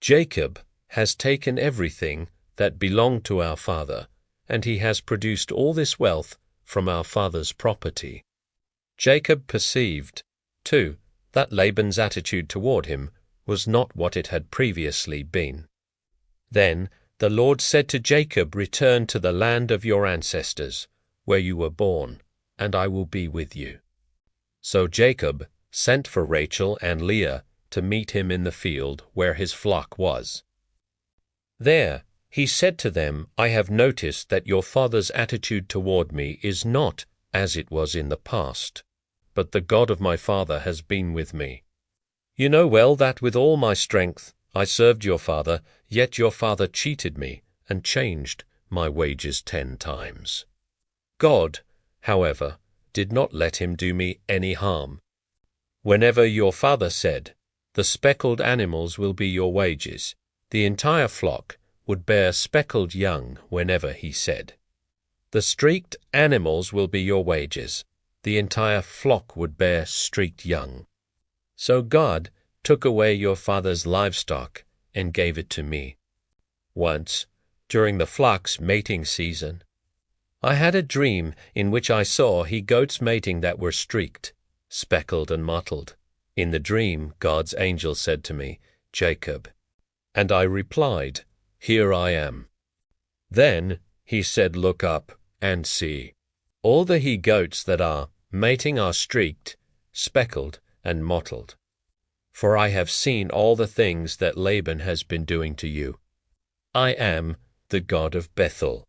"Jacob has taken everything that belonged to our father, and he has produced all this wealth from our father's property." Jacob perceived, too, that Laban's attitude toward him was not what it had previously been. Then the Lord said to Jacob, "Return to the land of your ancestors, where you were born, and I will be with you." So Jacob sent for Rachel and Leah to meet him in the field where his flock was. There he said to them, "I have noticed that your father's attitude toward me is not as it was in the past, but the God of my father has been with me. You know well that with all my strength I served your father, yet your father cheated me and changed my wages 10 times. God, however, did not let him do me any harm. Whenever your father said, 'The speckled animals will be your wages,' the entire flock would bear speckled young whenever he said, 'The streaked animals will be your wages,' the entire flock would bear streaked young. So God took away your father's livestock and gave it to me. Once, during the flock's mating season, I had a dream in which I saw he-goats mating that were streaked, speckled and mottled. In the dream, God's angel said to me, 'Jacob,' and I replied, 'Here I am.' Then he said, 'Look up and see. All the he-goats that are mating are streaked, speckled, and mottled. For I have seen all the things that Laban has been doing to you. I am the God of Bethel,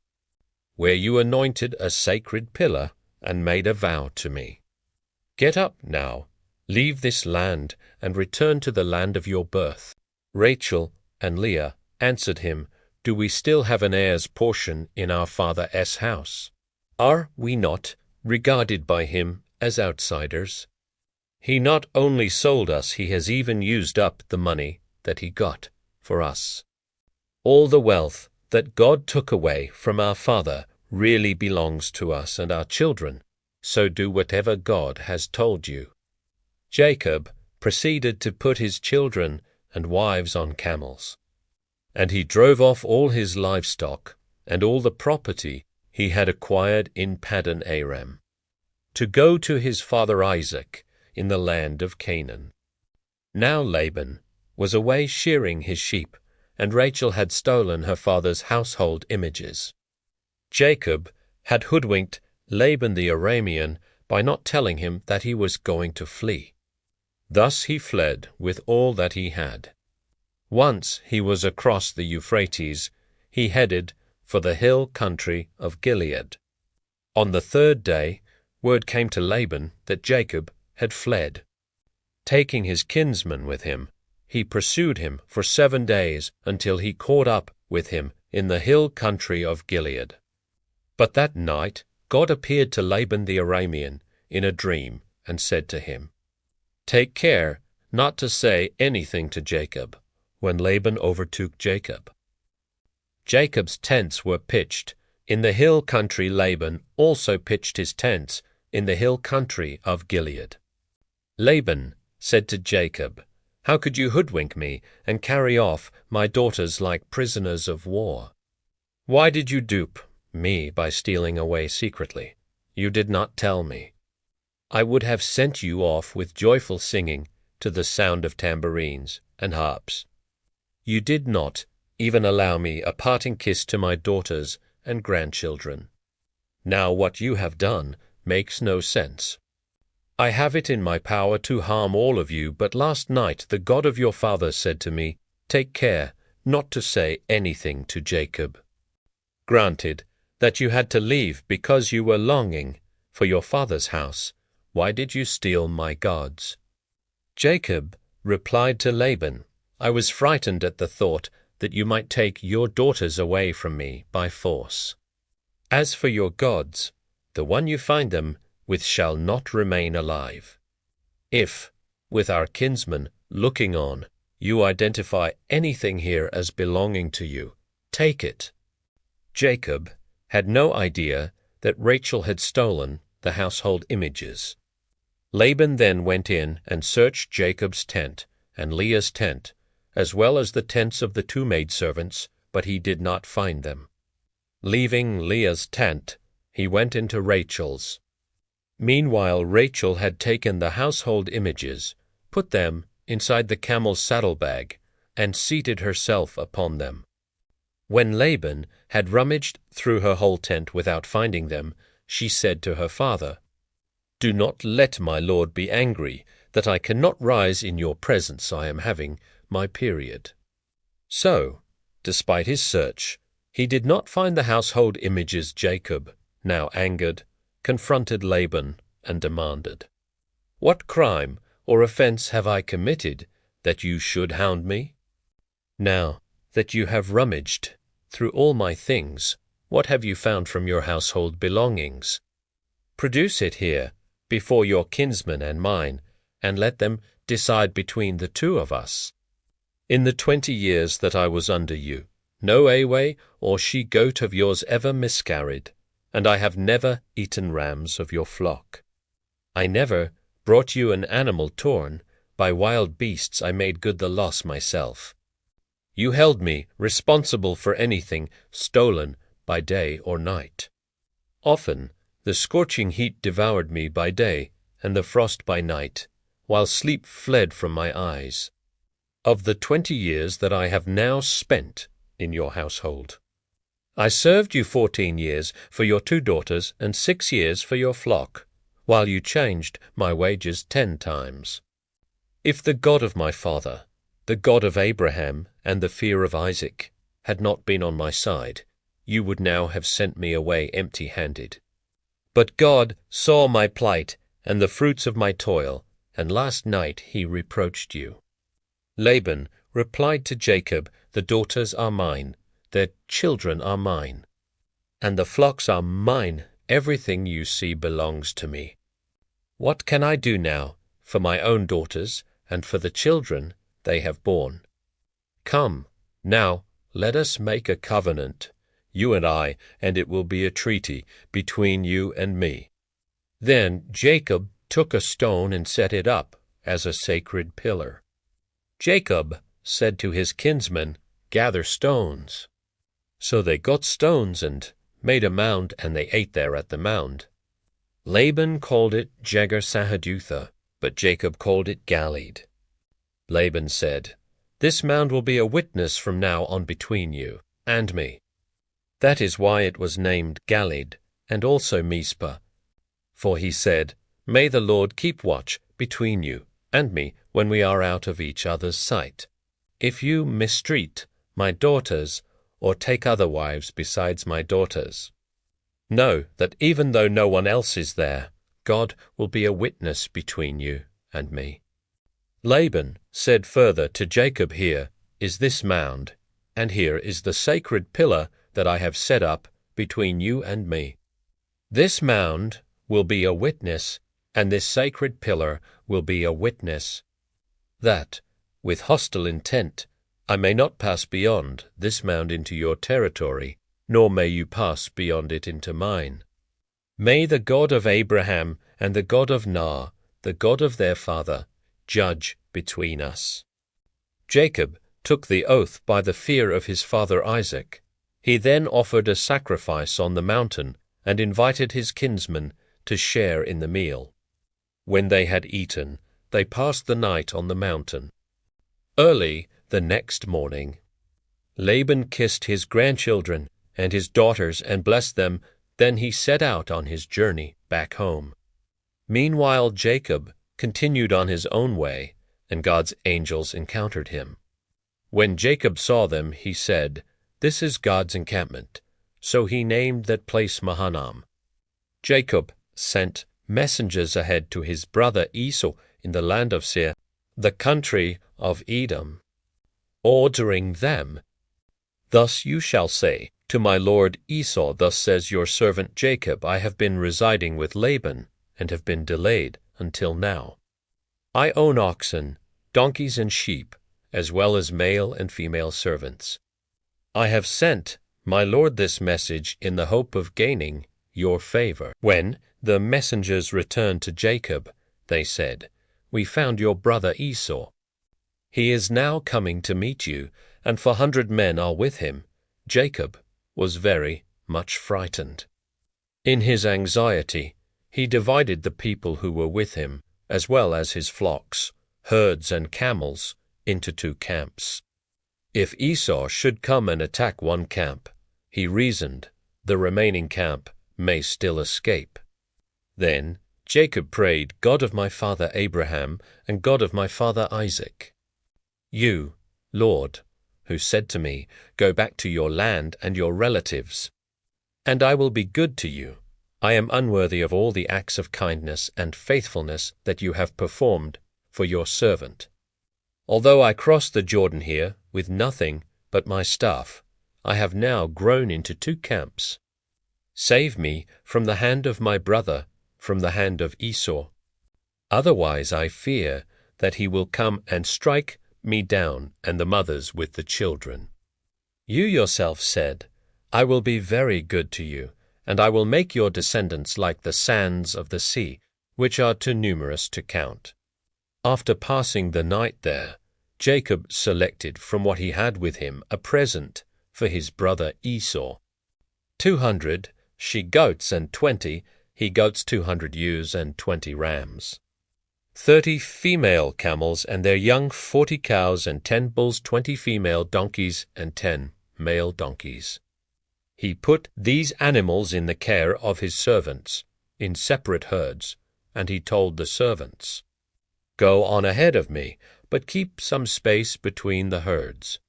where you anointed a sacred pillar and made a vow to me. Get up now, leave this land, and return to the land of your birth.' Rachel and Leah answered him, 'Do we still have an heir's portion in our father's house? Are we not regarded by him as outsiders? He not only sold us, he has even used up the money that he got for us. All the wealth that God took away from our father really belongs to us and our children, so do whatever God has told you.' Jacob proceeded to put his children and wives on camels, and he drove off all his livestock and all the property he had acquired in Paddan Aram, to go to his father Isaac in the land of Canaan. Now Laban was away shearing his sheep, and Rachel had stolen her father's household images. Jacob had hoodwinked Laban the Aramean by not telling him that he was going to flee. Thus he fled with all that he had. Once he was across the Euphrates, he headed for the hill country of Gilead. On the 3rd day, word came to Laban that Jacob had fled. Taking his kinsman with him, he pursued him for 7 days until he caught up with him in the hill country of Gilead. But that night God appeared to Laban the Aramean in a dream and said to him, "Take care not to say anything to Jacob," when Laban overtook Jacob. Jacob's tents were pitched in the hill country. Laban also pitched his tents in the hill country of Gilead. Laban said to Jacob, "How could you hoodwink me and carry off my daughters like prisoners of war? Why did you dupe me by stealing away secretly? You did not tell me. I would have sent you off with joyful singing to the sound of tambourines and harps. You did not even allow me a parting kiss to my daughters and grandchildren. Now what you have done makes no sense. I have it in my power to harm all of you, but last night the God of your father said to me, Take care not to say anything to Jacob. Granted that you had to leave because you were longing for your father's house. Why did you steal my gods? Jacob replied to Laban, I was frightened at the thought that you might take your daughters away from me by force. As for your gods, the one you find them with shall not remain alive. If, with our kinsman looking on, you identify anything here as belonging to you, take it. Jacob had no idea that Rachel had stolen the household images. Laban then went in and searched Jacob's tent and Leah's tent, as well as the tents of the two maidservants, but he did not find them. Leaving Leah's tent, he went into Rachel's. Meanwhile, Rachel had taken the household images, put them inside the camel's saddlebag, and seated herself upon them. When Laban had rummaged through her whole tent without finding them, she said to her father, Do not let my lord be angry that I cannot rise in your presence. I am having my period. So, despite his search, he did not find the household images. Jacob, now angered, confronted Laban and demanded, What crime or offense have I committed that you should hound me? Now that you have rummaged through all my things, what have you found from your household belongings? Produce it here before your kinsmen and mine, and let them decide between the two of us. In the 20 years that I was under you, no away or she-goat of yours ever miscarried, and I have never eaten rams of your flock. I never brought you an animal torn by wild beasts. I made good the loss myself. You held me responsible for anything stolen by day or night. Often the scorching heat devoured me by day, and the frost by night, while sleep fled from my eyes. Of the 20 years that I have now spent in your household, I served you 14 years for your 2 daughters and 6 years for your flock, while you changed my wages 10 times. If the God of my father, the God of Abraham and the fear of Isaac, had not been on my side, you would now have sent me away empty-handed. But God saw my plight and the fruits of my toil, and last night he reproached you. Laban replied to Jacob, The daughters are mine, their children are mine, and the flocks are mine. Everything you see belongs to me. What can I do now for my own daughters and for the children they have borne? Come, now let us make a covenant, you and I, and it will be a treaty between you and me. Then Jacob took a stone and set it up as a sacred pillar. Jacob said to his kinsmen, Gather stones. So they got stones and made a mound, and they ate there at the mound. Laban called it Jegar-Sahadutha, but Jacob called it Galeed. Laban said, This mound will be a witness from now on between you and me. That is why it was named Galeed, and also Mizpah. For he said, May the Lord keep watch between you and me when we are out of each other's sight. If you mistreat my daughters, or take other wives besides my daughters, know that even though no one else is there, God will be a witness between you and me. Laban said further to Jacob, Here is this mound, and here is the sacred pillar that I have set up between you and me. This mound will be a witness, and this sacred pillar will be a witness, that, with hostile intent, I may not pass beyond this mound into your territory, nor may you pass beyond it into mine. May the God of Abraham and the God of Nah, the God of their father, judge between us. Jacob took the oath by the fear of his father Isaac. He then offered a sacrifice on the mountain and invited his kinsmen to share in the meal. When they had eaten, they passed the night on the mountain. Early the next morning, Laban kissed his grandchildren and his daughters and blessed them. Then he set out on his journey back home. Meanwhile Jacob continued on his own way, and God's angels encountered him. When Jacob saw them, he said, "This is God's encampment." So he named that place Mahanaim. Jacob sent messengers ahead to his brother Esau in the land of Seir, the country of Edom, ordering them, "Thus you shall say to my lord Esau, Thus says your servant Jacob, I have been residing with Laban, and have been delayed until now. I own oxen, donkeys, and sheep, as well as male and female servants. I have sent my lord this message in the hope of gaining your favor." When the messengers returned to Jacob, they said, "We found your brother Esau. He is now coming to meet you, and 400 men are with him." Jacob was very much frightened. In his anxiety, he divided the people who were with him, as well as his flocks, herds, and camels, into 2 camps. If Esau should come and attack one camp, he reasoned, the remaining camp may still escape. Then Jacob prayed, "God of my father Abraham and God of my father Isaac, you, Lord, who said to me, 'Go back to your land and your relatives, and I will be good to you.' I am unworthy of all the acts of kindness and faithfulness that you have performed for your servant. Although I crossed the Jordan here with nothing but my staff, I have now grown into 2 camps. Save me from the hand of my brother, from the hand of Esau. Otherwise I fear that he will come and strike me down and the mothers with the children. You yourself said, 'I will be very good to you, and I will make your descendants like the sands of the sea, which are too numerous to count.'" After passing the night there, Jacob selected from what he had with him a present for his brother Esau: 200 she-goats and 20 he-goats, 200 ewes and 20 rams, 30 female camels and their young, 40 cows and 10 bulls, 20 female donkeys and 10 male donkeys. He put these animals in the care of his servants, in separate herds, and he told the servants, "Go on ahead of me, but keep some space between the herds."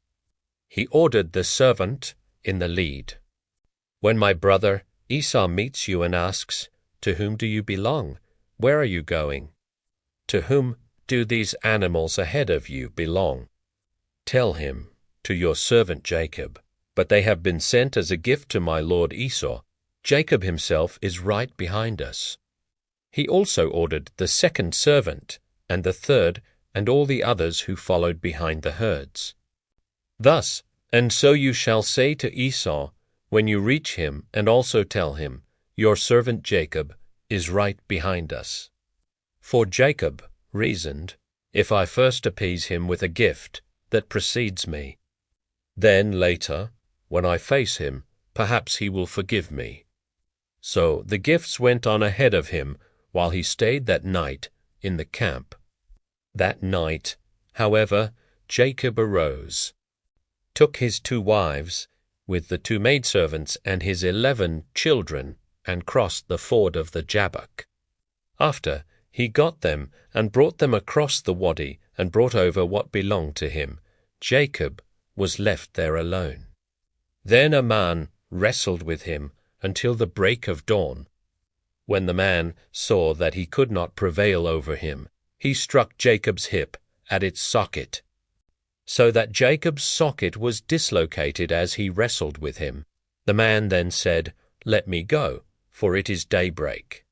He ordered the servant in the lead. "When my brother Esau meets you and asks, 'To whom do you belong? Where are you going? To whom do these animals ahead of you belong?' Tell him, 'To your servant Jacob, but they have been sent as a gift to my lord Esau. Jacob himself is right behind us.'" He also ordered the second servant, and the third, and all the others who followed behind the herds. "Thus, and so you shall say to Esau, when you reach him, and also tell him, 'Your servant Jacob is right behind us.'" For Jacob reasoned, "If I first appease him with a gift that precedes me, then later, when I face him, perhaps he will forgive me." So the gifts went on ahead of him while he stayed that night in the camp. That night, however, Jacob arose, took his 2 wives, with the 2 maidservants and his 11 children, and crossed the ford of the Jabbok. After he got them and brought them across the wadi and brought over what belonged to him, Jacob was left there alone. Then a man wrestled with him until the break of dawn. When the man saw that he could not prevail over him, he struck Jacob's hip at its socket, so that Jacob's socket was dislocated as he wrestled with him. The man then said, "Let me go, for it is daybreak."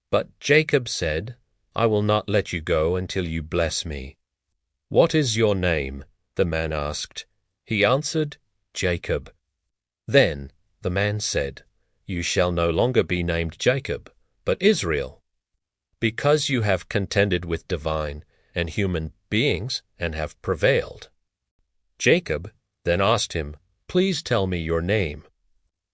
But Jacob said, "I will not let you go until you bless me." "What is your name?" the man asked. He answered, "Jacob." Then the man said, "You shall no longer be named Jacob, but Israel, because you have contended with divine and human beings and have prevailed." Jacob then asked him, "Please tell me your name."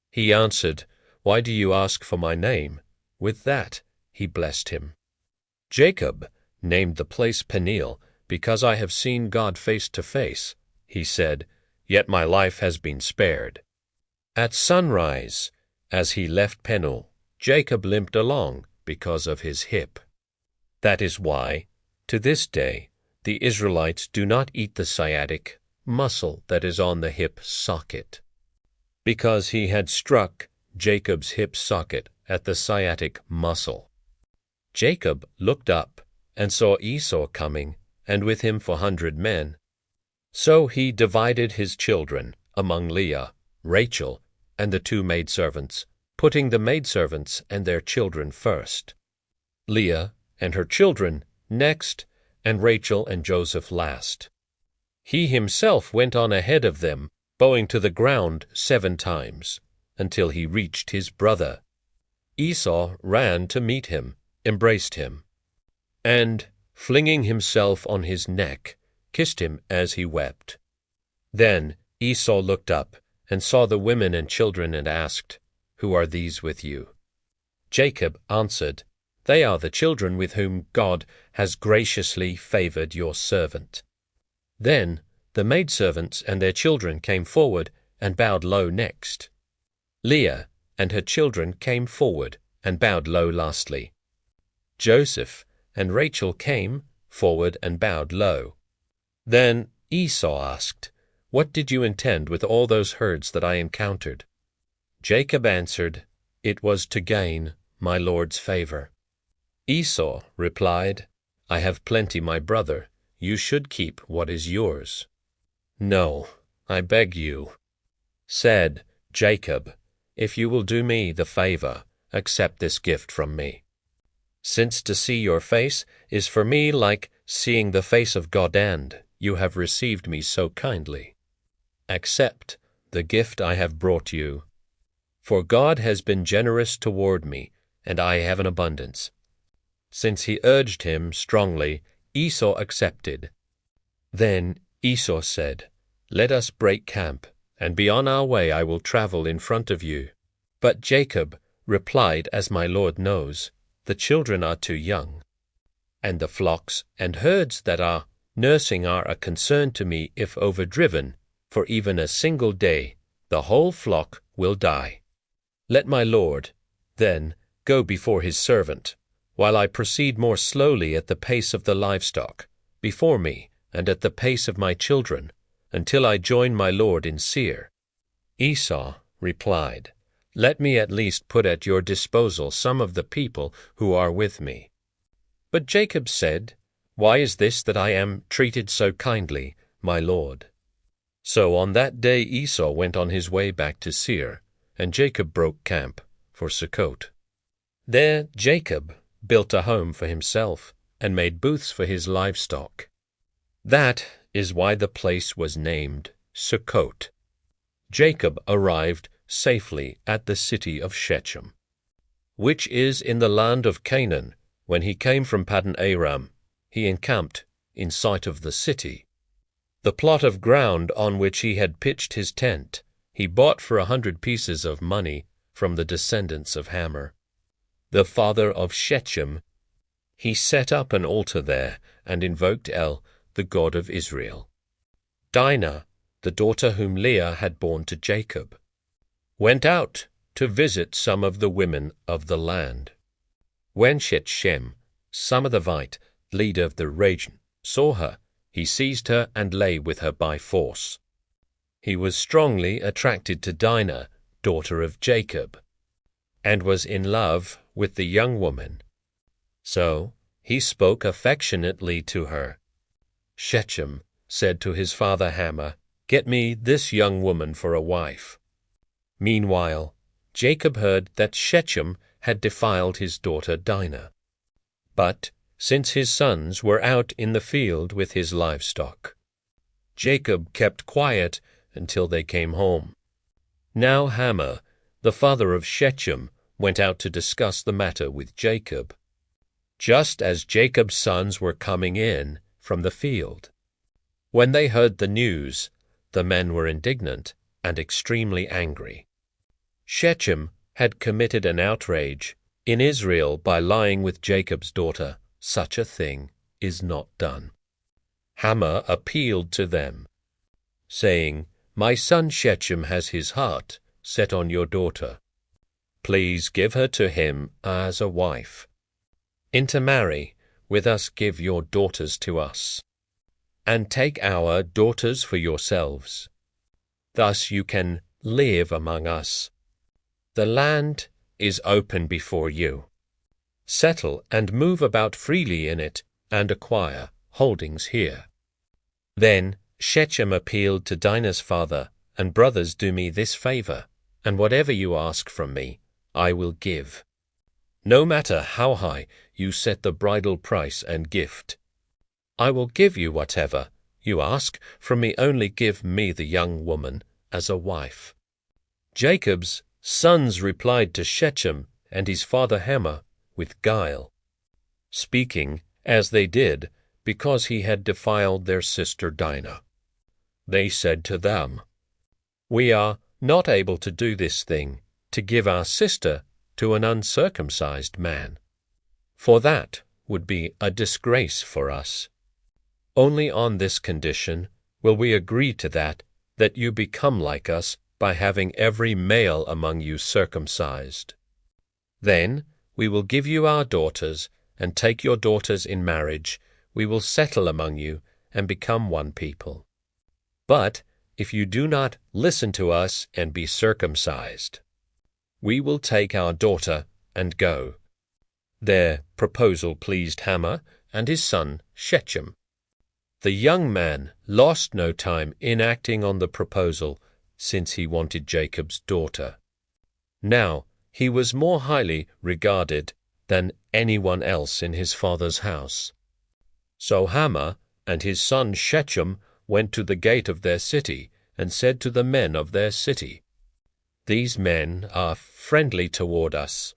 He answered, "Why do you ask for my name?" With that he blessed him. Jacob named the place Peniel, because I have seen God face to face. He said, "Yet my life has been spared." At sunrise, as he left Penuel, Jacob limped along because of his hip. That is why, to this day, the Israelites do not eat the sciatic muscle that is on the hip socket, because he had struck Jacob's hip socket at the sciatic muscle. Jacob looked up and saw Esau coming, and with him 400 men. So he divided his children among Leah, Rachel, and the 2 maidservants, putting the maidservants and their children first, Leah and her children next, and Rachel and Joseph last. He himself went on ahead of them, bowing to the ground 7 times, until he reached his brother. Esau ran to meet him, embraced him, and, flinging himself on his neck, kissed him as he wept. Then Esau looked up and saw the women and children and asked, "Who are these with you?" Jacob answered, "They are the children with whom God has graciously favored your servant." Then the maidservants and their children came forward and bowed low next. Leah and her children came forward and bowed low lastly. Joseph and Rachel came forward and bowed low. Then Esau asked, "What did you intend with all those herds that I encountered?" Jacob answered, "It was to gain my Lord's favor." Esau replied, "I have plenty, my brother. You should keep what is yours." "No, I beg you," said Jacob, "if you will do me the favor, accept this gift from me. Since to see your face is for me like seeing the face of God, and you have received me so kindly. Accept the gift I have brought you. For God has been generous toward me, and I have an abundance." Since he urged him strongly, Esau accepted. Then Esau said, "Let us break camp, and be on our way. I will travel in front of you." But Jacob replied, "As my Lord knows, the children are too young, and the flocks and herds that are nursing are a concern to me. If overdriven for even a single day, the whole flock will die. Let my Lord, then, go before his servant, while I proceed more slowly at the pace of the livestock, before me, and at the pace of my children, until I join my Lord in Seir." Esau replied, "Let me at least put at your disposal some of the people who are with me." But Jacob said, "Why is this that I am treated so kindly, my Lord?" So on that day Esau went on his way back to Seir, and Jacob broke camp for Sukkot. There Jacob built a home for himself, and made booths for his livestock. That is why the place was named Sukkot. Jacob arrived safely at the city of Shechem, which is in the land of Canaan. When he came from Paddan Aram, he encamped in sight of the city. The plot of ground on which he had pitched his tent, he bought for 100 pieces of money from the descendants of Hamor, the father of Shechem. He set up an altar there and invoked El, the God of Israel. Dinah, the daughter whom Leah had borne to Jacob, went out to visit some of the women of the land. When Shechem, Samathivite, leader of the region, saw her, he seized her and lay with her by force. He was strongly attracted to Dinah, daughter of Jacob, and was in love with the young woman. So he spoke affectionately to her. Shechem said to his father Hamor, "Get me this young woman for a wife." Meanwhile, Jacob heard that Shechem had defiled his daughter Dinah. But since his sons were out in the field with his livestock, Jacob kept quiet until they came home. Now Hamor, the father of Shechem, went out to discuss the matter with Jacob, just as Jacob's sons were coming in from the field. When they heard the news, the men were indignant and extremely angry. Shechem had committed an outrage in Israel by lying with Jacob's daughter. Such a thing is not done. Hamor appealed to them, saying, "My son Shechem has his heart set on your daughter. Please give her to him as a wife, intermarry with us give your daughters to us, and take our daughters for yourselves. Thus you can live among us. The land is open before you. Settle and move about freely in it, and acquire holdings here." Then Shechem appealed to Dinah's father, "And brothers, do me this favor, and whatever you ask from me, I will give. No matter how high you set the bridal price and gift. I will give you whatever you ask from me, only give me the young woman as a wife." Jacob's sons replied to Shechem and his father Hamor with guile, speaking as they did because he had defiled their sister Dinah. They said to them, "We are not able to do this thing, to give our sister to an uncircumcised man, for that would be a disgrace for us. Only on this condition will we agree to that you become like us by having every male among you circumcised. Then we will give you our daughters, and take your daughters in marriage. We will settle among you, and become one people. But if you do not listen to us and be circumcised, we will take our daughter and go." Their proposal pleased Hamor and his son Shechem. The young man lost no time in acting on the proposal, since he wanted Jacob's daughter. Now he was more highly regarded than anyone else in his father's house. So Hamor and his son Shechem went to the gate of their city and said to the men of their city, "These men are friendly toward us.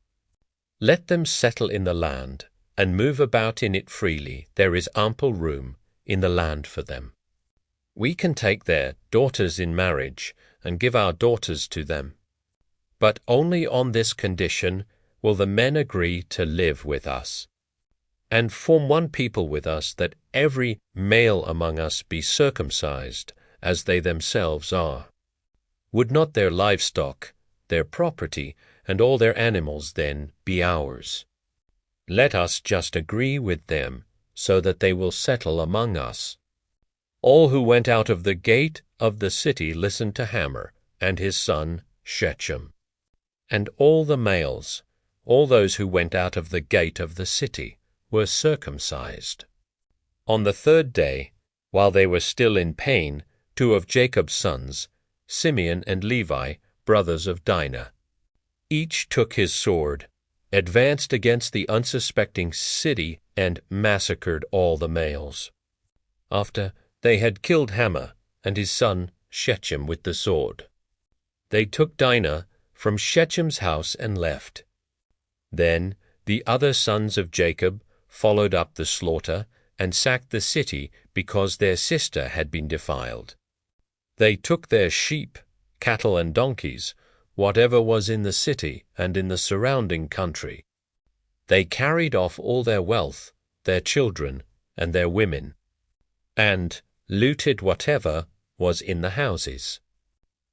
Let them settle in the land and move about in it freely. There is ample room in the land for them. We can take their daughters in marriage and give our daughters to them. But only on this condition will the men agree to live with us, and form one people with us, that every male among us be circumcised, as they themselves are. Would not their livestock, their property, and all their animals then be ours? Let us just agree with them, so that they will settle among us." All who went out of the gate of the city listened to Hamor and his son Shechem. And all the males, all those who went out of the gate of the city, were circumcised. On the third day, while they were still in pain, two of Jacob's sons, Simeon and Levi, brothers of Dinah, each took his sword, advanced against the unsuspecting city, and massacred all the males. After they had killed Hamor and his son Shechem with the sword, they took Dinah from Shechem's house and left. Then the other sons of Jacob followed up the slaughter and sacked the city because their sister had been defiled. They took their sheep, cattle, and donkeys, whatever was in the city and in the surrounding country. They carried off all their wealth, their children, and their women, and looted whatever was in the houses.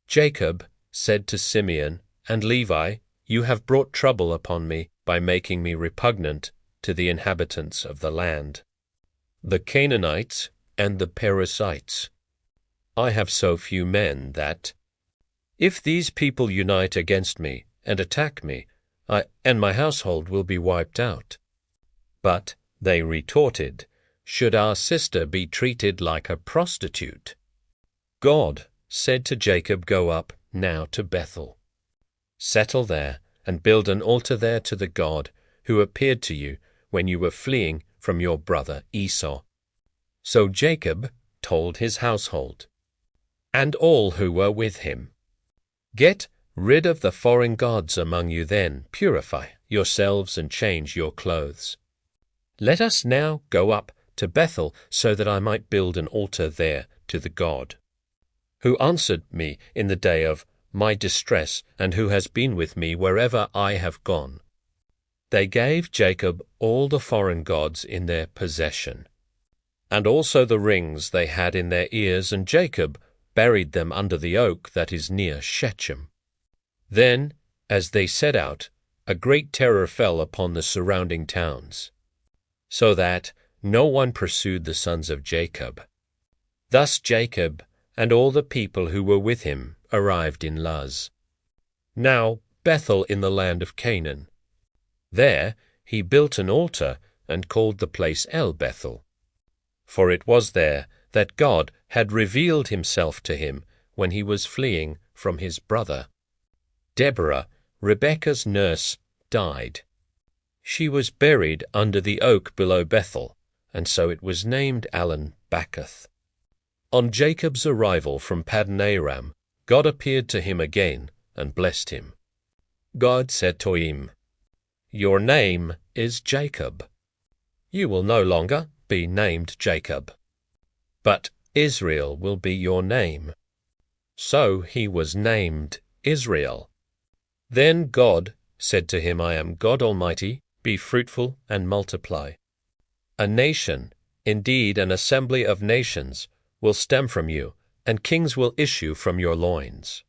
Jacob said to Simeon and Levi, "You have brought trouble upon me by making me repugnant to the inhabitants of the land, the Canaanites and the Perizzites. I have so few men that, if these people unite against me and attack me, I and my household will be wiped out." But they retorted, "Should our sister be treated like a prostitute?" God said to Jacob, "Go up now to Bethel. Settle there and build an altar there to the God who appeared to you when you were fleeing from your brother Esau." So Jacob told his household, and all who were with him, "Get rid of the foreign gods among you then, purify yourselves and change your clothes. Let us now go up to Bethel, so that I might build an altar there to the God who answered me in the day of my distress, and who has been with me wherever I have gone." They gave Jacob all the foreign gods in their possession, and also the rings they had in their ears, and Jacob buried them under the oak that is near Shechem. Then, as they set out, a great terror fell upon the surrounding towns. so that no one pursued the sons of Jacob. Thus Jacob and all the people who were with him arrived in Luz. Now Bethel in the land of Canaan. There he built an altar and called the place El Bethel. For it was there that God had revealed himself to him when he was fleeing from his brother. Deborah, Rebekah's nurse, died. She was buried under the oak below Bethel, and so it was named Allon Bacuth. On Jacob's arrival from Paddan Aram, God appeared to him again and blessed him. God said to him, "Your name is Jacob. You will no longer be named Jacob, but Israel will be your name." So he was named Israel. Then God said to him, "I am God Almighty, be fruitful and multiply. A nation, indeed an assembly of nations, will stem from you, and kings will issue from your loins.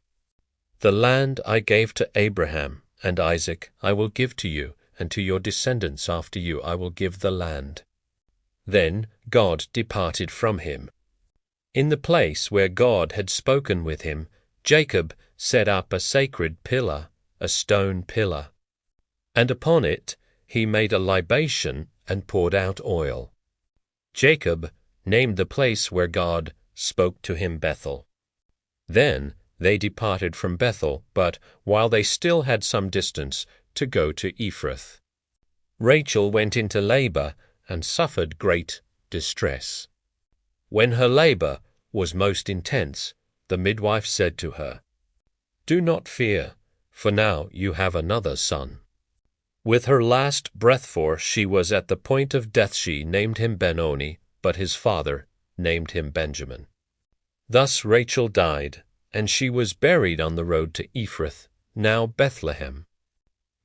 The land I gave to Abraham and Isaac I will give to you, and to your descendants after you I will give the land." Then God departed from him. In the place where God had spoken with him, Jacob set up a sacred pillar, a stone pillar. And upon it he made a libation and poured out oil. Jacob named the place where God spoke to him Bethel. Then they departed from Bethel, but while they still had some distance, to go to Ephrath. Rachel went into labor and suffered great distress. When her labor was most intense, the midwife said to her, "Do not fear, for now you have another son." With her last breathful she was at the point of death. She named him Benoni, but his father named him Benjamin. Thus Rachel died, and she was buried on the road to Ephrath, now Bethlehem.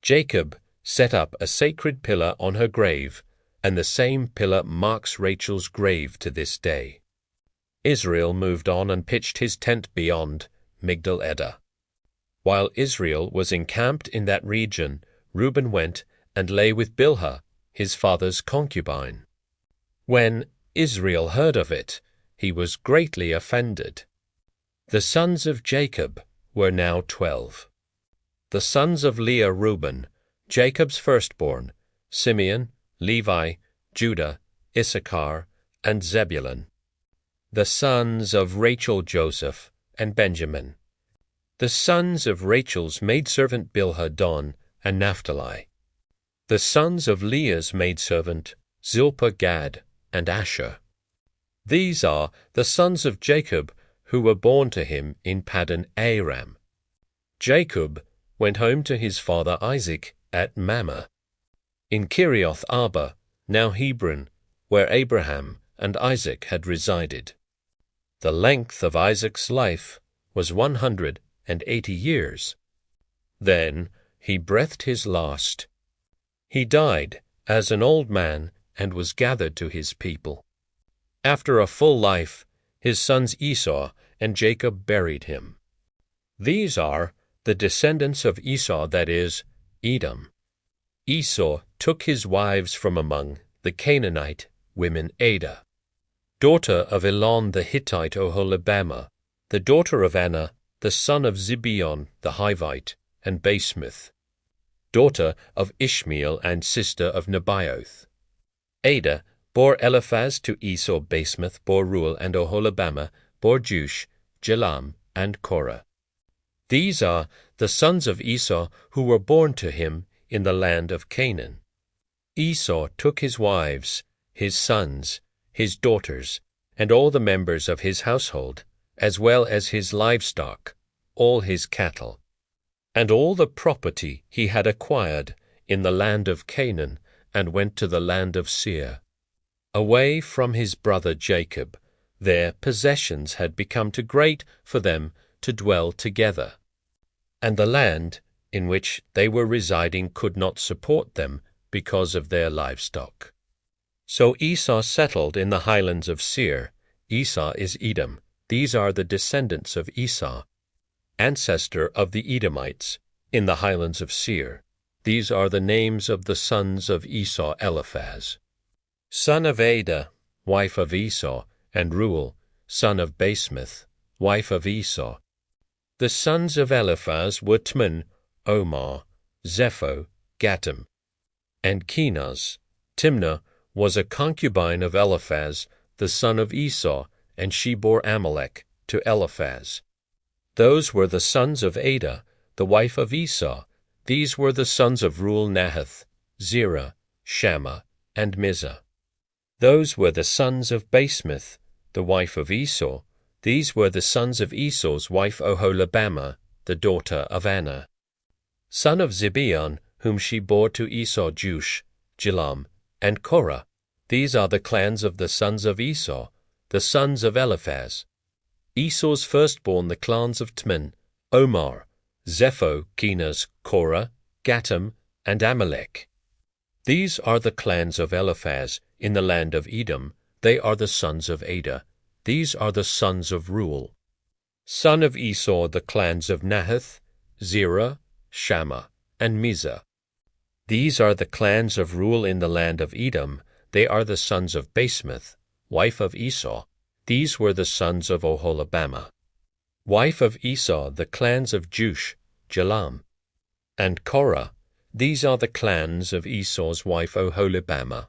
Jacob set up a sacred pillar on her grave, and the same pillar marks Rachel's grave to this day. Israel moved on and pitched his tent beyond Migdal Eder. While Israel was encamped in that region, Reuben went and lay with Bilhah, his father's concubine. When Israel heard of it, he was greatly offended. The sons of Jacob were now 12. The sons of Leah Reuben, Jacob's firstborn, Simeon, Levi, Judah, Issachar, and Zebulun. The sons of Rachel Joseph and Benjamin. The sons of Rachel's maidservant Bilhah Dan and Naphtali. The sons of Leah's maidservant Zilpah Gad and Asher. These are the sons of Jacob who were born to him in Paddan Aram. Jacob went home to his father Isaac at Mamre, in Kirioth Arba, now Hebron, where Abraham and Isaac had resided. The length of Isaac's life was 180 years. Then he breathed his last. He died as an old man and was gathered to his people. After a full life, his sons Esau and Jacob buried him. These are the descendants of Esau, that is, Edom. Esau took his wives from among the Canaanite women Adah, daughter of Elon the Hittite Oholibamah, the daughter of Anna, the son of Zibeon the Hivite, and Basemath, daughter of Ishmael and sister of Nebaioth. Adah bore Eliphaz to Esau. Basemath bore Reuel, and Oholibamah bore Jeush, Jalam, and Korah. These are the sons of Esau who were born to him in the land of Canaan. Esau took his wives, his sons, his daughters, and all the members of his household, as well as his livestock, all his cattle, and all the property he had acquired in the land of Canaan, and went to the land of Seir. Away from his brother Jacob, their possessions had become too great for them to dwell together, and the land in which they were residing could not support them because of their livestock. So Esau settled in the highlands of Seir. Esau is Edom. These are the descendants of Esau, ancestor of the Edomites, in the highlands of Seir. These are the names of the sons of Esau: Eliphaz. son of Ada, wife of Esau, and Reuel, son of Basemath, wife of Esau. The sons of Eliphaz were Tman, Omar, Zepho, Gatam, and Kenaz. Timnah was a concubine of Eliphaz, the son of Esau, and she bore Amalek to Eliphaz. Those were the sons of Ada, the wife of Esau. These were the sons of Reuel, Nahath, Zerah, Shammah, and Mizah. Those were the sons of Basemath, the wife of Esau. These were the sons of Esau's wife Oholibamah, the daughter of Anna. Son of Zibeon, whom she bore to Esau, Jush, Jalam, and Korah. These are the clans of the sons of Esau, the sons of Eliphaz. Esau's firstborn, the clans of Tman, Omar, Zepho, Kenaz, Korah, Gatam, and Amalek. These are the clans of Eliphaz in the land of Edom. They are the sons of Ada. These are the sons of Reuel. Son of Esau, the clans of Nahath, Zerah, Shammah, and Mizah. These are the clans of Reuel in the land of Edom. They are the sons of Basemath, wife of Esau. These were the sons of Oholibamah, wife of Esau, the clans of Jush, Jalam, and Korah. These are the clans of Esau's wife Oholibamah,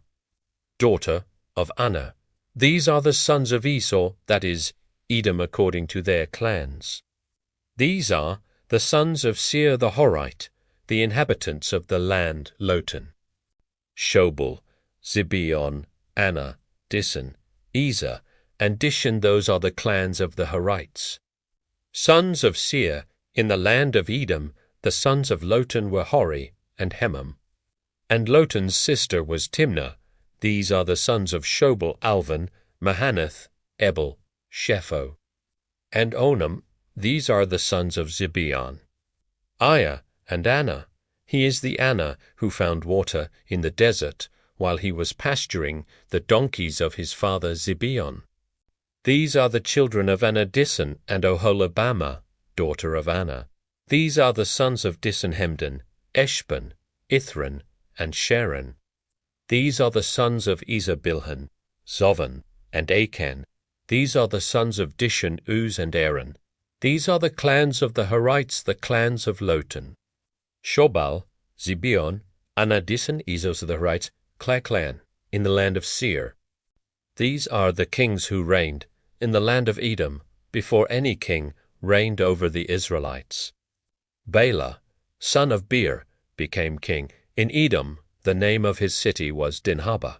daughter of Anna. These are the sons of Esau, that is, Edom according to their clans. These are the sons of Seir the Horite, the inhabitants of the land Lotan. Shobal, Zibeon, Anna, Dissan, Ezer, and Dishan. Those are the clans of the Horites. Sons of Seir, in the land of Edom, the sons of Lotan were Hori and Hemam. And Lotan's sister was Timnah. These are the sons of Shobal, Alvan, Mahanath, Ebal, Shepho, and Onam. These are the sons of Zibeon. Aya and Anna. He is the Anna who found water in the desert while he was pasturing the donkeys of his father Zibeon. These are the children of Anna, Dissan, and Oholibamah, daughter of Anna. These are the sons of Dissan, Hemdan, Eshban, Ithran, and Sharon. These are the sons of Ezer, Bilhan, Zovan, and Achan. These are the sons of Dishan, Uz, and Aaron. These are the clans of the Horites, the clans of Lotan. Shobal, Zibeon, Anna, Dissan, Ezos of the Horites, clan, in the land of Seir. These are the kings who reigned in the land of Edom before any king reigned over the Israelites. Bela, son of Beer, became king. In Edom, the name of his city was Dinhabah.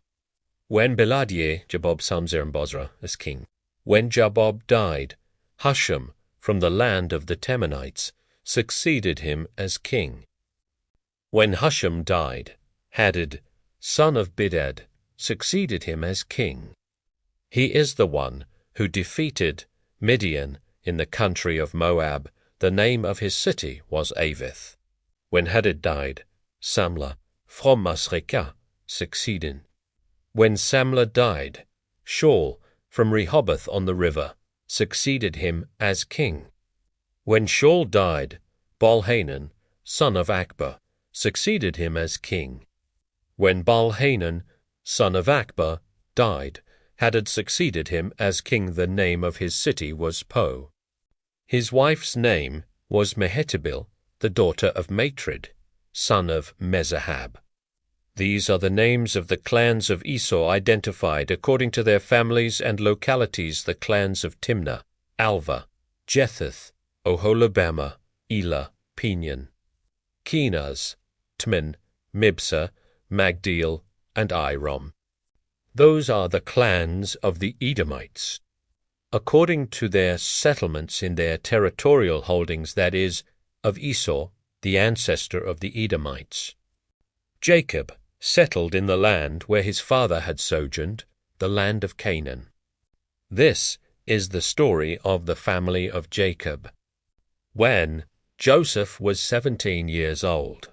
When Beladiah, Jabob, Samzer, and Bozrah as king. When Jabob died, Husham, from the land of the Temanites, succeeded him as king. When Husham died, Hadad, son of Bidad, succeeded him as king. He is the one who defeated Midian in the country of Moab. The name of his city was Avith. When Hadad died, Samlah, from Masrekah, succeeded. When Samlah died, Shaul, from Rehoboth on the river, succeeded him as king. When Shaul died, Baal-Hanan, son of Akbah, succeeded him as king. When Baal-Hanan, son of Akbah, died, Hadad succeeded him as king. The name of his city was Po. His wife's name was Mehetabel, the daughter of Matred, son of Mezahab. These are the names of the clans of Esau identified according to their families and localities: the clans of Timnah, Alva, Jetheth, Oholibamah, Elah, Pinion, Kenaz, Tman, Mibsah, Magdiel, and Iram. Those are the clans of the Edomites, according to their settlements in their territorial holdings, that is, of Esau, the ancestor of the Edomites. Jacob settled in the land where his father had sojourned, the land of Canaan. This is the story of the family of Jacob. When Joseph was 17 years old,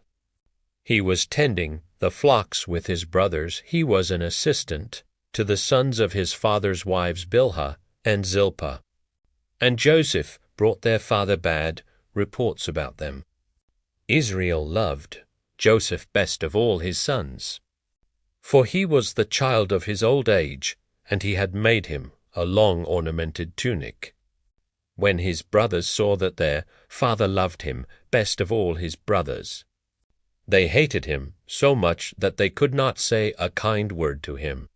he was tending the flocks with his brothers. He was an assistant to the sons of his father's wives Bilhah and Zilpah. And Joseph brought their father bad reports about them. Israel loved Joseph best of all his sons. For he was the child of his old age, and he had made him a long ornamented tunic. When his brothers saw that their father loved him best of all his brothers, they hated him so much that they could not say a kind word to him.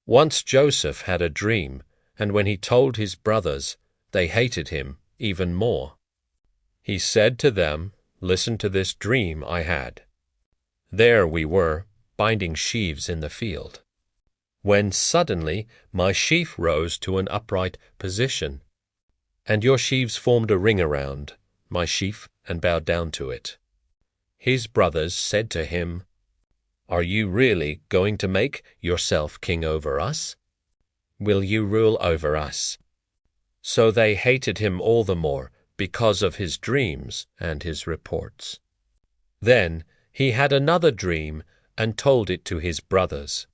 Once Joseph had a dream, and when he told his brothers, they hated him even more. He said to them, "Listen to this dream I had. There we were, binding sheaves in the field, when suddenly my sheaf rose to an upright position, and your sheaves formed a ring around my sheaf and bowed down to it." His brothers said to him, "Are you really going to make yourself king over us? Will you rule over us?" So they hated him all the more because of his dreams and his reports. Then he had another dream and told it to his brothers.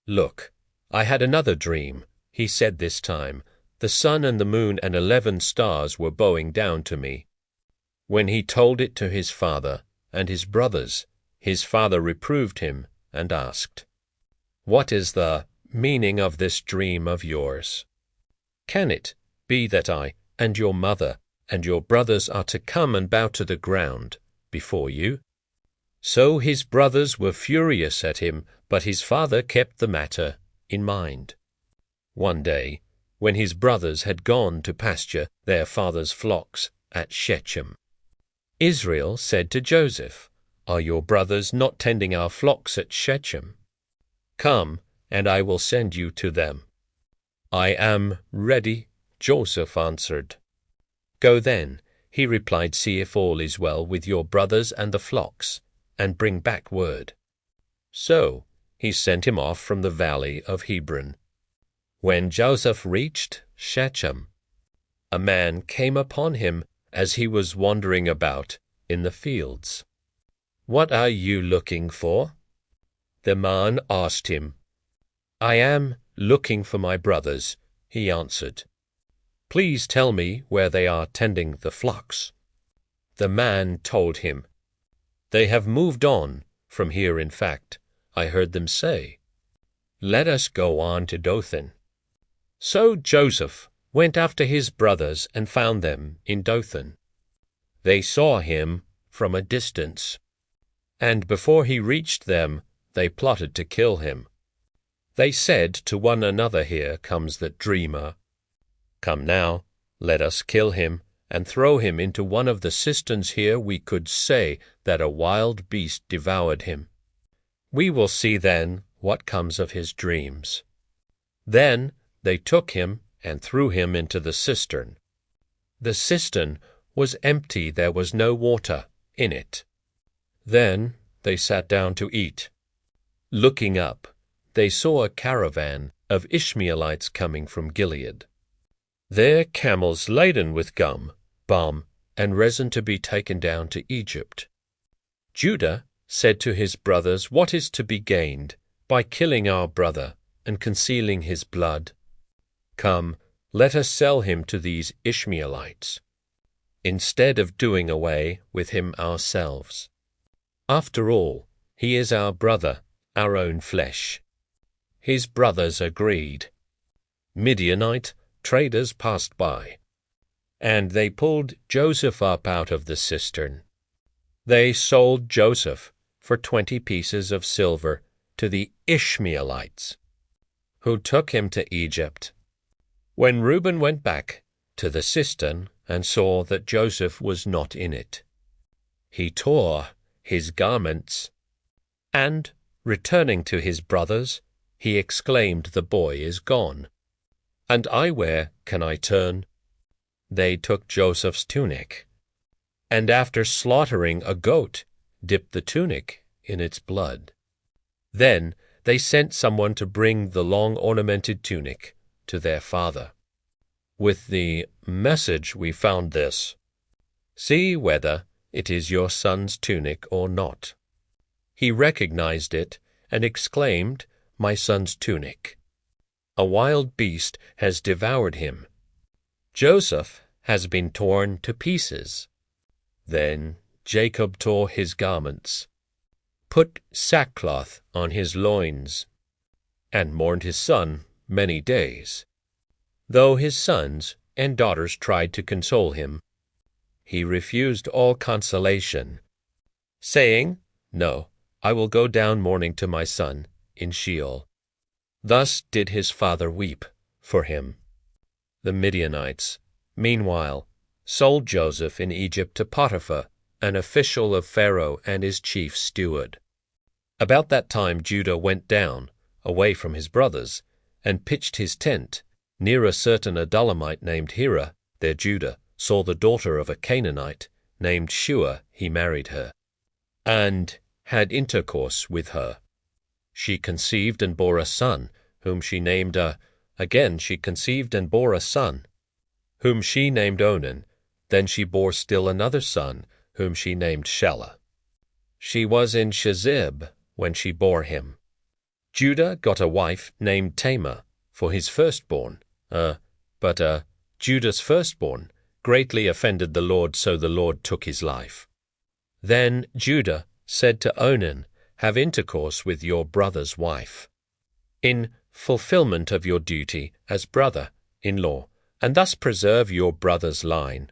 "Look, I had another dream," he said this time. "The sun and the moon and 11 stars were bowing down to me." When he told it to his father and his brothers, his father reproved him and asked, "What is the meaning of this dream of yours? Can it be that I and your mother and your brothers are to come and bow to the ground before you?" So his brothers were furious at him, but his father kept the matter in mind. One day, when his brothers had gone to pasture their father's flocks at Shechem, Israel said to Joseph, "Are your brothers not tending our flocks at Shechem? Come, and I will send you to them." "I am ready," Joseph answered. "Go then," he replied, "see if all is well with your brothers and the flocks, and bring back word." So he sent him off from the valley of Hebron. When Joseph reached Shechem, a man came upon him as he was wandering about in the fields. "What are you looking for?" the man asked him. "I am looking for my brothers," he answered. "Please tell me where they are tending the flocks." The man told him, "They have moved on from here. In fact, I heard them say, 'Let us go on to Dothan.'" So Joseph went after his brothers and found them in Dothan. They saw him from a distance, and before he reached them, they plotted to kill him. They said to one another, "Here comes the dreamer. Come now, let us kill him and throw him into one of the cisterns here. We could say that a wild beast devoured him. We will see then what comes of his dreams." Then they took him and threw him into the cistern. The cistern was empty, there was no water in it. Then they sat down to eat. Looking up, they saw a caravan of Ishmaelites coming from Gilead, their camels laden with gum, balm, and resin to be taken down to Egypt. Judah said to his brothers, "What is to be gained by killing our brother and concealing his blood? Come, let us sell him to these Ishmaelites, instead of doing away with him ourselves. After all, he is our brother, our own flesh." His brothers agreed. Midianite traders passed by, and they pulled Joseph up out of the cistern. They sold Joseph for 20 pieces of silver to the Ishmaelites, who took him to Egypt. When Reuben went back to the cistern and saw that Joseph was not in it, he tore his garments, and, returning to his brothers, he exclaimed, "The boy is gone, and where can I turn?" They took Joseph's tunic, and after slaughtering a goat, dipped the tunic in its blood. Then they sent someone to bring the long ornamented tunic to their father, with the message, "We found this. See whether it is your son's tunic or not." He recognized it and exclaimed, "My son's tunic. A wild beast has devoured him. Joseph has been torn to pieces." Then Jacob tore his garments, put sackcloth on his loins, and mourned his son many days. Though his sons and daughters tried to console him, he refused all consolation, saying, "No, I will go down mourning to my son in Sheol." Thus did his father weep for him. The Midianites, meanwhile, sold Joseph in Egypt to Potiphar, an official of Pharaoh and his chief steward. About that time Judah went down, away from his brothers, and pitched his tent near a certain Adullamite named Hira. There Judah saw the daughter of a Canaanite named Shua. He married her, and had intercourse with her. She conceived and bore a son, whom she named Again she conceived and bore a son, whom she named Onan. Then she bore still another son, whom she named Shelah. She was in Shezib when she bore him. Judah got a wife named Tamar for his firstborn, but Judah's firstborn greatly offended the Lord, so the Lord took his life. Then Judah said to Onan, "Have intercourse with your brother's wife, in fulfillment of your duty as brother-in-law, and thus preserve your brother's line."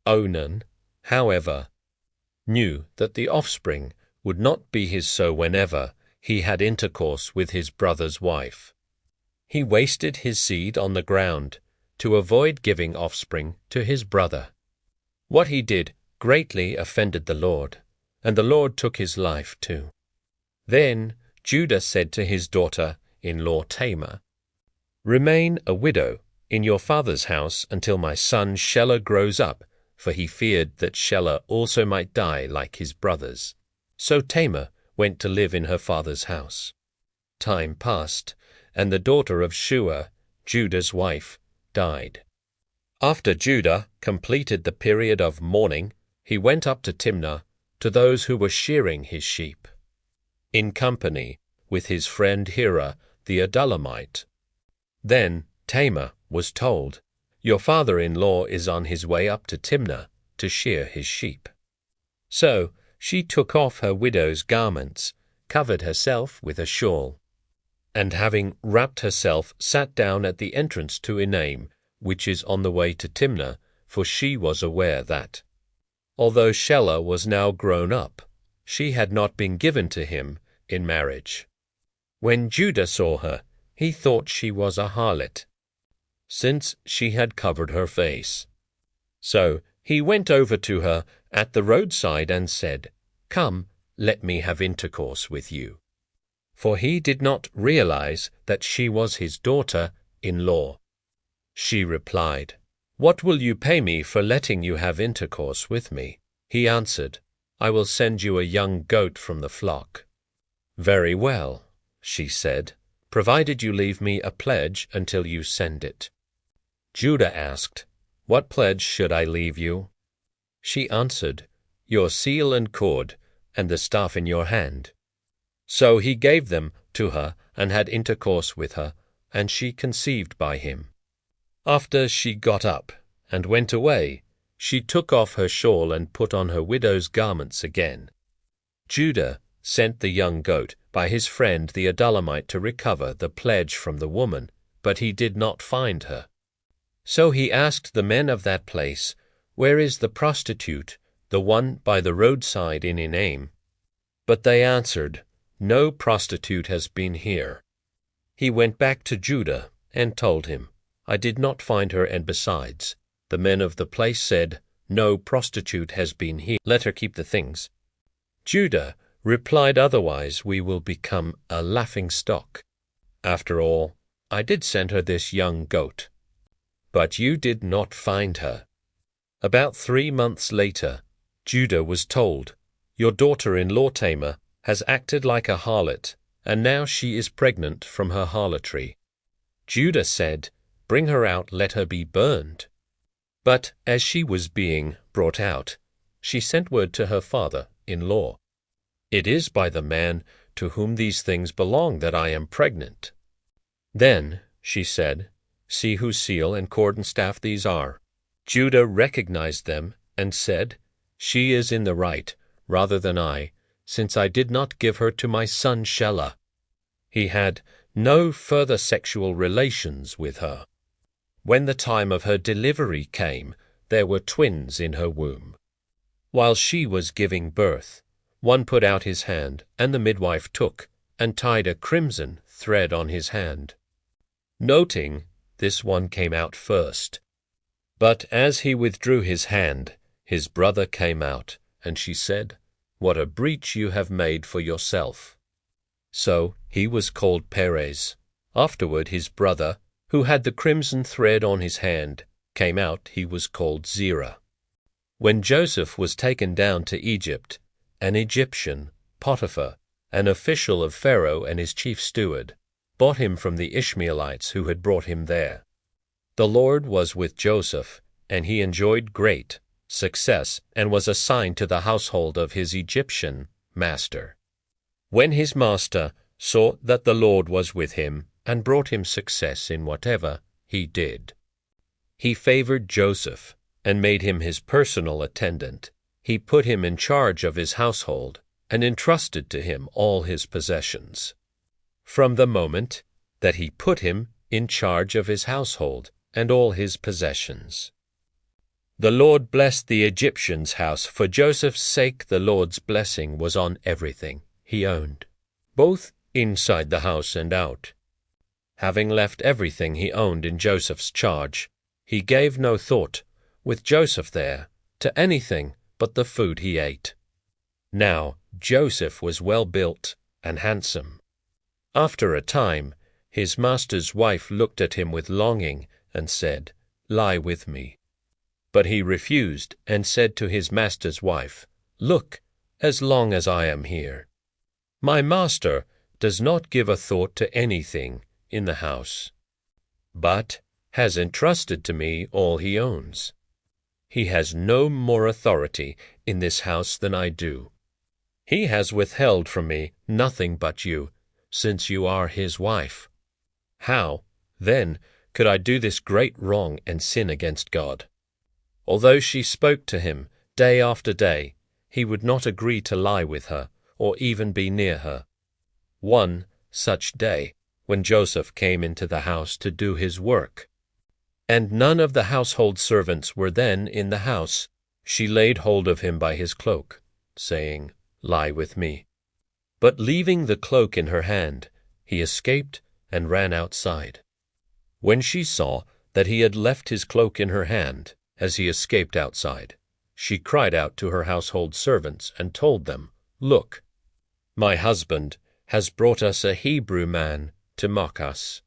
Onan, however, knew that the offspring would not be his, so whenever he had intercourse with his brother's wife, he wasted his seed on the ground to avoid giving offspring to his brother. What he did greatly offended the Lord, and the Lord took his life too. Then Judah said to his daughter-in-law Tamar, "Remain a widow in your father's house until my son Shelah grows up," for he feared that Shelah also might die like his brothers. So Tamar went to live in her father's house. Time passed, and the daughter of Shua, Judah's wife, died. After Judah completed the period of mourning, he went up to Timnah to those who were shearing his sheep, in company with his friend Hira the Adullamite. Then Tamar was told, "Your father-in-law is on his way up to Timnah to shear his sheep." So she took off her widow's garments, covered herself with a shawl, and having wrapped herself, sat down at the entrance to Enaim, which is on the way to Timnah, for she was aware that, although Shelah was now grown up, she had not been given to him in marriage. When Judah saw her, he thought she was a harlot, since she had covered her face. So he went over to her at the roadside and said, "Come, let me have intercourse with you." For he did not realize that she was his daughter-in-law. She replied, "What will you pay me for letting you have intercourse with me?" He answered, "I will send you a young goat from the flock." "Very well," she said, "provided you leave me a pledge until you send it." Judah asked, "What pledge should I leave you?" She answered, "Your seal and cord, and the staff in your hand." So he gave them to her and had intercourse with her, and she conceived by him. After she got up and went away, she took off her shawl and put on her widow's garments again. Judah sent the young goat by his friend the Adullamite to recover the pledge from the woman, but he did not find her. So he asked the men of that place, "Where is the prostitute, the one by the roadside in Enaim?" But they answered, "No prostitute has been here." He went back to Judah and told him, "I did not find her, and besides, the men of the place said, 'No prostitute has been here. Let her keep the things.'" Judah replied, "Otherwise we will become a laughing stock. After all, I did send her this young goat, but you did not find her." About 3 months later, Judah was told, "Your daughter-in-law Tamar has acted like a harlot, and now she is pregnant from her harlotry." Judah said, "Bring her out, let her be burned." But as she was being brought out, she sent word to her father-in-law, "It is by the man to whom these things belong that I am pregnant." Then she said, "See whose seal and cord and staff these are." Judah recognized them and said, "She is in the right rather than I, since I did not give her to my son Shelah. He had no further sexual relations with her. When the time of her delivery came, there were twins in her womb. While she was giving birth, one put out his hand, and the midwife took and tied a crimson thread on his hand, noting this one came out first. But as he withdrew his hand, his brother came out, and she said, "What a breach you have made for yourself." So he was called Perez. Afterward his brother, who had the crimson thread on his hand, came out, he was called Zerah. When Joseph was taken down to Egypt, an Egyptian, Potiphar, an official of Pharaoh and his chief steward, bought him from the Ishmaelites who had brought him there. The Lord was with Joseph, and he enjoyed great success and was assigned to the household of his Egyptian master. When his master saw that the Lord was with him and brought him success in whatever he did, he favored Joseph and made him his personal attendant. He put him in charge of his household and entrusted to him all his possessions. From the moment that he put him in charge of his household and all his possessions, the Lord blessed the Egyptian's house. For Joseph's sake, the Lord's blessing was on everything he owned, both inside the house and out. Having left everything he owned in Joseph's charge, he gave no thought, with Joseph there, to anything but the food he ate. Now Joseph was well built and handsome. After a time, his master's wife looked at him with longing and said, "Lie with me." But he refused and said to his master's wife, "Look, as long as I am here, my master does not give a thought to anything in the house, but has entrusted to me all he owns. He has no more authority in this house than I do. He has withheld from me nothing but you, since you are his wife. How, then, could I do this great wrong and sin against God?" Although she spoke to him day after day, he would not agree to lie with her or even be near her. One such day, when Joseph came into the house to do his work, and none of the household servants were then in the house, she laid hold of him by his cloak, saying, "Lie with me." But leaving the cloak in her hand, he escaped and ran outside. When she saw that he had left his cloak in her hand as he escaped outside, she cried out to her household servants and told them, "Look, my husband has brought us a Hebrew man to mock us.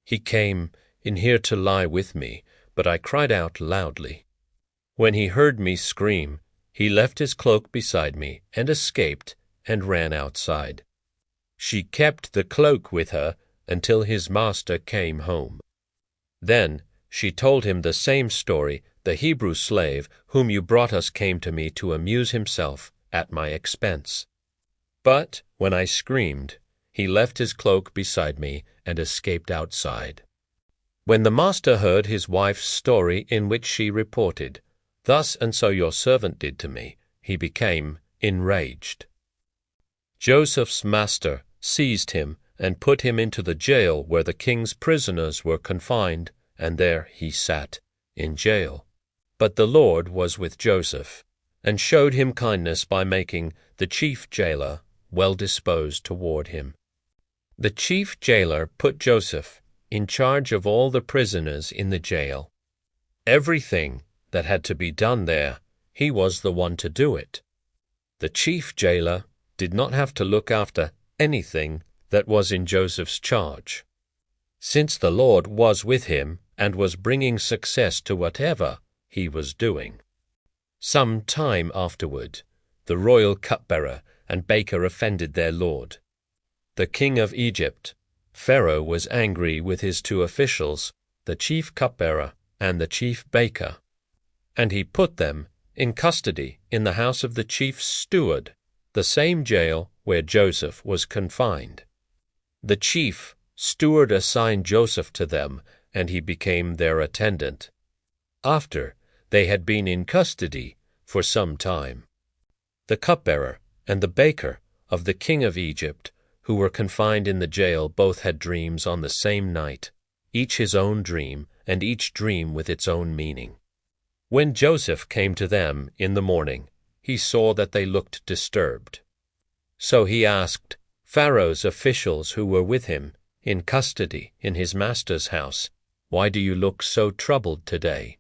He came in here to lie with me, but I cried out loudly. When he heard me scream, he left his cloak beside me and escaped and ran outside." She kept the cloak with her until his master came home. Then she told him the same story. "The Hebrew slave whom you brought us came to me to amuse himself at my expense. But when I screamed, he left his cloak beside me and escaped outside." When the master heard his wife's story, in which she reported, "Thus and so your servant did to me," he became enraged. Joseph's master seized him and put him into the jail where the king's prisoners were confined, and there he sat in jail. But the Lord was with Joseph, and showed him kindness by making the chief jailer well disposed toward him. The chief jailer put Joseph in charge of all the prisoners in the jail. Everything that had to be done there, he was the one to do it. The chief jailer did not have to look after anything that was in Joseph's charge, since the Lord was with him and was bringing success to whatever he was doing. Some time afterward, the royal cupbearer and baker offended their lord. The king of Egypt, Pharaoh, was angry with his two officials, the chief cupbearer and the chief baker, and he put them in custody in the house of the chief steward, the same jail where Joseph was confined. The chief steward assigned Joseph to them, and he became their attendant, after they had been in custody for some time. The cupbearer and the baker of the king of Egypt, who were confined in the jail, both had dreams on the same night, each his own dream, and each dream with its own meaning. When Joseph came to them in the morning, he saw that they looked disturbed. So he asked Pharaoh's officials who were with him, in custody in his master's house, "Why do you look so troubled today?"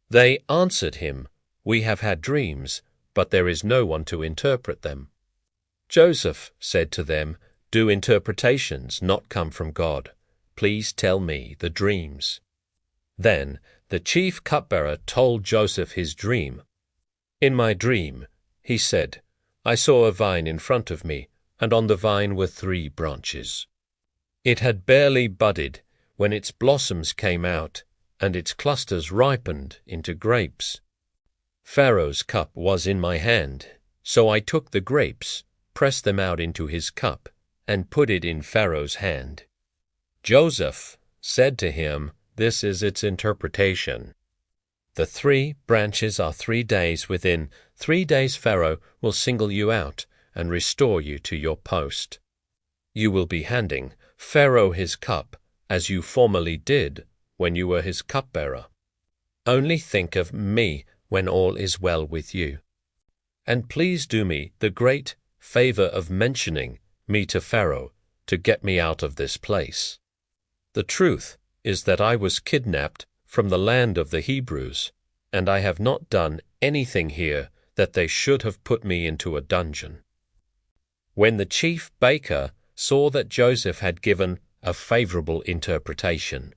They answered him, "We have had dreams, but there is no one to interpret them." Joseph said to them, "Do interpretations not come from God? Please tell me the dreams." Then the chief cupbearer told Joseph his dream. "In my dream," he said, "I saw a vine in front of me, and on the vine were 3 branches. It had barely budded when its blossoms came out, and its clusters ripened into grapes. Pharaoh's cup was in my hand, so I took the grapes, pressed them out into his cup, and put it in Pharaoh's hand." Joseph said to him, "This is its interpretation. The 3 branches are 3 days. Within 3 days Pharaoh will single you out and restore you to your post. You will be handing Pharaoh his cup, as you formerly did when you were his cupbearer. Only think of me when all is well with you. And please do me the great favor of mentioning me to Pharaoh to get me out of this place. The truth is that I was kidnapped from the land of the Hebrews, and I have not done anything here that they should have put me into a dungeon." When the chief baker saw that Joseph had given a favorable interpretation,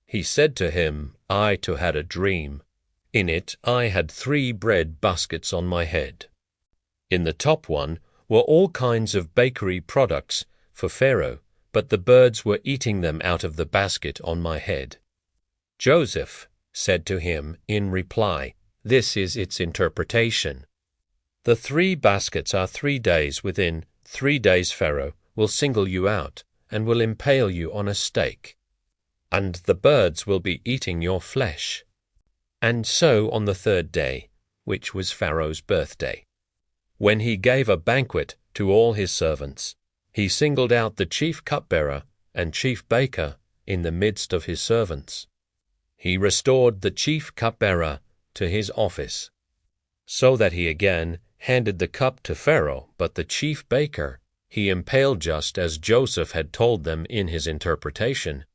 he said to him, "I too had a dream. In it I had 3 bread baskets on my head. In the top one were all kinds of bakery products for Pharaoh, but the birds were eating them out of the basket on my head." Joseph said to him in reply, "This is its interpretation. The 3 baskets are 3 days. Within 3 days Pharaoh will single you out and will impale you on a stake, and the birds will be eating your flesh." And so on the 3rd day, which was Pharaoh's birthday, when he gave a banquet to all his servants, he singled out the chief cupbearer and chief baker in the midst of his servants. He restored the chief cupbearer to his office, so that he again handed the cup to Pharaoh, but the chief baker he impaled just as Joseph had told them in his interpretation.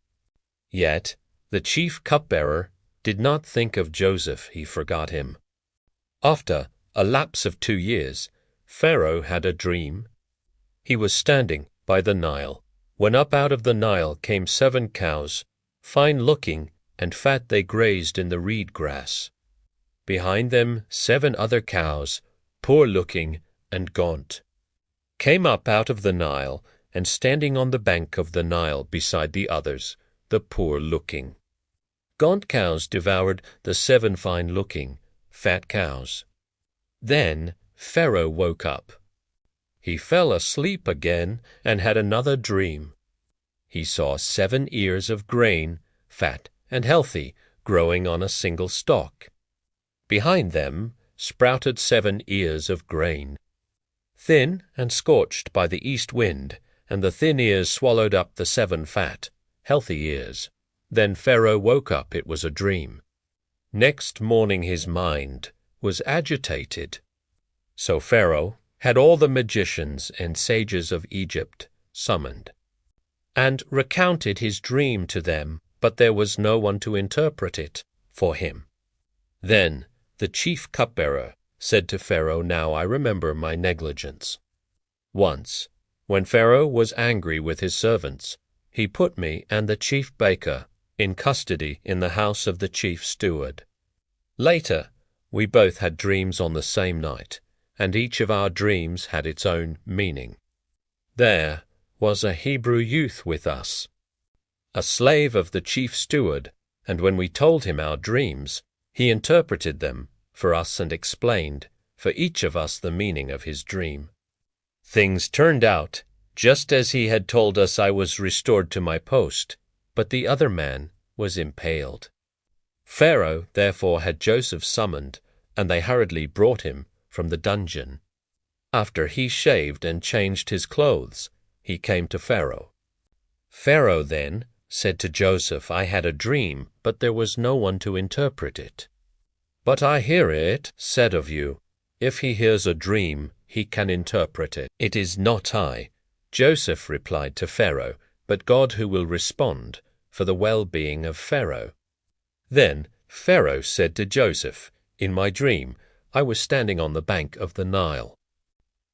Yet the chief cupbearer did not think of Joseph, he forgot him. After a lapse of 2 years, Pharaoh had a dream. He was standing by the Nile, when up out of the Nile came 7 cows, fine-looking and fat. They grazed in the reed grass. Behind them 7 other cows, poor-looking and gaunt, came up out of the Nile, and standing on the bank of the Nile beside the others, the poor-looking, gaunt cows devoured the 7 fine-looking, fat cows. Then Pharaoh woke up. He fell asleep again and had another dream. He saw 7 ears of grain, fat and healthy, growing on a single stalk. Behind them sprouted 7 ears of grain, thin and scorched by the east wind, and the thin ears swallowed up the 7 fat, healthy ears. Then Pharaoh woke up. It was a dream. Next morning his mind was agitated. So Pharaoh had all the magicians and sages of Egypt summoned, and recounted his dream to them, but there was no one to interpret it for him. Then the chief cupbearer said to Pharaoh, "Now I remember my negligence. Once, when Pharaoh was angry with his servants, he put me and the chief baker in custody in the house of the chief steward. Later, we both had dreams on the same night, and each of our dreams had its own meaning. There was a Hebrew youth with us, a slave of the chief steward, and when we told him our dreams, he interpreted them for us and explained for each of us the meaning of his dream. Things turned out just as he had told us. I was restored to my post, but the other man was impaled. Pharaoh therefore had Joseph summoned, and they hurriedly brought him from the dungeon. After he shaved and changed his clothes, he came to Pharaoh. Pharaoh then said to Joseph, I had a dream, but there was no one to interpret it. But I hear it said of you, if he hears a dream, he can interpret it. It is not I, Joseph replied to Pharaoh, but God who will respond for the well-being of Pharaoh. Then Pharaoh said to Joseph, in my dream, I was standing on the bank of the Nile.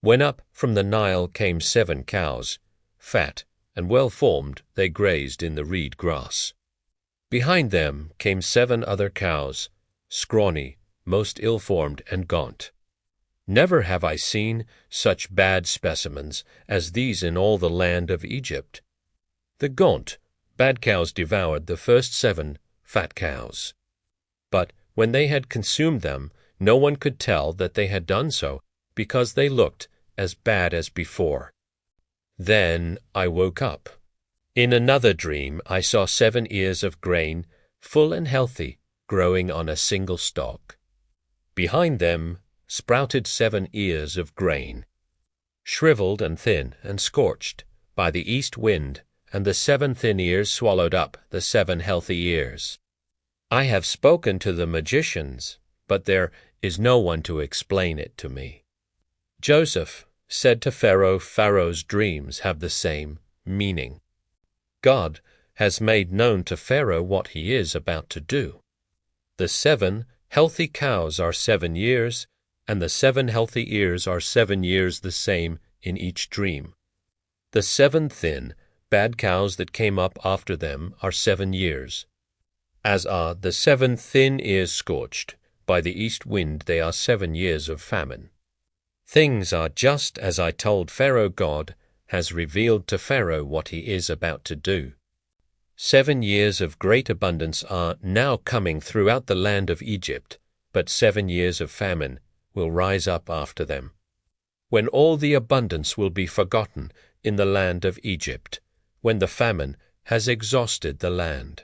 When up from the Nile came 7 cows, fat and well-formed, they grazed in the reed grass. Behind them came 7 other cows, scrawny, most ill-formed and gaunt. Never have I seen such bad specimens as these in all the land of Egypt. The gaunt, bad cows devoured the first 7 fat cows. But when they had consumed them, no one could tell that they had done so, because they looked as bad as before. Then I woke up. In another dream I saw 7 ears of grain, full and healthy, growing on a single stalk. Behind them sprouted 7 ears of grain, shriveled and thin and scorched by the east wind, and the 7 thin ears swallowed up the 7 healthy ears. I have spoken to the magicians, but there is no one to explain it to me. Joseph said to Pharaoh, Pharaoh's dreams have the same meaning. God has made known to Pharaoh what he is about to do. The 7 healthy cows are 7 years, and the 7 healthy ears are 7 years the same in each dream. The 7 thin, bad cows that came up after them are 7 years. As are the 7 thin ears scorched, by the east wind they are 7 years of famine. Things are just as I told Pharaoh. God has revealed to Pharaoh what he is about to do. 7 years of great abundance are now coming throughout the land of Egypt, but 7 years of famine will rise up after them, when all the abundance will be forgotten in the land of Egypt, when the famine has exhausted the land.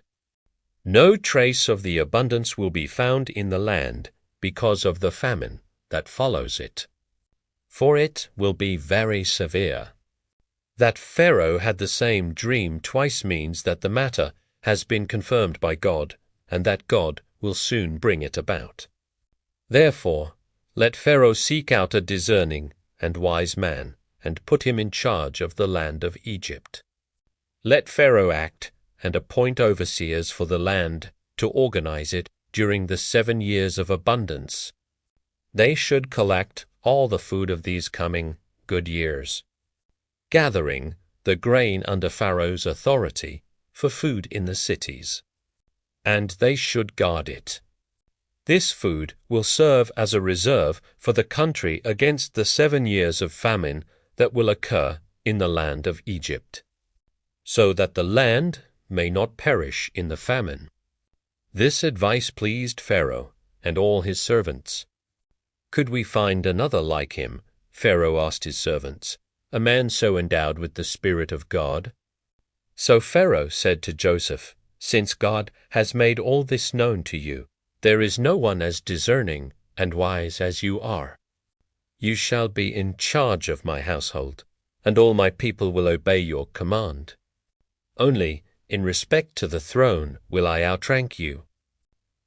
No trace of the abundance will be found in the land because of the famine that follows it, for it will be very severe. That Pharaoh had the same dream twice means that the matter has been confirmed by God, and that God will soon bring it about. Therefore, let Pharaoh seek out a discerning and wise man, and put him in charge of the land of Egypt. Let Pharaoh act and appoint overseers for the land to organize it during the 7 years of abundance. They should collect all the food of these coming good years, gathering the grain under Pharaoh's authority for food in the cities, and they should guard it. This food will serve as a reserve for the country against the 7 years of famine that will occur in the land of Egypt, so that the land may not perish in the famine. This advice pleased Pharaoh and all his servants. Could we find another like him? Pharaoh asked his servants, a man so endowed with the Spirit of God. So Pharaoh said to Joseph, Since God has made all this known to you, there is no one as discerning and wise as you are. You shall be in charge of my household, and all my people will obey your command. Only in respect to the throne will I outrank you.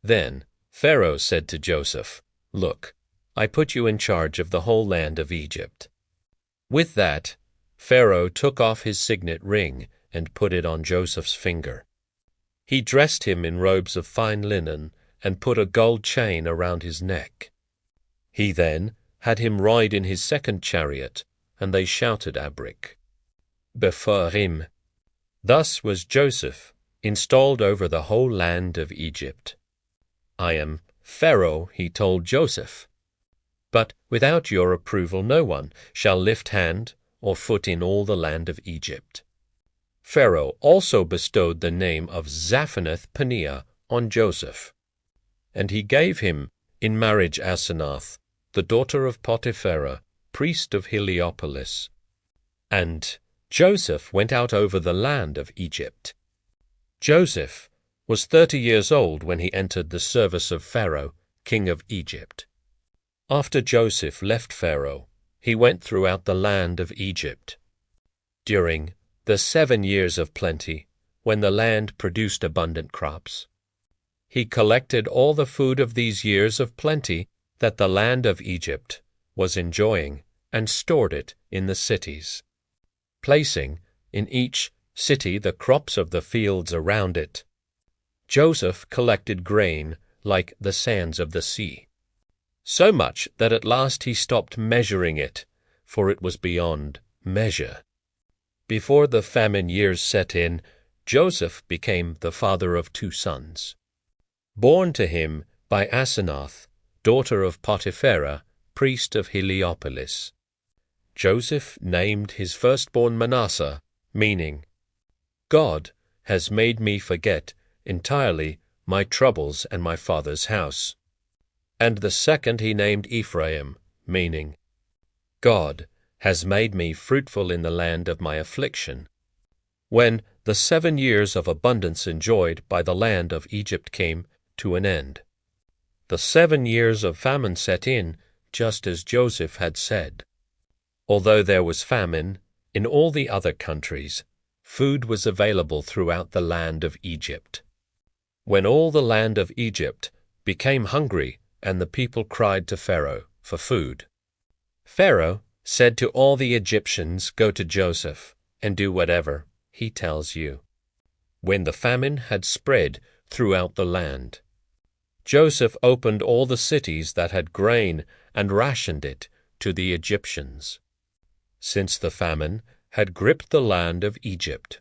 Then Pharaoh said to Joseph, Look, I put you in charge of the whole land of Egypt. With that, Pharaoh took off his signet ring and put it on Joseph's finger. He dressed him in robes of fine linen and put a gold chain around his neck. He then had him ride in his 2nd chariot, and they shouted Abrik before him. Thus was Joseph installed over the whole land of Egypt. I am Pharaoh, he told Joseph, but without your approval no one shall lift hand or foot in all the land of Egypt. Pharaoh also bestowed the name of Zaphenath-Paneah on Joseph, and he gave him in marriage Asenath, the daughter of Potipherah, priest of Heliopolis. And Joseph went out over the land of Egypt. Joseph was 30 years old when he entered the service of Pharaoh, king of Egypt. After Joseph left Pharaoh, he went throughout the land of Egypt. During the 7 years of plenty, when the land produced abundant crops, he collected all the food of these years of plenty that the land of Egypt was enjoying and stored it in the cities, placing in each city the crops of the fields around it. Joseph collected grain like the sands of the sea, so much that at last he stopped measuring it, for it was beyond measure. Before the famine years set in, Joseph became the father of 2 sons, born to him by Asenath, daughter of Potipherah, priest of Heliopolis. Joseph named his firstborn Manasseh, meaning, God has made me forget entirely my troubles and my father's house. And the second he named Ephraim, meaning, God has made me fruitful in the land of my affliction. When the 7 years of abundance enjoyed by the land of Egypt came to an end, the 7 years of famine set in, just as Joseph had said. Although there was famine in all the other countries, food was available throughout the land of Egypt. When all the land of Egypt became hungry and the people cried to Pharaoh for food, Pharaoh said to all the Egyptians, Go to Joseph and do whatever he tells you. When the famine had spread throughout the land, Joseph opened all the cities that had grain and rationed it to the Egyptians, since the famine had gripped the land of Egypt.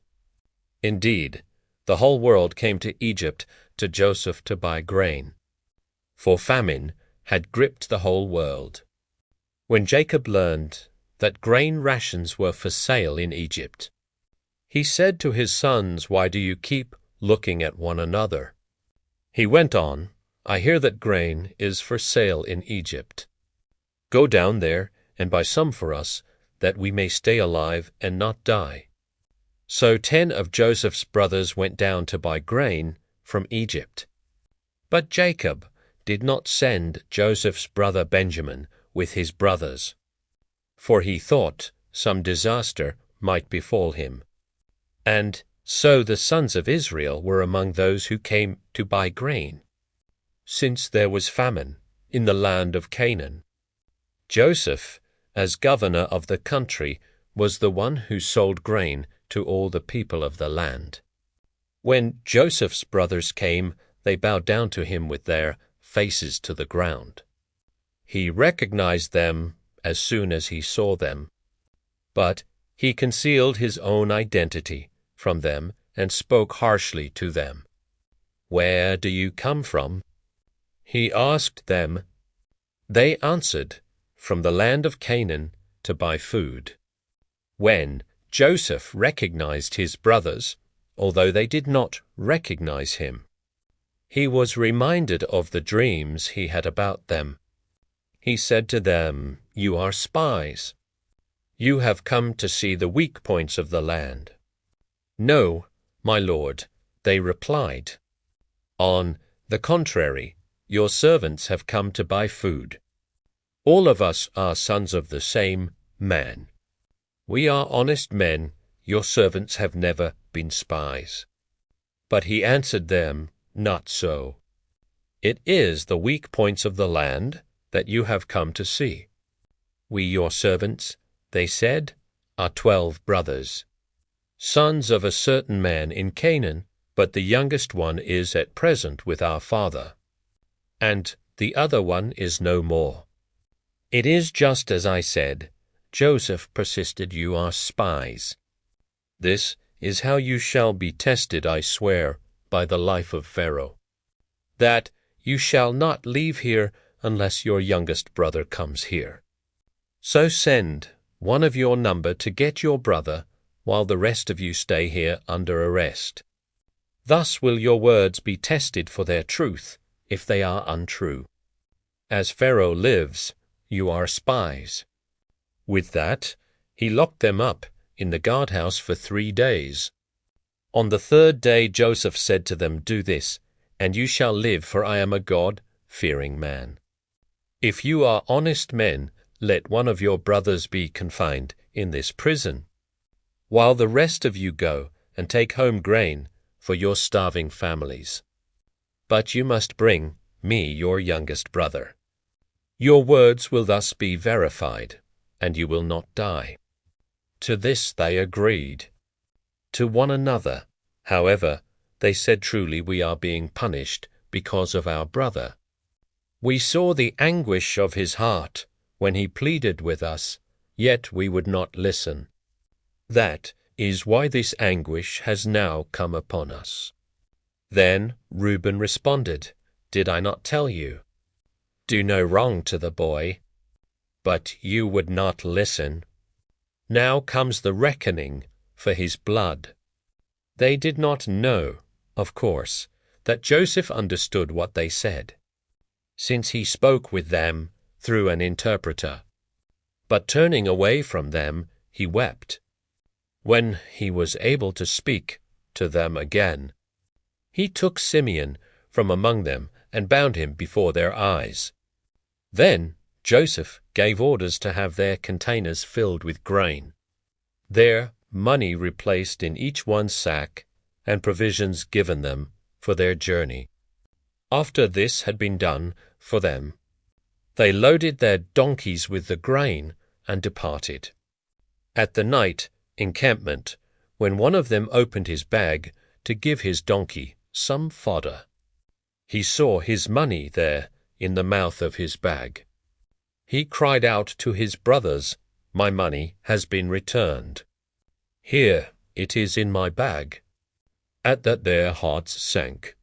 Indeed, the whole world came to Egypt to Joseph to buy grain, for famine had gripped the whole world. When Jacob learned that grain rations were for sale in Egypt, he said to his sons, Why do you keep looking at one another? He went on, I hear that grain is for sale in Egypt. Go down there and buy some for us, that we may stay alive and not die. So 10 of Joseph's brothers went down to buy grain from Egypt. But Jacob did not send Joseph's brother Benjamin with his brothers, for he thought some disaster might befall him. And so the sons of Israel were among those who came to buy grain, since there was famine in the land of Canaan. Joseph, as governor of the country, was the one who sold grain to all the people of the land. When Joseph's brothers came, they bowed down to him with their faces to the ground. He recognized them as soon as he saw them, but he concealed his own identity from them and spoke harshly to them. Where do you come from? He asked them. They answered, From the land of Canaan to buy food. When Joseph recognized his brothers, although they did not recognize him, he was reminded of the dreams he had about them. He said to them, You are spies. You have come to see the weak points of the land. No, my lord, they replied. On the contrary, your servants have come to buy food. All of us are sons of the same man. We are honest men, your servants have never been spies. But he answered them, Not so. It is the weak points of the land that you have come to see. We, your servants, they said, are 12 brothers, sons of a certain man in Canaan, but the youngest one is at present with our father, and the other one is no more. It is just as I said. Joseph persisted, You are spies. This is how you shall be tested, I swear, by the life of Pharaoh, that you shall not leave here unless your youngest brother comes here. So send one of your number to get your brother, while the rest of you stay here under arrest. Thus will your words be tested for their truth, if they are untrue. As Pharaoh lives, you are spies. With that, he locked them up in the guardhouse for 3 days. On the 3rd day Joseph said to them, Do this, and you shall live, for I am a God-fearing man. If you are honest men, let one of your brothers be confined in this prison, while the rest of you go and take home grain for your starving families. But you must bring me your youngest brother. Your words will thus be verified, and you will not die." To this they agreed. To one another, however, they said, "Truly we are being punished because of our brother. We saw the anguish of his heart when he pleaded with us, yet we would not listen. That is why this anguish has now come upon us." Then Reuben responded, "Did I not tell you? Do no wrong to the boy." But you would not listen. Now comes the reckoning for his blood. They did not know, of course, that Joseph understood what they said, since he spoke with them through an interpreter. But turning away from them, he wept. When he was able to speak to them again, he took Simeon from among them and bound him before their eyes. Then Joseph gave orders to have their containers filled with grain, their money replaced in each one's sack, and provisions given them for their journey. After this had been done for them, they loaded their donkeys with the grain and departed. At the night encampment, when one of them opened his bag to give his donkey some fodder, he saw his money there in the mouth of his bag. He cried out to his brothers, "My money has been returned. Here it is in my bag." At that their hearts sank.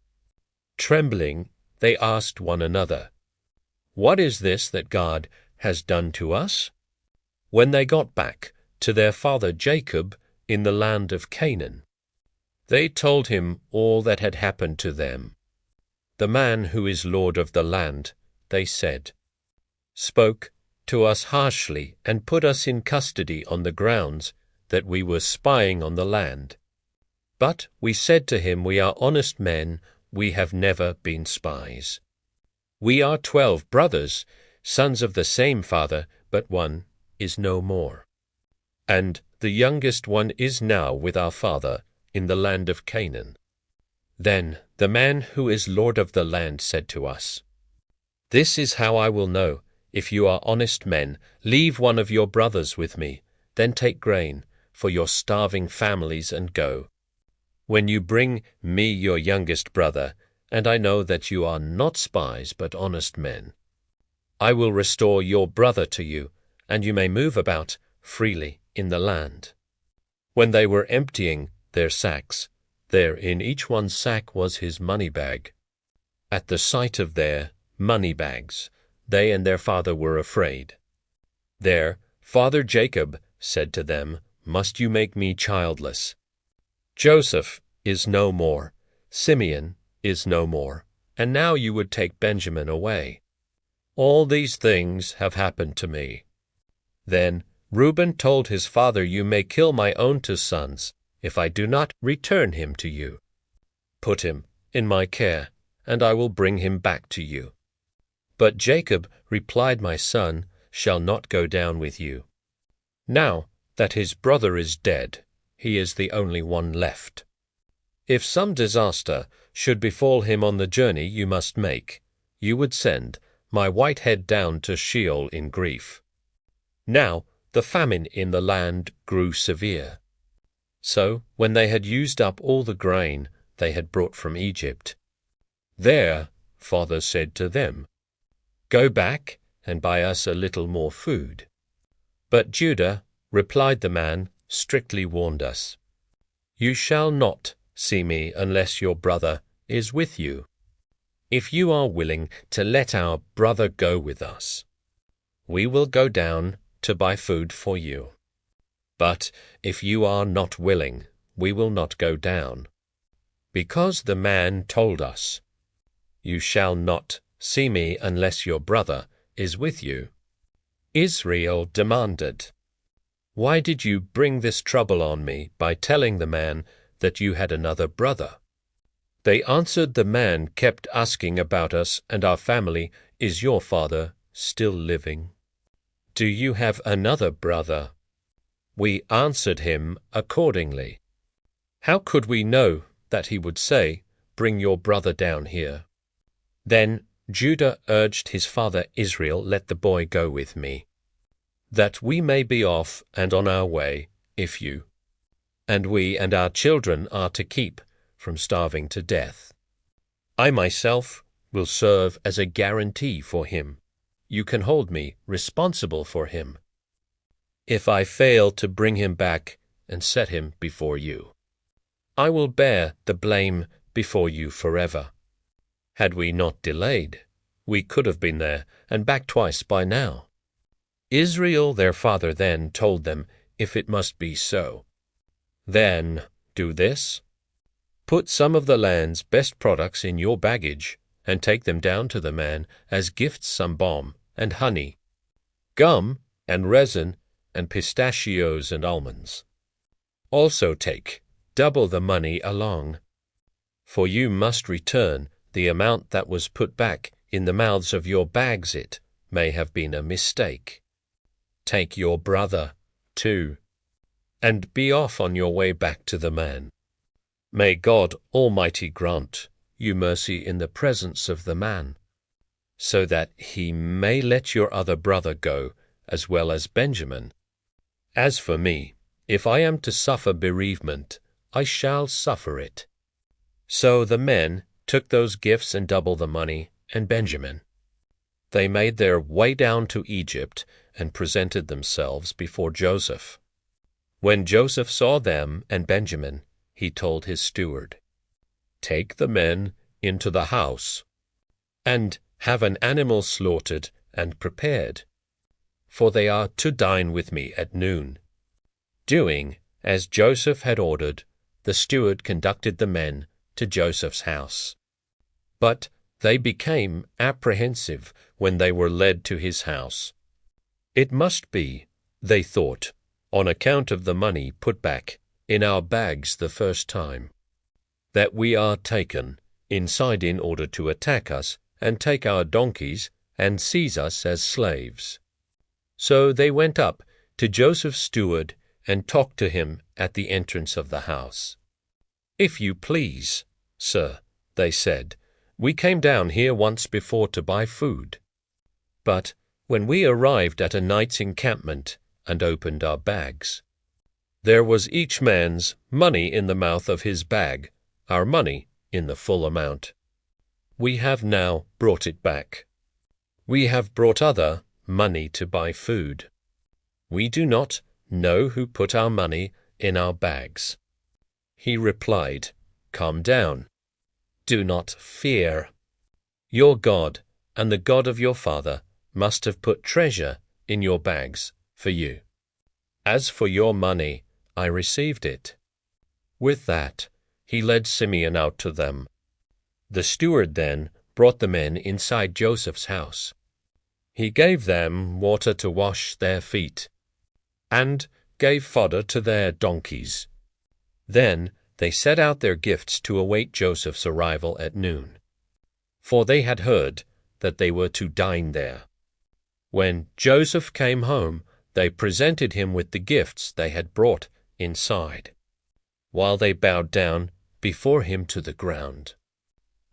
Trembling, they asked one another, "What is this that God has done to us?" When they got back to their father Jacob in the land of Canaan, they told him all that had happened to them. "The man who is lord of the land," they said, "spoke to us harshly and put us in custody on the grounds that we were spying on the land. But we said to him, 'We are honest men, we have never been spies. We are 12 brothers, sons of the same father, but one is no more. And the youngest one is now with our father in the land of Canaan.' Then the man who is lord of the land said to us, 'This is how I will know if you are honest men. Leave one of your brothers with me, then take grain for your starving families and go. When you bring me your youngest brother, and I know that you are not spies but honest men, I will restore your brother to you, and you may move about freely in the land.' When they were emptying their sacks, there in each one's sack was his money bag. At the sight of their money bags, they and their father were afraid. Their father Jacob said to them, 'Must you make me childless? Joseph is no more, Simeon is no more, and now you would take Benjamin away. All these things have happened to me.' Then Reuben told his father, 'You may kill my own 2 sons, if I do not return him to you. Put him in my care, and I will bring him back to you.' But Jacob replied, 'My son shall not go down with you. Now that his brother is dead, he is the only one left. If some disaster should befall him on the journey you must make, you would send my white head down to Sheol in grief.' Now the famine in the land grew severe. So when they had used up all the grain they had brought from Egypt, their father said to them, 'Go back and buy us a little more food.' But Judah, replied the man, strictly warned us, 'You shall not see me unless your brother is with you. If you are willing to let our brother go with us, we will go down to buy food for you. But if you are not willing, we will not go down.' Because the man told us, 'You shall not see me unless your brother is with you,' Israel demanded, 'Why did you bring this trouble on me by telling the man that you had another brother?' They answered, 'The man kept asking about us and our family. Is your father still living?' "Do you have another brother?" We answered him accordingly. How could we know that he would say, "Bring your brother down here"? Then Judah urged his father Israel, "Let the boy go with me, that we may be off and on our way, if you, and we and our children are to keep from starving to death. I myself will serve as a guarantee for him. You can hold me responsible for him if I fail to bring him back and set him before you. I will bear the blame before you forever. Had we not delayed, we could have been there and back twice by now." Israel their father then told them, "If it must be so, then do this. Put some of the land's best products in your baggage, and take them down to the man as gifts, some balm and honey, gum and resin, and pistachios and almonds. Also take double the money along, for you must return the amount that was put back in the mouths of your bags. It may have been a mistake. Take your brother, too, and be off on your way back to the man. May God Almighty grant you mercy in the presence of the man, so that he may let your other brother go, as well as Benjamin. As for me, if I am to suffer bereavement, I shall suffer it." So the men took those gifts and double the money and Benjamin. They made their way down to Egypt and presented themselves before Joseph. When Joseph saw them and Benjamin, he told his steward, "Take the men into the house, and have an animal slaughtered and prepared, for they are to dine with me at noon." Doing as Joseph had ordered, the steward conducted the men to Joseph's house. But they became apprehensive when they were led to his house. It must be, they thought, on account of the money put back in our bags the first time, that we are taken inside in order to attack us and take our donkeys and seize us as slaves. So they went up to Joseph's steward and talked to him at the entrance of the house. "If you please, sir," they said, "we came down here once before to buy food. But when we arrived at a night's encampment and opened our bags, there was each man's money in the mouth of his bag, our money in the full amount. We have now brought it back. We have brought other money to buy food. We do not know who put our money in our bags." He replied, "Calm down. Do not fear. Your God and the God of your father must have put treasure in your bags for you. As for your money, I received it." With that, he led Simeon out to them. The steward then brought the men inside Joseph's house. He gave them water to wash their feet, and gave fodder to their donkeys. Then they set out their gifts to await Joseph's arrival at noon, for they had heard that they were to dine there. When Joseph came home, they presented him with the gifts they had brought inside, while they bowed down before him to the ground.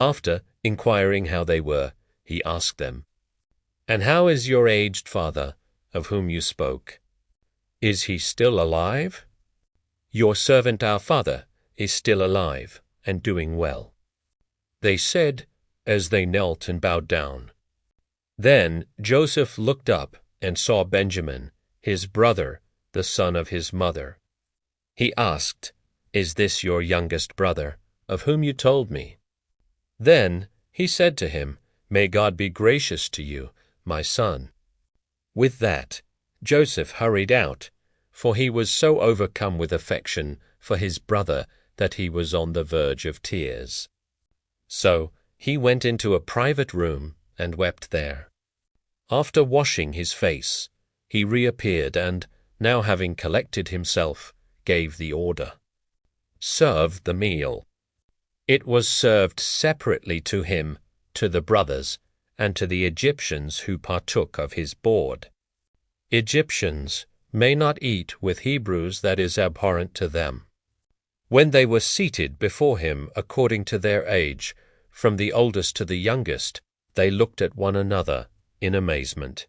After inquiring how they were, he asked them, "And how is your aged father, of whom you spoke? Is he still alive?" "Your servant our father is still alive and doing well," they said as they knelt and bowed down. Then Joseph looked up and saw Benjamin, his brother, the son of his mother. He asked, "Is this your youngest brother, of whom you told me?" Then he said to him, "May God be gracious to you, my son." With that, Joseph hurried out, for he was so overcome with affection for his brother that he was on the verge of tears. So he went into a private room and wept there. After washing his face, he reappeared and, now having collected himself, gave the order, "Serve the meal." It was served separately to him, to the brothers, and to the Egyptians who partook of his board. Egyptians may not eat with Hebrews, that is abhorrent to them. When they were seated before him according to their age, from the oldest to the youngest, they looked at one another in amazement.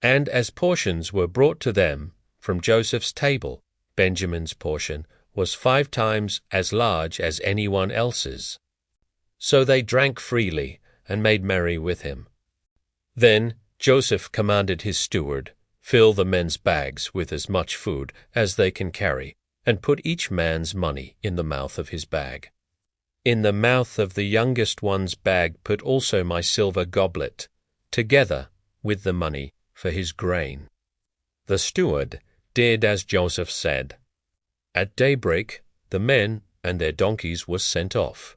And as portions were brought to them from Joseph's table, Benjamin's portion was 5 times as large as anyone else's. So they drank freely and made merry with him. Then Joseph commanded his steward, "Fill the men's bags with as much food as they can carry, and put each man's money in the mouth of his bag. In the mouth of the youngest one's bag put also my silver goblet, together with the money for his grain." The steward did as Joseph said. At daybreak the men and their donkeys were sent off.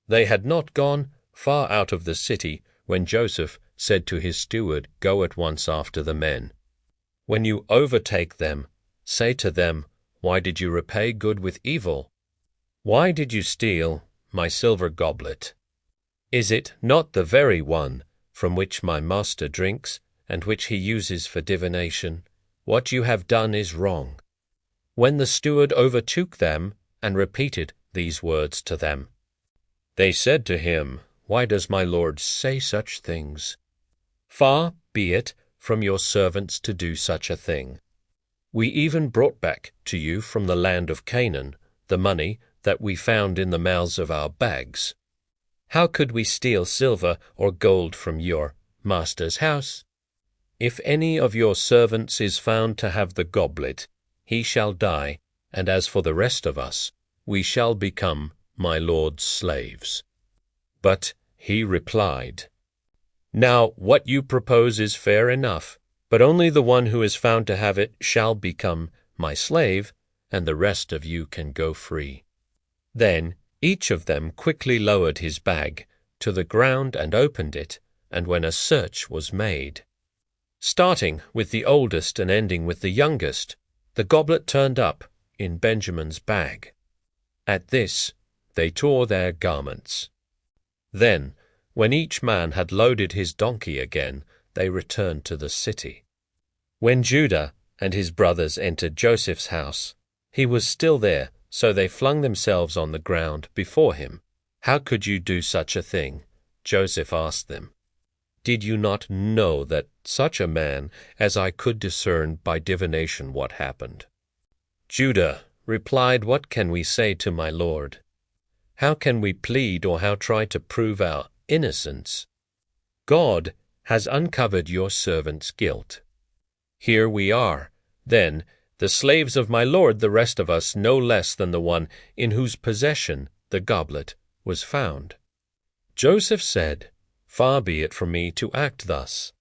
They had not gone far out of the city when Joseph said to his steward, "Go at once after the men. When you overtake them, say to them, 'Why did you repay good with evil? Why did you steal my silver goblet? Is it not the very one from which my master drinks, and which he uses for divination? What you have done is wrong." When the steward overtook them and repeated these words to them, they said to him, "Why does my lord say such things? Far be it from your servants to do such a thing. We even brought back to you from the land of Canaan the money that we found in the mouths of our bags. How could we steal silver or gold from your master's house? If any of your servants is found to have the goblet, he shall die, and as for the rest of us, we shall become my lord's slaves." But he replied, "Now what you propose is fair enough, but only the one who is found to have it shall become my slave, and the rest of you can go free." Then each of them quickly lowered his bag to the ground and opened it, and when a search was made, starting with the oldest and ending with the youngest, the goblet turned up in Benjamin's bag. At this they tore their garments. Then, when each man had loaded his donkey again, they returned to the city. When Judah and his brothers entered Joseph's house, he was still there, so they flung themselves on the ground before him. "How could you do such a thing?" Joseph asked them. "Did you not know that such a man as I could discern by divination what happened?" Judah replied, "What can we say to my lord? How can we plead or how try to prove our innocence? God has uncovered your servant's guilt. Here we are, then, the slaves of my lord, the rest of us no less than the one in whose possession the goblet was found." Joseph said, "Far be it from me to act thus.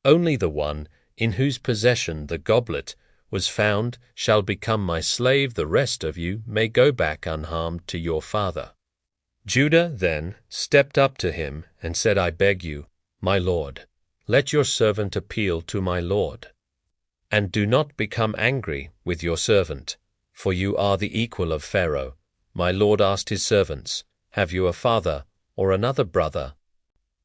Only the one in whose possession the goblet was found shall become my slave. The rest of you may go back unharmed to your father." Judah then stepped up to him and said, "I beg you, my lord, let your servant appeal to my lord. And do not become angry with your servant, for you are the equal of Pharaoh. My lord asked his servants, 'Have you a father or another brother?'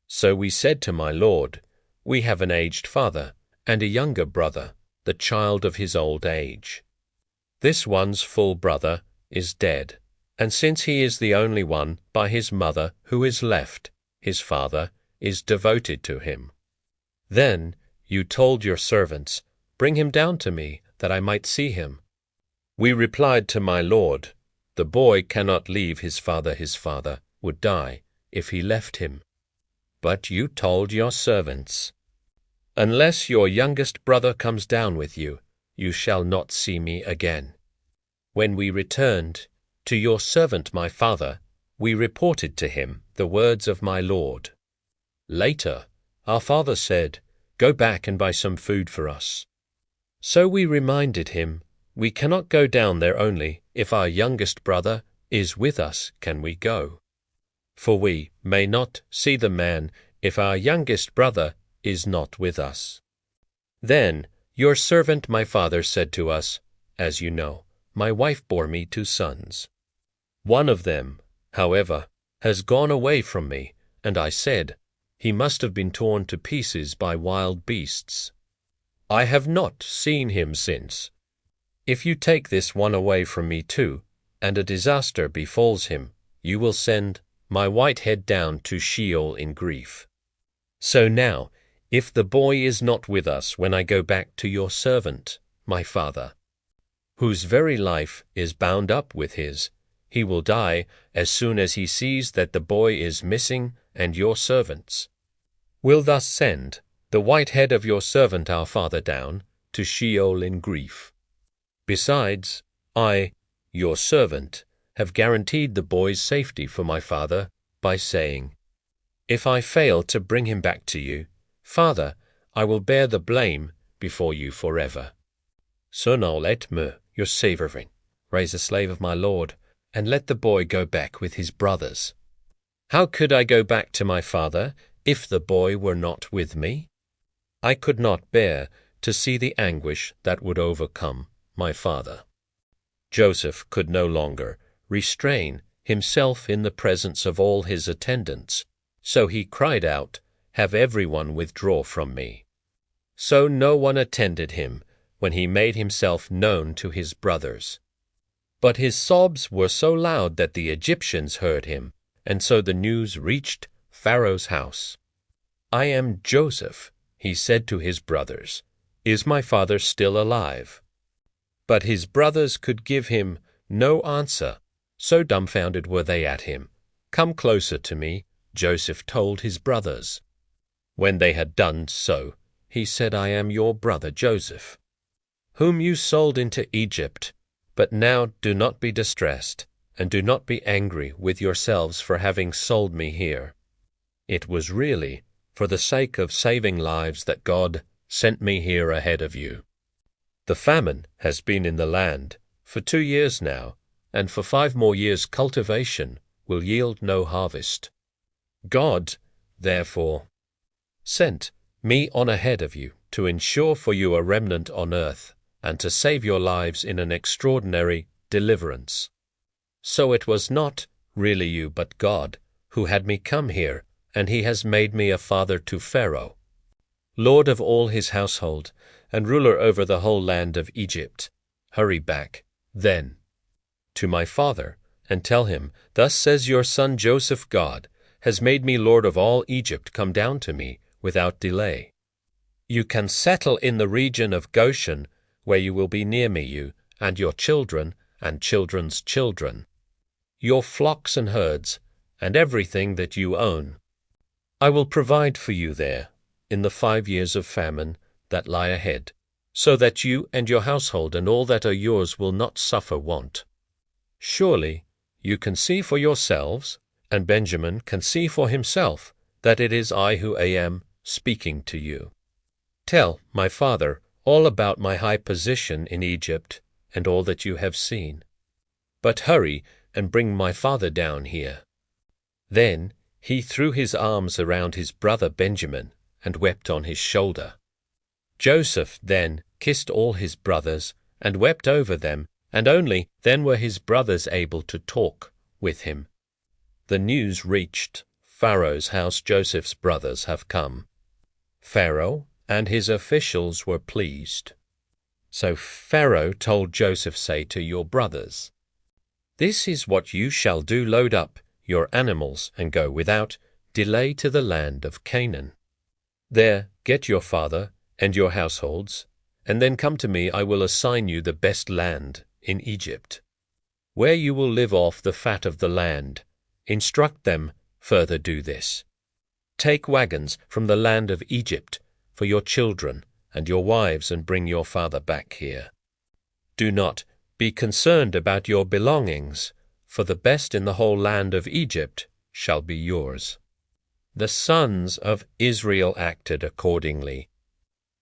So we said to my lord, 'We have an aged father and a younger brother, the child of his old age. This one's full brother is dead, and since he is the only one by his mother who is left, his father is devoted to him. Then you told your servants, "Bring him down to me, that I might see him." We replied to my lord, "The boy cannot leave his father would die if he left him." But you told your servants, "Unless your youngest brother comes down with you, you shall not see me again." When we returned to your servant my father, we reported to him the words of my lord. Later, our father said, "Go back and buy some food for us." So we reminded him, "We cannot go down there only if our youngest brother is with us can we go. For we may not see the man if our youngest brother is not with us." Then your servant my father said to us, "As you know, my wife bore me 2 sons. One of them, however, has gone away from me, and I said, he must have been torn to pieces by wild beasts. I have not seen him since. If you take this one away from me too, and a disaster befalls him, you will send my white head down to Sheol in grief. So now, if the boy is not with us when I go back to your servant, my father, whose very life is bound up with his, he will die as soon as he sees that the boy is missing and your servants will thus send the white head of your servant our father down to Sheol in grief. Besides, I, your servant, have guaranteed the boy's safety for my father by saying, if I fail to bring him back to you, Father, I will bear the blame before you forever. So now let me, your servant, raise a slave of my lord, and let the boy go back with his brothers. How could I go back to my father if the boy were not with me? I could not bear to see the anguish that would overcome my father. Joseph could no longer restrain himself in the presence of all his attendants, so he cried out, have everyone withdraw from me. So no one attended him when he made himself known to his brothers. But his sobs were so loud that the Egyptians heard him, and so the news reached Pharaoh's house. I am Joseph, he said to his brothers. Is my father still alive? But his brothers could give him no answer, so dumbfounded were they at him. Come closer to me, Joseph told his brothers. When they had done so, he said, I am your brother Joseph, whom you sold into Egypt. But now do not be distressed, and do not be angry with yourselves for having sold me here. It was really for the sake of saving lives that God sent me here ahead of you. The famine has been in the land for 2 years now, and for 5 more years cultivation will yield no harvest. God, therefore, sent me on ahead of you to ensure for you a remnant on earth, and to save your lives in an extraordinary deliverance. So it was not really you but God who had me come here, and he has made me a father to Pharaoh, lord of all his household, and ruler over the whole land of Egypt. Hurry back, then, to my father, and tell him, thus says your son Joseph, God has made me lord of all Egypt. Come down to me without delay. You can settle in the region of Goshen, where you will be near me, you, and your children, and children's children, your flocks and herds, and everything that you own. I will provide for you there, in the 5 years of famine that lie ahead, so that you and your household and all that are yours will not suffer want. Surely you can see for yourselves, and Benjamin can see for himself, that it is I who am speaking to you. Tell my father all about my high position in Egypt and all that you have seen. But hurry and bring my father down here. Then he threw his arms around his brother Benjamin and wept on his shoulder. Joseph then kissed all his brothers and wept over them, and only then were his brothers able to talk with him. The news reached Pharaoh's house, Joseph's brothers have come. Pharaoh and his officials were pleased. So Pharaoh told Joseph, say to your brothers, this is what you shall do, load up your animals and go without delay to the land of Canaan. There get your father and your households, and then come to me. I will assign you the best land in Egypt, where you will live off the fat of the land. Instruct them further do this. Take wagons from the land of Egypt for your children and your wives, and bring your father back here. Do not be concerned about your belongings, for the best in the whole land of Egypt shall be yours. The sons of Israel acted accordingly.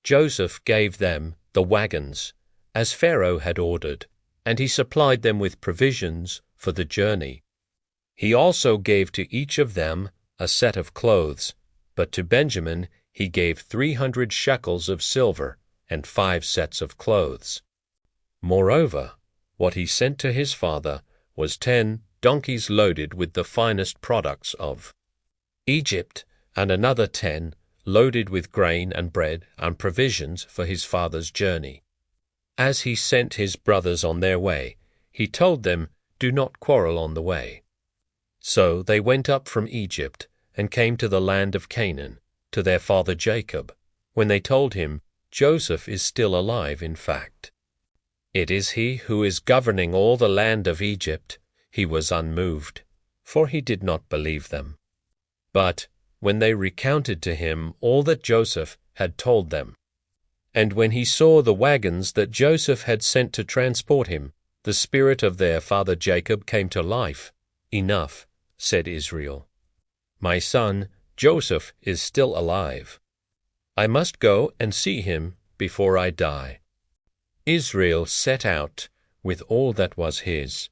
Joseph gave them the wagons, as Pharaoh had ordered, and he supplied them with provisions for the journey. He also gave to each of them a set of clothes, but to Benjamin he gave 300 shekels of silver and 5 sets of clothes. Moreover, what he sent to his father was 10 donkeys loaded with the finest products of Egypt, and another 10 loaded with grain and bread and provisions for his father's journey. As he sent his brothers on their way, he told them, "Do not quarrel on the way." So they went up from Egypt and came to the land of Canaan, to their father Jacob. When they told him, "Joseph is still alive, in fact. It is he who is governing all the land of Egypt," he was unmoved, for he did not believe them. But when they recounted to him all that Joseph had told them, and when he saw the wagons that Joseph had sent to transport him, the spirit of their father Jacob came to life. "Enough," said Israel. "My son Joseph is still alive. I must go and see him before I die." Israel set out with all that was his.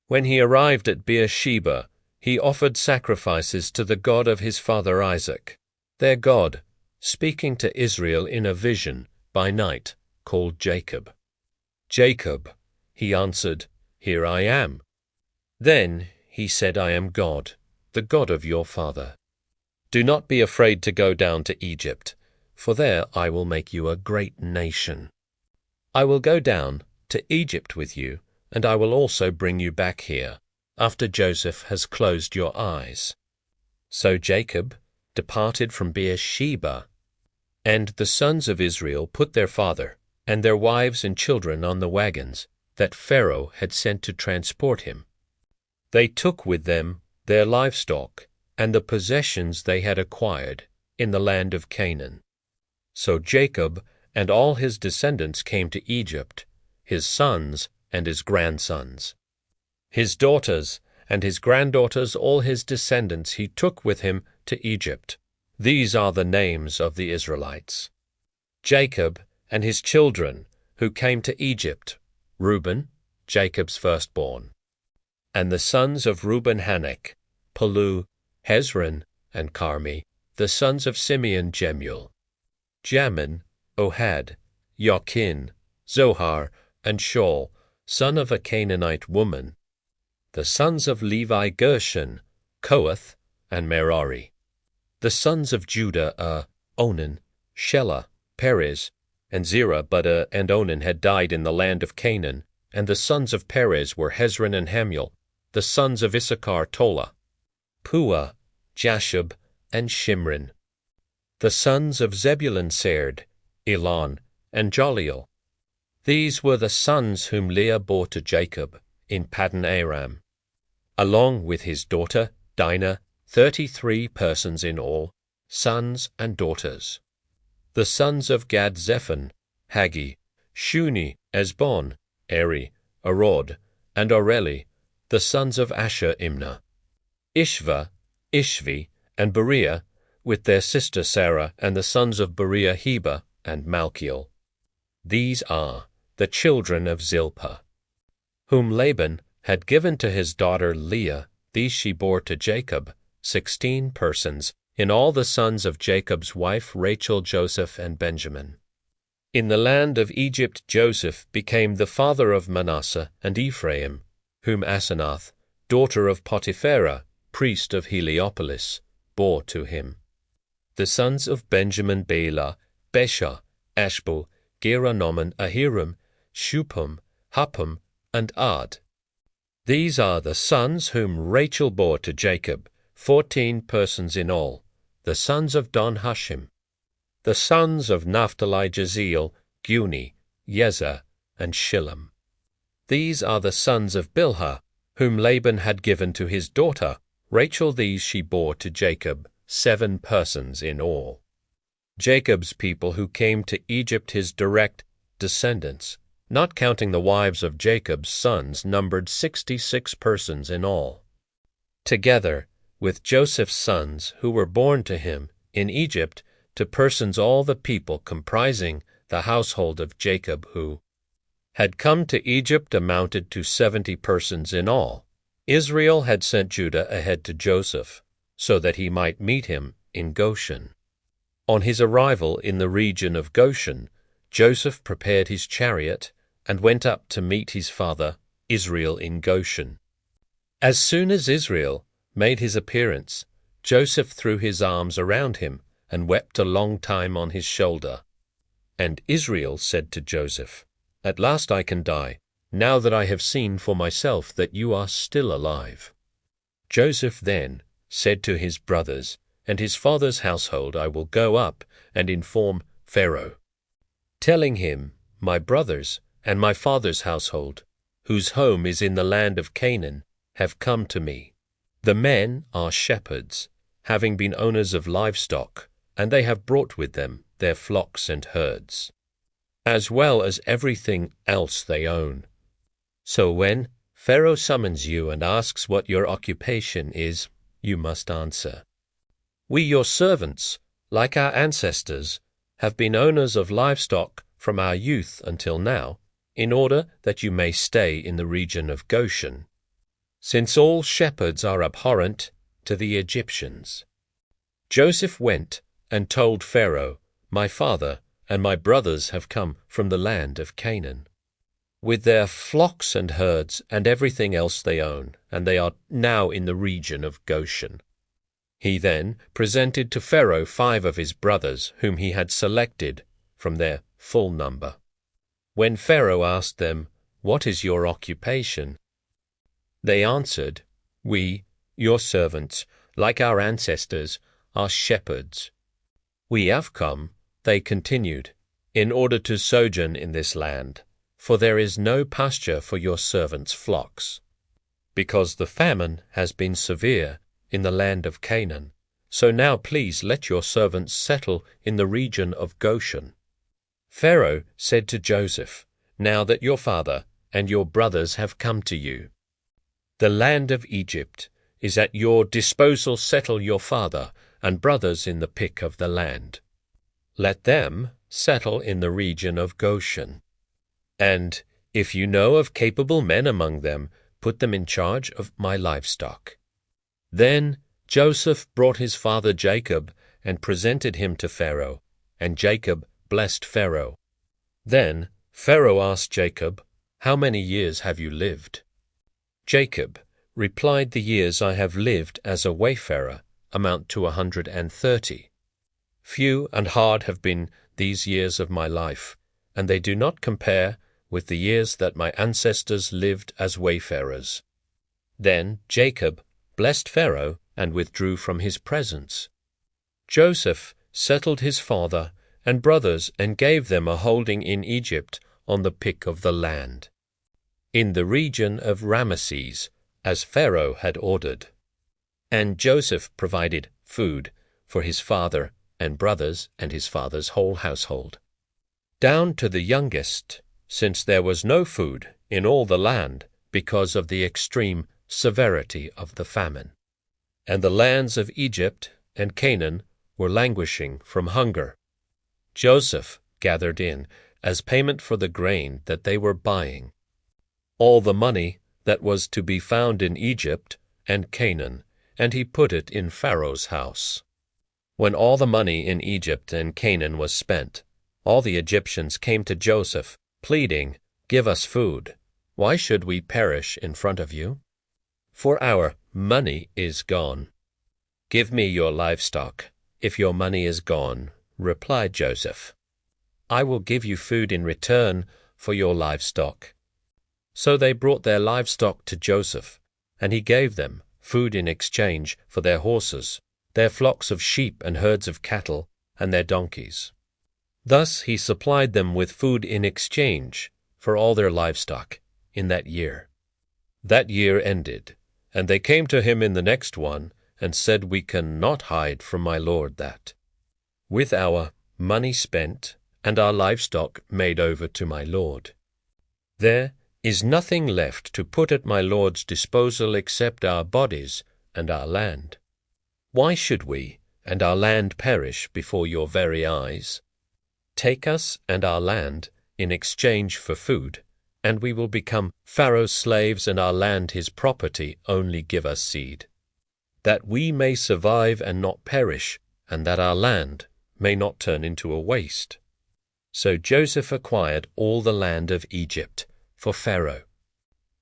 When he arrived at Beersheba, he offered sacrifices to the God of his father Isaac, their God, speaking to Israel in a vision by night, called Jacob. "Jacob," he answered, "Here I am." Then he said, "I am God, the God of your father. Do not be afraid to go down to Egypt, for there I will make you a great nation. I will go down to Egypt with you, and I will also bring you back here, after Joseph has closed your eyes." So Jacob departed from Beersheba, and the sons of Israel put their father and their wives and children on the wagons that Pharaoh had sent to transport him. They took with them their livestock and the possessions they had acquired in the land of Canaan. So Jacob and all his descendants came to Egypt, his sons and his grandsons. His daughters and his granddaughters, all his descendants, he took with him to Egypt. These are the names of the Israelites. Jacob and his children who came to Egypt: Reuben, Jacob's firstborn. And the sons of Reuben: Hanok, Palu, Hezron, and Carmi. The sons of Simeon: Jemuel, Jamin, Ohad, Jachin, Zohar, and Shaul, son of a Canaanite woman. The sons of Levi: Gershon, Kohath, and Merari. The sons of Judah: Onan, Shelah, Perez, and Zerah. But and Onan had died in the land of Canaan, and the sons of Perez were Hezron and Hamuel. The sons of Issachar: Tola, Puah, Jashub, and Shimron. The sons of Zebulun: Serd, Elon, and Joliel. These were the sons whom Leah bore to Jacob in Paddan Aram, along with his daughter Dinah, 33 persons in all, sons and daughters. The sons of Gad: Zephon, Haggi, Shuni, Esbon, Eri, Arod, and Oreli. The sons of Asher: Imnah, Ishva, Ishvi, and Beriah, with their sister Sarah. And the sons of Beriah: Heba and Malchiel. These are the children of Zilpah, whom Laban had given to his daughter Leah. These she bore to Jacob, 16 persons, in all the sons of Jacob's wife Rachel, Joseph, and Benjamin. In the land of Egypt Joseph became the father of Manasseh and Ephraim, whom Asenath, daughter of Potipherah, priest of Heliopolis, bore to him. The sons of Benjamin: Bela, Besha, Ashbel, Gera, Noman, Ahiram, Shupam, Huppam, and Ard. These are the sons whom Rachel bore to Jacob, 14 persons in all, the sons of Don Hashim. The sons of Naphtali: Jeziel, Guni, Yezer, and Shillam. These are the sons of Bilhah, whom Laban had given to his daughter Rachel. These she bore to Jacob, 7 persons in all. Jacob's people who came to Egypt, his direct descendants, not counting the wives of Jacob's sons, numbered 66 persons in all. Together with Joseph's sons who were born to him in Egypt, to persons all the people comprising the household of Jacob who had come to Egypt amounted to 70 persons in all. Israel had sent Judah ahead to Joseph, so that he might meet him in Goshen. On his arrival in the region of Goshen, Joseph prepared his chariot and went up to meet his father Israel in Goshen. As soon as Israel made his appearance, Joseph threw his arms around him and wept a long time on his shoulder. And Israel said to Joseph, At last I can die, now that I have seen for myself that you are still alive. Joseph then said to his brothers and his father's household, I will go up and inform Pharaoh, telling him, My brothers and my father's household, whose home is in the land of Canaan, have come to me. The men are shepherds, having been owners of livestock, and they have brought with them their flocks and herds, as well as everything else they own. So when Pharaoh summons you and asks what your occupation is, you must answer, We, your servants, like our ancestors, have been owners of livestock from our youth until now, in order that you may stay in the region of Goshen, since all shepherds are abhorrent to the Egyptians. Joseph went and told Pharaoh, My father and my brothers have come from the land of Canaan, with their flocks and herds and everything else they own, and they are now in the region of Goshen. He then presented to Pharaoh 5 of his brothers, whom he had selected from their full number. When Pharaoh asked them, What is your occupation? They answered, We, your servants, like our ancestors, are shepherds. We have come, they continued, in order to sojourn in this land, for there is no pasture for your servants' flocks, because the famine has been severe in the land of Canaan. So now please let your servants settle in the region of Goshen. Pharaoh said to Joseph, Now that your father and your brothers have come to you, the land of Egypt is at your disposal. Settle your father and brothers in the pick of the land. Let them settle in the region of Goshen. And if you know of capable men among them, put them in charge of my livestock. Then Joseph brought his father Jacob and presented him to Pharaoh, and Jacob blessed Pharaoh. Then Pharaoh asked Jacob, How many years have you lived? Jacob replied, The years I have lived as a wayfarer amount to 130. Few and hard have been these years of my life, and they do not compare with the years that my ancestors lived as wayfarers. Then Jacob blessed Pharaoh and withdrew from his presence. Joseph settled his father and brothers and gave them a holding in Egypt on the pick of the land, in the region of Ramesses, as Pharaoh had ordered. And Joseph provided food for his father and brothers and his father's whole household, down to the youngest, since there was no food in all the land because of the extreme severity of the famine. And the lands of Egypt and Canaan were languishing from hunger. Joseph gathered in, as payment for the grain that they were buying, all the money that was to be found in Egypt and Canaan, and he put it in Pharaoh's house. When all the money in Egypt and Canaan was spent, all the Egyptians came to Joseph, pleading, Give us food. Why should we perish in front of you? For our money is gone. Give me your livestock, if your money is gone, replied Joseph. I will give you food in return for your livestock. So they brought their livestock to Joseph, and he gave them food in exchange for their horses, their flocks of sheep and herds of cattle, and their donkeys. Thus he supplied them with food in exchange for all their livestock in that year. That year ended, and they came to him in the next one, and said, We cannot hide from my lord that, with our money spent and our livestock made over to my lord, there is nothing left to put at my lord's disposal except our bodies and our land. Why should we and our land perish before your very eyes? Take us and our land in exchange for food, and we will become Pharaoh's slaves, and our land his property. Only give us seed, that we may survive and not perish, and that our land may not turn into a waste. So Joseph acquired all the land of Egypt for Pharaoh.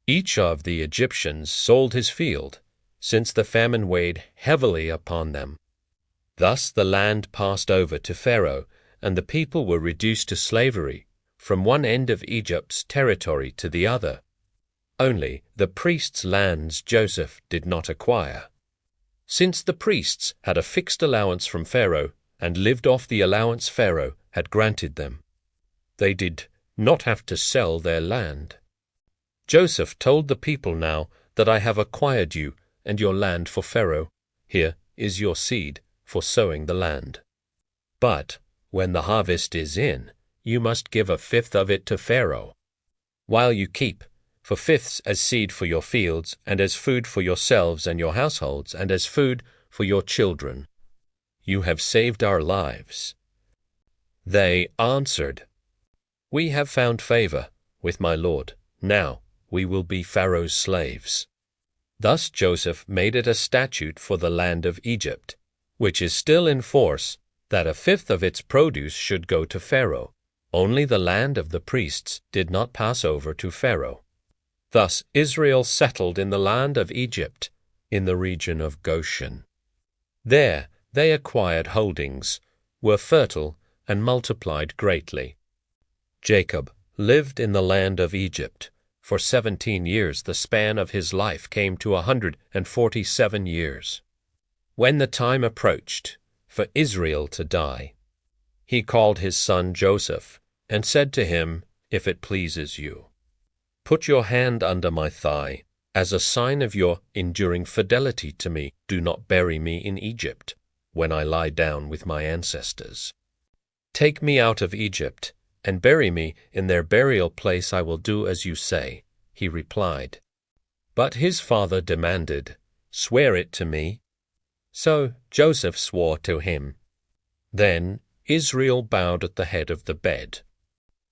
Each of the Egyptians sold his field, since the famine weighed heavily upon them. Thus the land passed over to Pharaoh, and the people were reduced to slavery from one end of Egypt's territory to the other. Only the priests' lands Joseph did not acquire. Since the priests had a fixed allowance from Pharaoh and lived off the allowance Pharaoh had granted them, they did not have to sell their land. Joseph told the people, "Now that I have acquired you and your land for Pharaoh, here is your seed for sowing the land. But when the harvest is in, you must give a fifth of it to Pharaoh, while you keep for fifths as seed for your fields, and as food for yourselves and your households, and as food for your children. You have saved our lives." They answered, "We have found favor with my lord. Now we will be Pharaoh's slaves." Thus Joseph made it a statute for the land of Egypt, which is still in force, that a fifth of its produce should go to Pharaoh. Only the land of the priests did not pass over to Pharaoh. Thus Israel settled in the land of Egypt, in the region of Goshen. There they acquired holdings, were fertile, and multiplied greatly. Jacob lived in the land of Egypt. For 17 years the span of his life came to 147 years. When the time approached for Israel to die, he called his son Joseph, and said to him, "If it pleases you, put your hand under my thigh, as a sign of your enduring fidelity to me. Do not bury me in Egypt, when I lie down with my ancestors. Take me out of Egypt, and bury me in their burial place. I will do as you say," he replied. But his father demanded, "Swear it to me." So Joseph swore to him. Then Israel bowed at the head of the bed.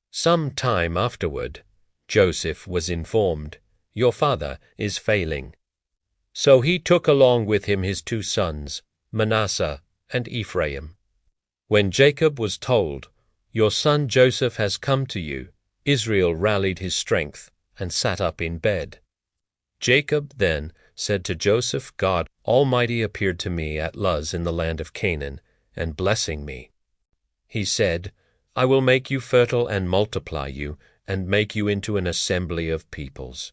Some time afterward, Joseph was informed, "Your father is failing." So he took along with him his 2 sons, Manasseh and Ephraim. When Jacob was told, "Your son Joseph has come to you," Israel rallied his strength and sat up in bed. Jacob then said to Joseph, "God Almighty appeared to me at Luz in the land of Canaan, and blessing me. He said, 'I will make you fertile and multiply you, and make you into an assembly of peoples.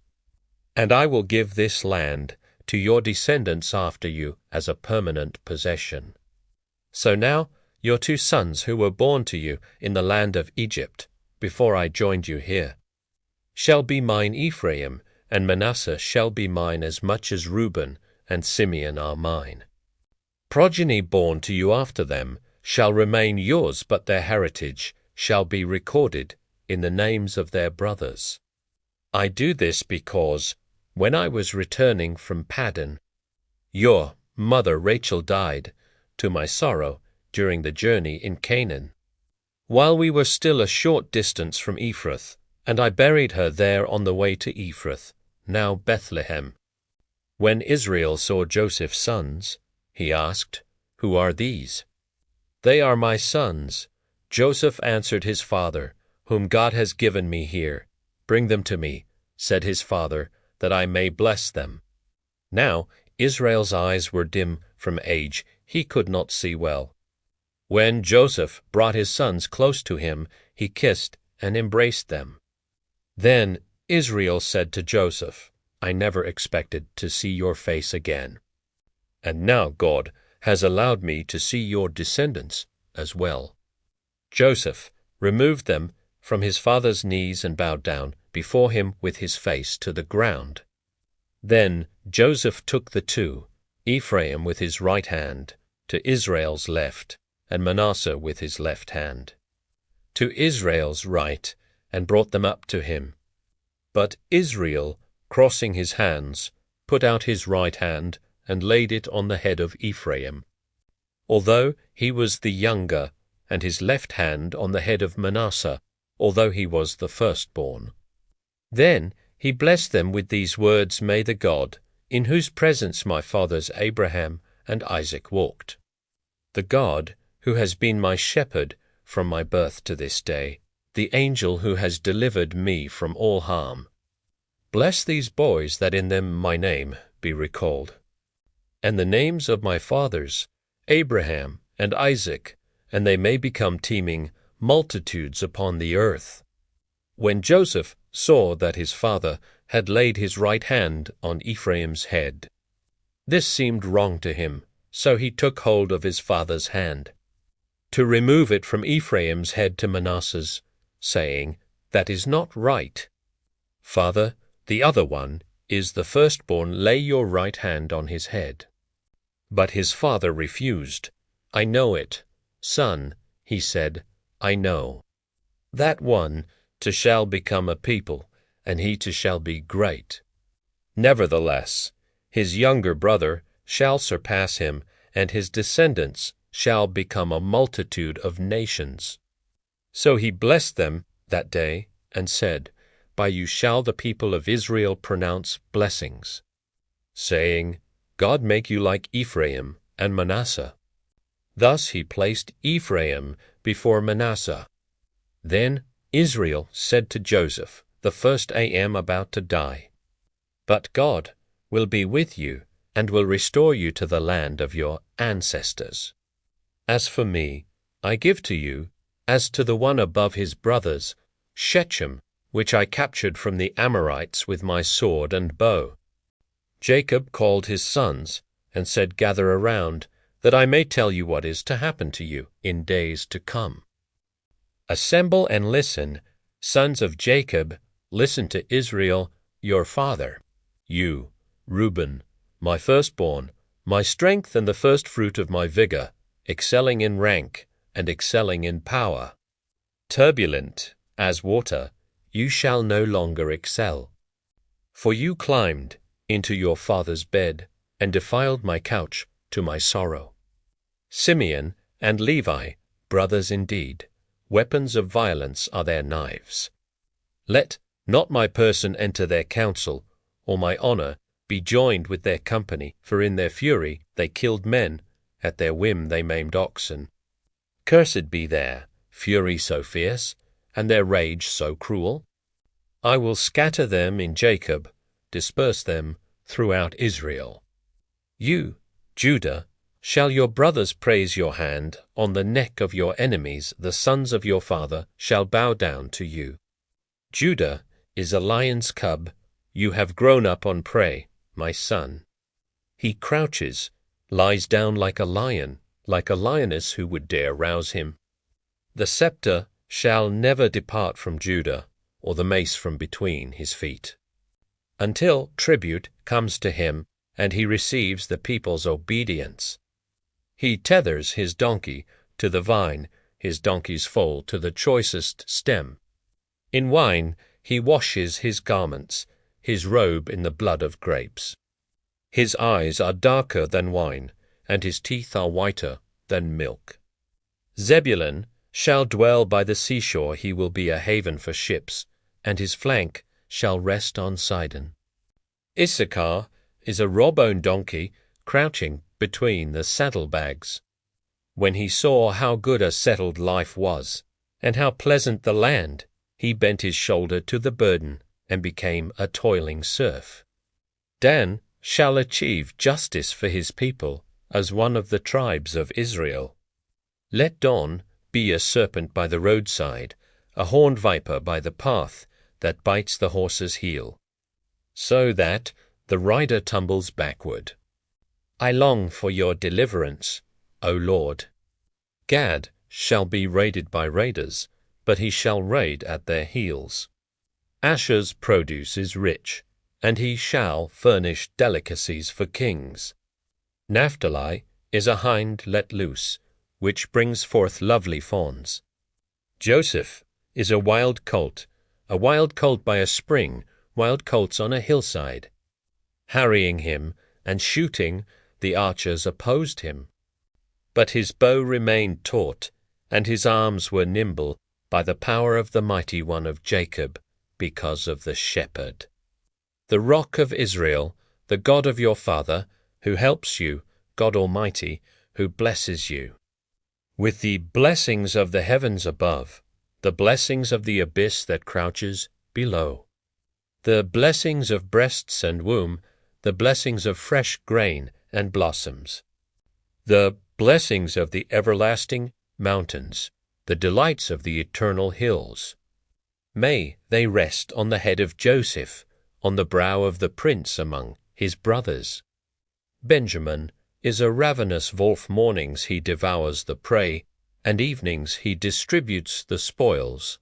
And I will give this land to your descendants after you as a permanent possession.' So now your 2 sons who were born to you in the land of Egypt, before I joined you here, shall be mine. Ephraim and Manasseh shall be mine as much as Reuben and Simeon are mine. Progeny born to you after them shall remain yours, but their heritage shall be recorded in the names of their brothers. I do this because, when I was returning from Paddan, your mother Rachel died, to my sorrow, during the journey in Canaan, while we were still a short distance from Ephrath, and I buried her there on the way to Ephrath, now Bethlehem. When Israel saw Joseph's sons, he asked, 'Who are these?' 'They are my sons,' Joseph answered his father, 'whom God has given me here. Bring them to me,' said his father, 'that I may bless them.' Now Israel's eyes were dim from age, he could not see well. When Joseph brought his sons close to him, he kissed and embraced them. Then Israel said to Joseph, 'I never expected to see your face again. And now God has allowed me to see your descendants as well.' Joseph removed them from his father's knees and bowed down before him with his face to the ground. Then Joseph took the 2, Ephraim with his right hand, to Israel's left, and Manasseh with his left hand, to Israel's right, and brought them up to him. But Israel, crossing his hands, put out his right hand and laid it on the head of Ephraim, although he was the younger, and his left hand on the head of Manasseh, although he was the firstborn. Then he blessed them with these words, 'May the God, in whose presence my fathers Abraham and Isaac walked, the God who has been my shepherd from my birth to this day, the angel who has delivered me from all harm, bless these boys that in them my name be recalled, and the names of my fathers, Abraham and Isaac, and they may become teeming multitudes upon the earth. When Joseph saw that his father had laid his right hand on Ephraim's head, this seemed wrong to him, so he took hold of his father's hand, to remove it from Ephraim's head to Manasseh's, saying, That is not right. Father, the other one is the firstborn, lay your right hand on his head. But his father refused. I know it. Son, he said, I know. That one to shall become a people, and he to shall be great. Nevertheless, his younger brother shall surpass him, and his descendants shall become a multitude of nations. So he blessed them that day, and said, By you shall the people of Israel pronounce blessings, saying, God make you like Ephraim and Manasseh. Thus he placed Ephraim before Manasseh. Then Israel said to Joseph, the first AM about to die, But God will be with you, and will restore you to the land of your ancestors. As for me, I give to you, as to the one above his brothers, Shechem, which I captured from the Amorites with my sword and bow. Jacob called his sons, and said, Gather around, that I may tell you what is to happen to you in days to come. Assemble and listen, sons of Jacob, listen to Israel, your father. You, Reuben, my firstborn, my strength and the firstfruit of my vigor, excelling in rank and excelling in power. Turbulent as water, you shall no longer excel. For you climbed into your father's bed, and defiled my couch to my sorrow. Simeon and Levi, brothers indeed, weapons of violence are their knives. Let not my person enter their council, or my honor be joined with their company, for in their fury they killed men, at their whim they maimed oxen. Cursed be their fury so fierce, and their rage so cruel. I will scatter them in Jacob, disperse them throughout Israel. You, Judah, shall your brothers praise your hand, on the neck of your enemies the sons of your father shall bow down to you. Judah is a lion's cub, you have grown up on prey, my son. He crouches, lies down like a lioness who would dare rouse him. The scepter shall never depart from Judah, or the mace from between his feet, until tribute comes to him, and he receives the people's obedience. He tethers his donkey to the vine, his donkey's foal to the choicest stem. In wine he washes his garments, his robe in the blood of grapes. His eyes are darker than wine, and his teeth are whiter than milk. Zebulun shall dwell by the seashore, he will be a haven for ships, and his flank shall rest on Sidon. Issachar is a raw-boned donkey, crouching between the saddlebags. When he saw how good a settled life was, and how pleasant the land, he bent his shoulder to the burden, and became a toiling serf. Dan shall achieve justice for his people, as one of the tribes of Israel. Let dawn be a serpent by the roadside, a horned viper by the path, that bites the horse's heel, so that the rider tumbles backward. I long for your deliverance, O Lord. Gad shall be raided by raiders, but he shall raid at their heels. Asher's produce is rich, and he shall furnish delicacies for kings. Naphtali is a hind let loose, which brings forth lovely fawns. Joseph is a wild colt by a spring, wild colts on a hillside. Harrying him and shooting, the archers opposed him. But his bow remained taut, and his arms were nimble by the power of the mighty one of Jacob, because of the shepherd. The rock of Israel, the God of your father, who helps you, God Almighty, who blesses you. With the blessings of the heavens above, the blessings of the abyss that crouches below, the blessings of breasts and womb, the blessings of fresh grain and blossoms, the blessings of the everlasting mountains, the delights of the eternal hills. May they rest on the head of Joseph, on the brow of the prince among his brothers. Benjamin is a ravenous wolf. Mornings he devours the prey, and evenings he distributes the spoils.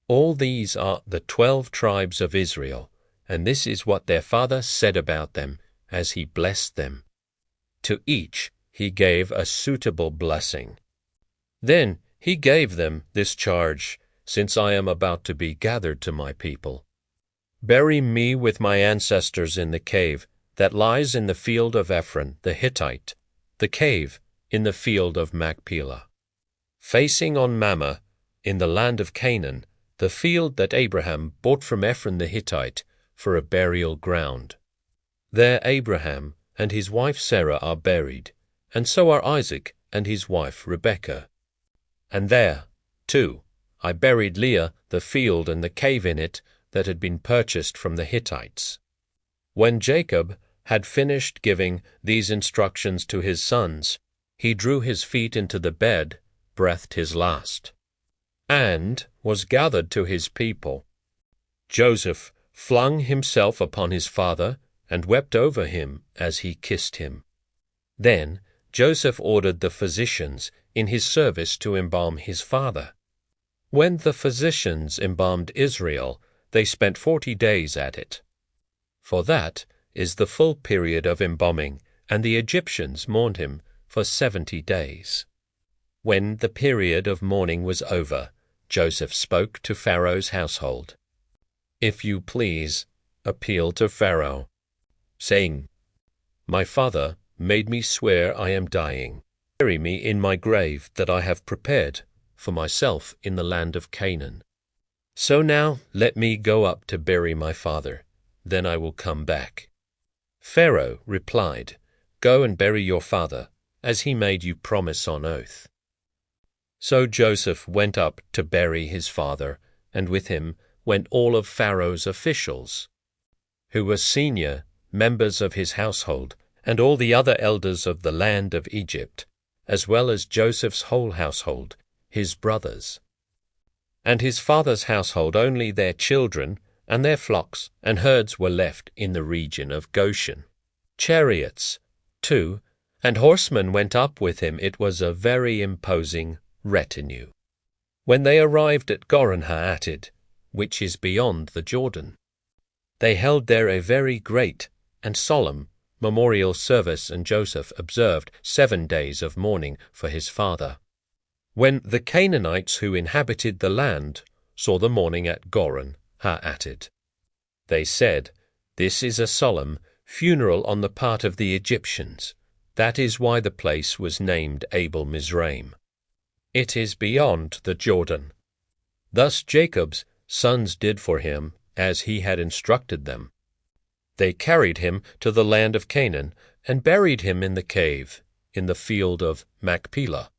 All these are the 12 tribes of Israel, and this is what their father said about them as he blessed them. To each he gave a suitable blessing. Then he gave them this charge, since I am about to be gathered to my people. Bury me with my ancestors in the cave that lies in the field of Ephron the Hittite, the cave in the field of Machpelah, facing on Mamre, in the land of Canaan, the field that Abraham bought from Ephron the Hittite for a burial ground. There Abraham and his wife Sarah are buried, and so are Isaac and his wife Rebekah. And there, too, I buried Leah, the field and the cave in it that had been purchased from the Hittites. When Jacob had finished giving these instructions to his sons, he drew his feet into the bed, breathed his last, and was gathered to his people. Joseph flung himself upon his father and wept over him as he kissed him. Then Joseph ordered the physicians in his service to embalm his father. When the physicians embalmed Israel, they spent 40 days at it. For that is the full period of embalming, and the Egyptians mourned him for 70 days. When the period of mourning was over, Joseph spoke to Pharaoh's household. If you please, appeal to Pharaoh, saying, My father made me swear I am dying. Bury me in my grave that I have prepared for myself in the land of Canaan. So now let me go up to bury my father, then I will come back. Pharaoh replied, Go and bury your father, as he made you promise on oath. So Joseph went up to bury his father, and with him went all of Pharaoh's officials, who were senior members of his household, and all the other elders of the land of Egypt, as well as Joseph's whole household, his brothers. And his father's household, only their children and their flocks and herds were left in the region of Goshen. Chariots, too, and horsemen went up with him. It was a very imposing retinue. When they arrived at Goren-ha-Attid, which is beyond the Jordan, they held there a very great and solemn memorial service, and Joseph observed 7 days of mourning for his father. When the Canaanites who inhabited the land saw the mourning at Goren-ha-Attid, they said, This is a solemn funeral on the part of the Egyptians. That is why the place was named Abel Mizraim. It is beyond the Jordan. Thus Jacob's sons did for him as he had instructed them. They carried him to the land of Canaan and buried him in the cave in the field of Machpelah,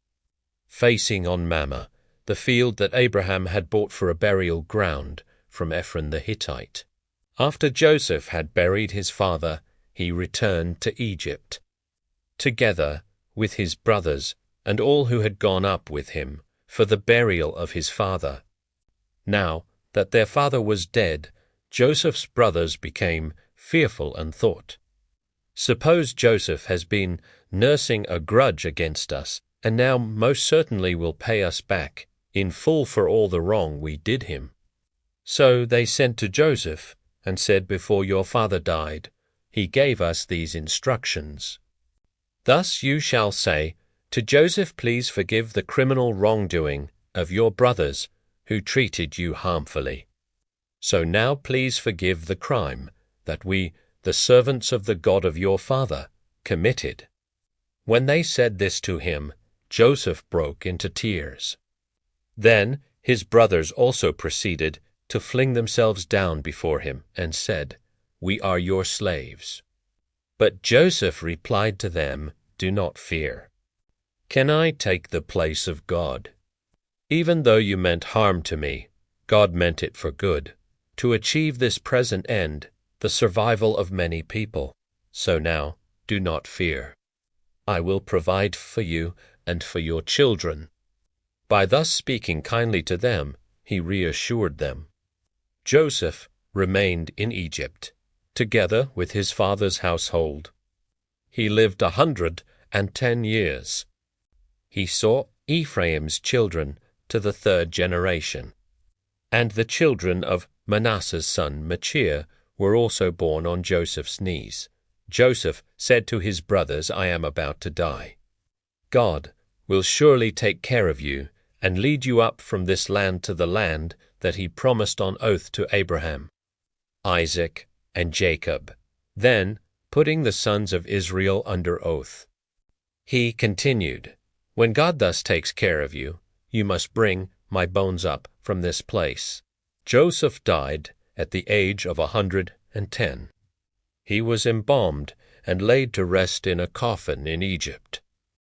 facing on Mamre, the field that Abraham had bought for a burial ground from Ephron the Hittite. After Joseph had buried his father, he returned to Egypt, together with his brothers and all who had gone up with him for the burial of his father. Now that their father was dead, Joseph's brothers became fearful and thought, Suppose Joseph has been nursing a grudge against us, and now most certainly will pay us back in full for all the wrong we did him. So they sent to Joseph and said, Before your father died, he gave us these instructions. Thus you shall say, To Joseph, please forgive the criminal wrongdoing of your brothers who treated you harmfully. So now please forgive the crime that we, the servants of the God of your father, committed. When they said this to him, Joseph broke into tears. Then his brothers also proceeded to fling themselves down before him and said, We are your slaves. But Joseph replied to them, Do not fear. Can I take the place of God? Even though you meant harm to me, God meant it for good, to achieve this present end, the survival of many people. So now, do not fear. I will provide for you and for your children." By thus speaking kindly to them, he reassured them. Joseph remained in Egypt, together with his father's household. He lived 110 years. He saw Ephraim's children to the 3rd generation, and the children of Manasseh's son Machir were also born on Joseph's knees. Joseph said to his brothers, "I am about to die. God will surely take care of you and lead you up from this land to the land that he promised on oath to Abraham, Isaac, and Jacob." Then, putting the sons of Israel under oath, he continued, "When God thus takes care of you, you must bring my bones up from this place." Joseph died at the age of 110. He was embalmed and laid to rest in a coffin in Egypt.